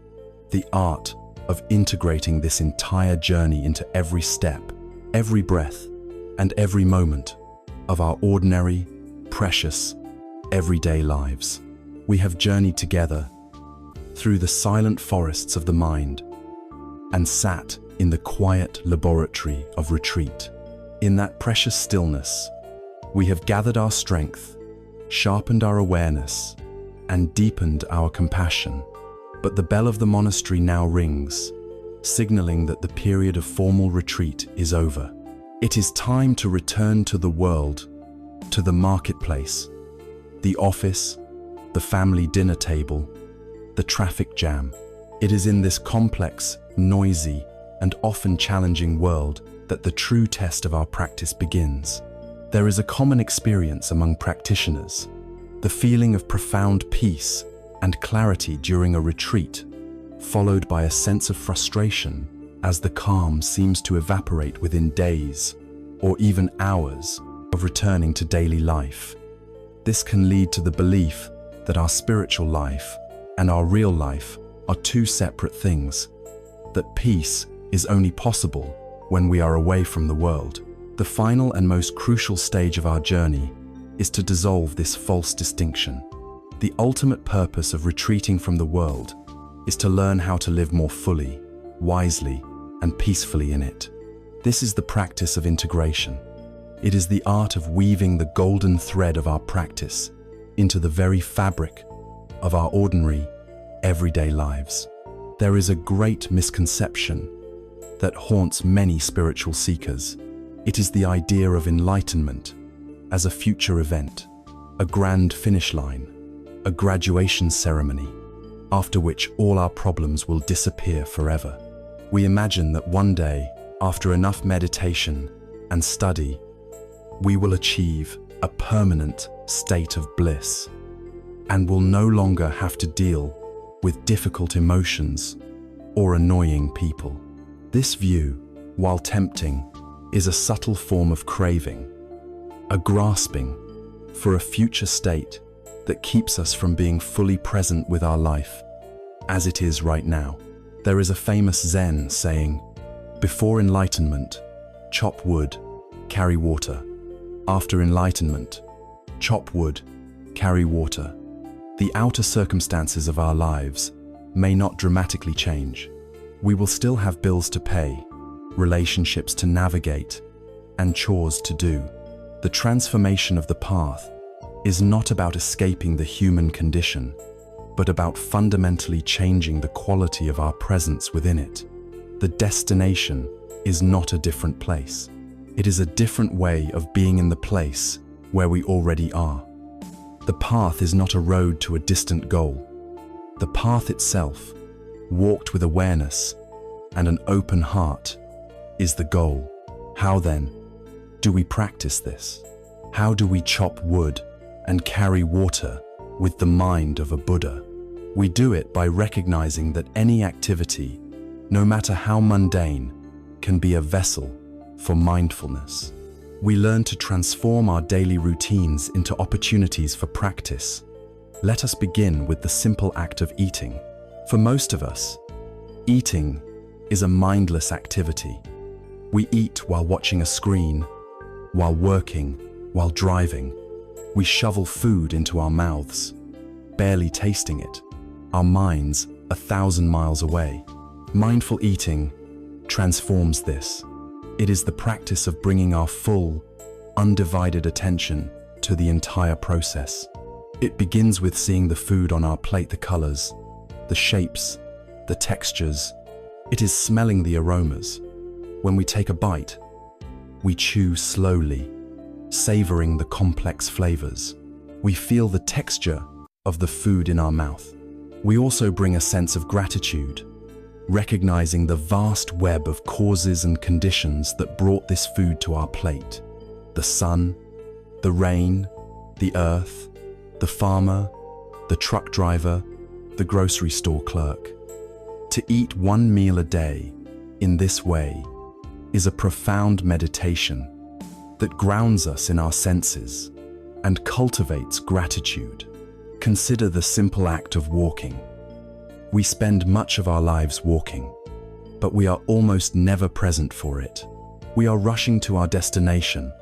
Speaker 1: the art of integrating this entire journey into every step, every breath, and every moment of our ordinary, precious, everyday lives. We have journeyed together through the silent forests of the mind and sat in the quiet laboratory of retreat. In that precious stillness, we have gathered our strength, sharpened our awareness, and deepened our compassion. But the bell of the monastery now rings, signaling that the period of formal retreat is over. It is time to return to the world, to the marketplace, the office, the family dinner table, the traffic jam. It is in this complex, noisy, and often challenging world that the true test of our practice begins. There is a common experience among practitioners, the feeling of profound peace and clarity during a retreat, followed by a sense of frustration as the calm seems to evaporate within days or even hours of returning to daily life. This can lead to the belief that our spiritual life and our real life are two separate things, that peace is only possible when we are away from the world. The final and most crucial stage of our journey is to dissolve this false distinction. The ultimate purpose of retreating from the world is to learn how to live more fully, wisely, and peacefully in it. This is the practice of integration. It is the art of weaving the golden thread of our practice into the very fabric of our ordinary, everyday lives. There is a great misconception that haunts many spiritual seekers. It is the idea of enlightenment as a future event, a grand finish line, a graduation ceremony, after which all our problems will disappear forever. We imagine that one day, after enough meditation and study, we will achieve a permanent state of bliss and will no longer have to deal with difficult emotions or annoying people. This view, while tempting, is a subtle form of craving, a grasping for a future state that keeps us from being fully present with our life as it is right now. There is a famous Zen saying, "Before enlightenment, chop wood, carry water. After enlightenment, chop wood, carry water." The outer circumstances of our lives may not dramatically change. We will still have bills to pay, relationships to navigate, and chores to do. The transformation of the path is not about escaping the human condition, but about fundamentally changing the quality of our presence within it. The destination is not a different place. It is a different way of being in the place where we already are. The path is not a road to a distant goal. The path itself, walked with awareness and an open heart, is the goal. How then do we practice this? How do we chop wood and carry water with the mind of a Buddha? We do it by recognizing that any activity, no matter how mundane, can be a vessel for mindfulness. We learn to transform our daily routines into opportunities for practice. Let us begin with the simple act of eating. For most of us, eating is a mindless activity. We eat while watching a screen, while working, while driving. We shovel food into our mouths, barely tasting it, our minds 1,000 miles away. Mindful eating transforms this. It is the practice of bringing our full, undivided attention to the entire process. It begins with seeing the food on our plate, the colors, the shapes, the textures. It is smelling the aromas. When we take a bite, we chew slowly, savoring the complex flavors. We feel the texture of the food in our mouth. We also bring a sense of gratitude, recognizing the vast web of causes and conditions that brought this food to our plate. The sun, the rain, the earth, the farmer, the truck driver, the grocery store clerk. To eat one meal a day in this way is a profound meditation that grounds us in our senses and cultivates gratitude. Consider the simple act of walking. We spend much of our lives walking, but we are almost never present for it. We are rushing to our destination,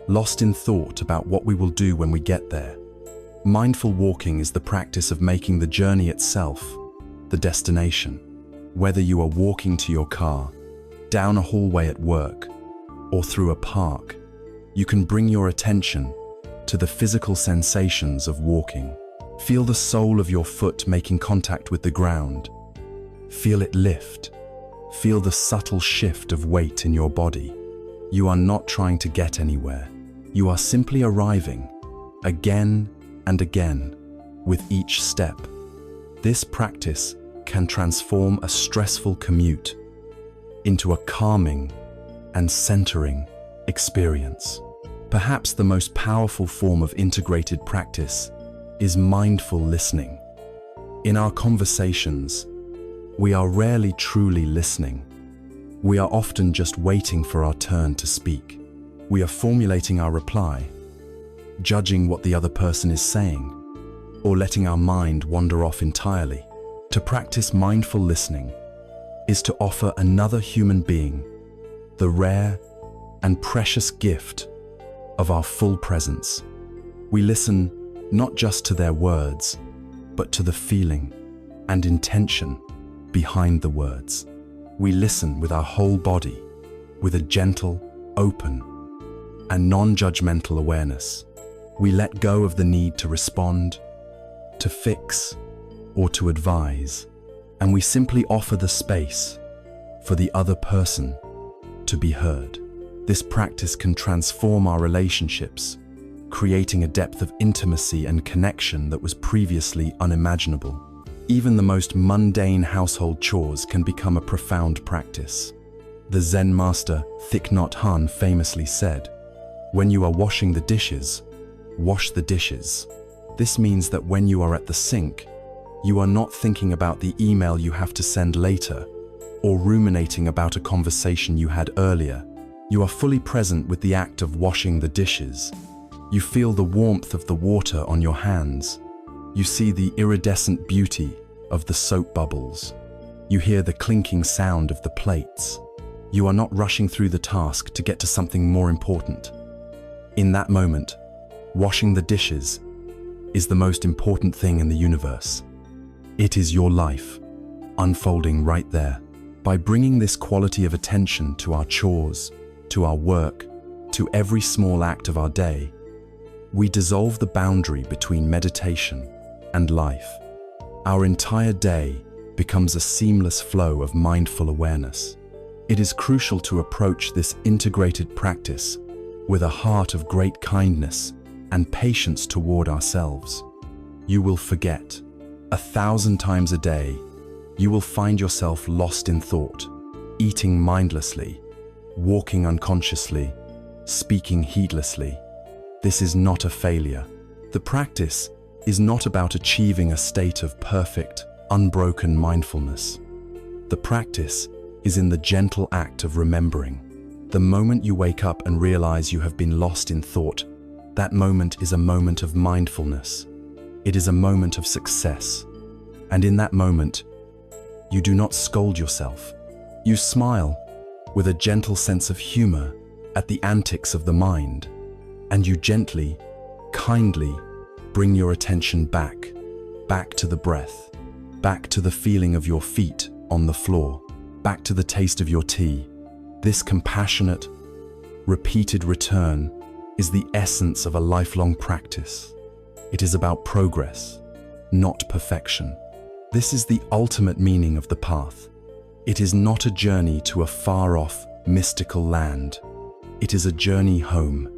Speaker 1: lost in thought about what we will do when we get there. Mindful walking is the practice of making the journey itself the destination. Whether you are walking to your car, down a hallway at work, or through a park, you can bring your attention to the physical sensations of walking. Feel the sole of your foot making contact with the ground. Feel it lift. Feel the subtle shift of weight in your body. You are not trying to get anywhere. You are simply arriving, again and again, with each step. This practice can transform a stressful commute into a calming and centering experience. Perhaps the most powerful form of integrated practice is mindful listening. In our conversations, we are rarely truly listening. We are often just waiting for our turn to speak. We are formulating our reply, judging what the other person is saying, or letting our mind wander off entirely. To practice mindful listening is to offer another human being the rare and precious gift of our full presence. We listen not just to their words, but to the feeling, and intention behind the words. We listen with our whole body, with a gentle, open, and non-judgmental awareness. We let go of the need to respond, to fix, or to advise, and we simply offer the space for the other person to be heard. This practice can transform our relationships, creating a depth of intimacy and connection that was previously unimaginable. Even the most mundane household chores can become a profound practice. The Zen master Thich Nhat Hanh famously said, "When you are washing the dishes, wash the dishes." This means that when you are at the sink, you are not thinking about the email you have to send later, or ruminating about a conversation you had earlier. You are fully present with the act of washing the dishes. You feel the warmth of the water on your hands. You see the iridescent beauty of the soap bubbles. You hear the clinking sound of the plates. You are not rushing through the task to get to something more important. In that moment, washing the dishes is the most important thing in the universe. It is your life, unfolding right there. By bringing this quality of attention to our chores, to our work, to every small act of our day, we dissolve the boundary between meditation and life. Our entire day becomes a seamless flow of mindful awareness. It is crucial to approach this integrated practice with a heart of great kindness and patience toward ourselves. You will forget 1,000 times a day. You will find yourself lost in thought, eating mindlessly, walking unconsciously, speaking heedlessly. This is not a failure. The practice is not about achieving a state of perfect, unbroken mindfulness. The practice is in the gentle act of remembering. The moment you wake up and realize you have been lost in thought, that moment is a moment of mindfulness. It is a moment of success. And in that moment, you do not scold yourself. You smile with a gentle sense of humor at the antics of the mind, and you gently, kindly bring your attention back to the breath, back to the feeling of your feet on the floor, back to the taste of your tea. This compassionate, repeated return is the essence of a lifelong practice. It is about progress, not perfection. This is the ultimate meaning of the path. It is not a journey to a far-off, mystical land. It is a journey home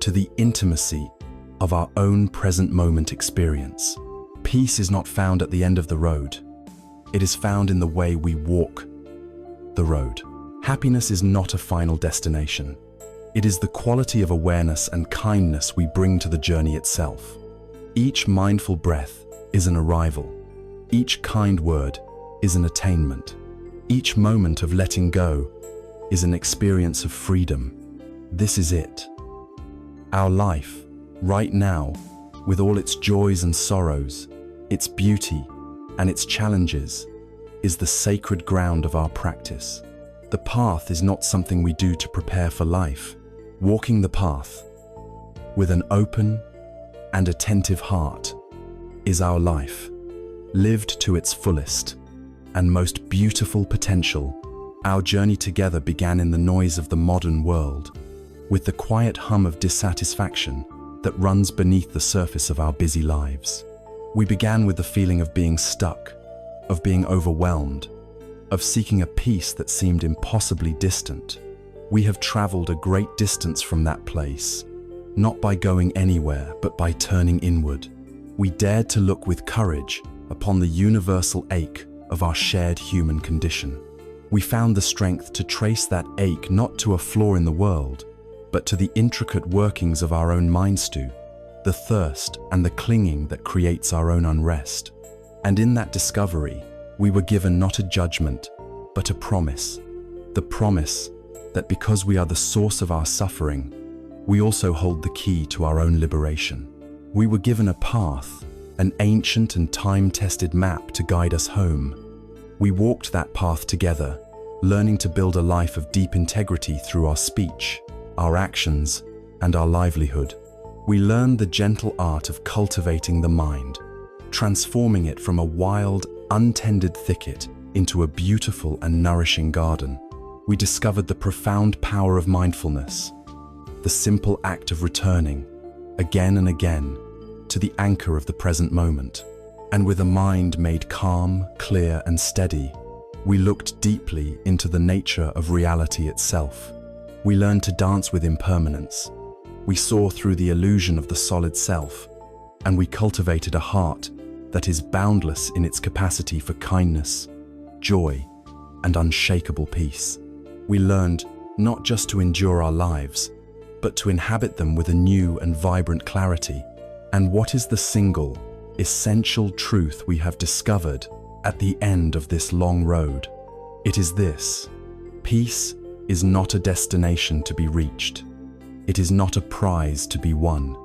Speaker 1: to the intimacy of our own present moment experience. Peace is not found at the end of the road. It is found in the way we walk the road. Happiness is not a final destination. It is the quality of awareness and kindness we bring to the journey itself. Each mindful breath is an arrival. Each kind word is an attainment. Each moment of letting go is an experience of freedom. This is it. Our life, right now, with all its joys and sorrows, its beauty and its challenges, is the sacred ground of our practice. The path is not something we do to prepare for life. Walking the path with an open and attentive heart is our life, lived to its fullest and most beautiful potential. Our journey together began in the noise of the modern world, with the quiet hum of dissatisfaction that runs beneath the surface of our busy lives. We began with the feeling of being stuck, of being overwhelmed, of seeking a peace that seemed impossibly distant. We have traveled a great distance from that place, not by going anywhere, but by turning inward. We dared to look with courage upon the universal ache of our shared human condition. We found the strength to trace that ache not to a flaw in the world, but to the intricate workings of our own mind stew, the thirst and the clinging that creates our own unrest. And in that discovery, we were given not a judgment, but a promise. The promise that because we are the source of our suffering, we also hold the key to our own liberation. We were given a path, an ancient and time-tested map to guide us home. We walked that path together, learning to build a life of deep integrity through our speech, our actions, and our livelihood. We learned the gentle art of cultivating the mind, transforming it from a wild, untended thicket into a beautiful and nourishing garden. We discovered the profound power of mindfulness, the simple act of returning, again and again, to the anchor of the present moment. And with a mind made calm, clear, and steady, we looked deeply into the nature of reality itself. We learned to dance with impermanence. We saw through the illusion of the solid self, and we cultivated a heart that is boundless in its capacity for kindness, joy, and unshakable peace. We learned not just to endure our lives, but to inhabit them with a new and vibrant clarity. And what is the single, essential truth we have discovered at the end of this long road? It is this: peace is not a destination to be reached. It is not a prize to be won.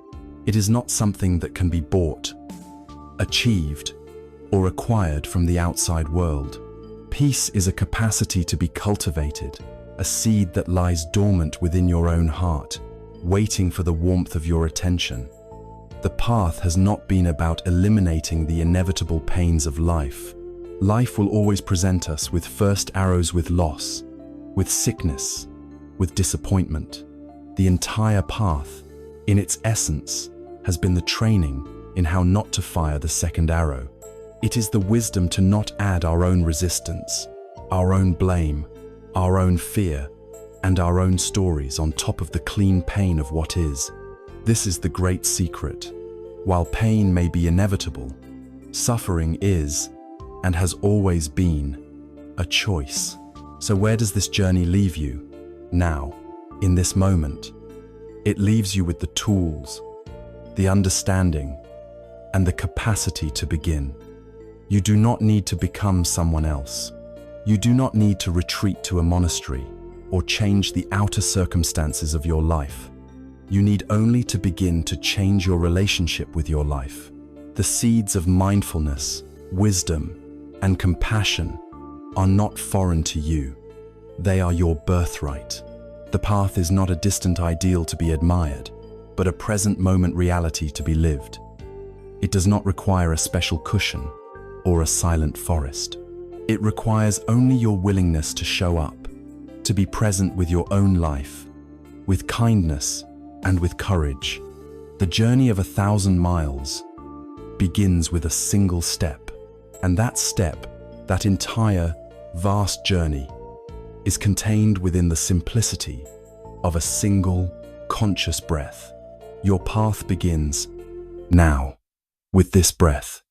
Speaker 1: It is not something that can be bought, achieved, or acquired from the outside world. Peace is a capacity to be cultivated, a seed that lies dormant within your own heart, waiting for the warmth of your attention. The path has not been about eliminating the inevitable pains of life. Life will always present us with first arrows, with loss, with sickness, with disappointment. The entire path, in its essence, has been the training in how not to fire the second arrow. It is the wisdom to not add our own resistance, our own blame, our own fear, and our own stories on top of the clean pain of what is. This is the great secret. While pain may be inevitable, suffering is, and has always been, a choice. So where does this journey leave you? Now, in this moment, it leaves you with the tools, the understanding, and the capacity to begin. You do not need to become someone else. You do not need to retreat to a monastery or change the outer circumstances of your life. You need only to begin to change your relationship with your life. The seeds of mindfulness, wisdom, and compassion are not foreign to you. They are your birthright. The path is not a distant ideal to be admired, but a present moment reality to be lived. It does not require a special cushion or a silent forest. It requires only your willingness to show up, to be present with your own life, with kindness and with courage. The journey of 1,000 miles begins with a single step, and that step, that entire, vast journey, is contained within the simplicity of a single, conscious breath. Your path begins now, with this breath.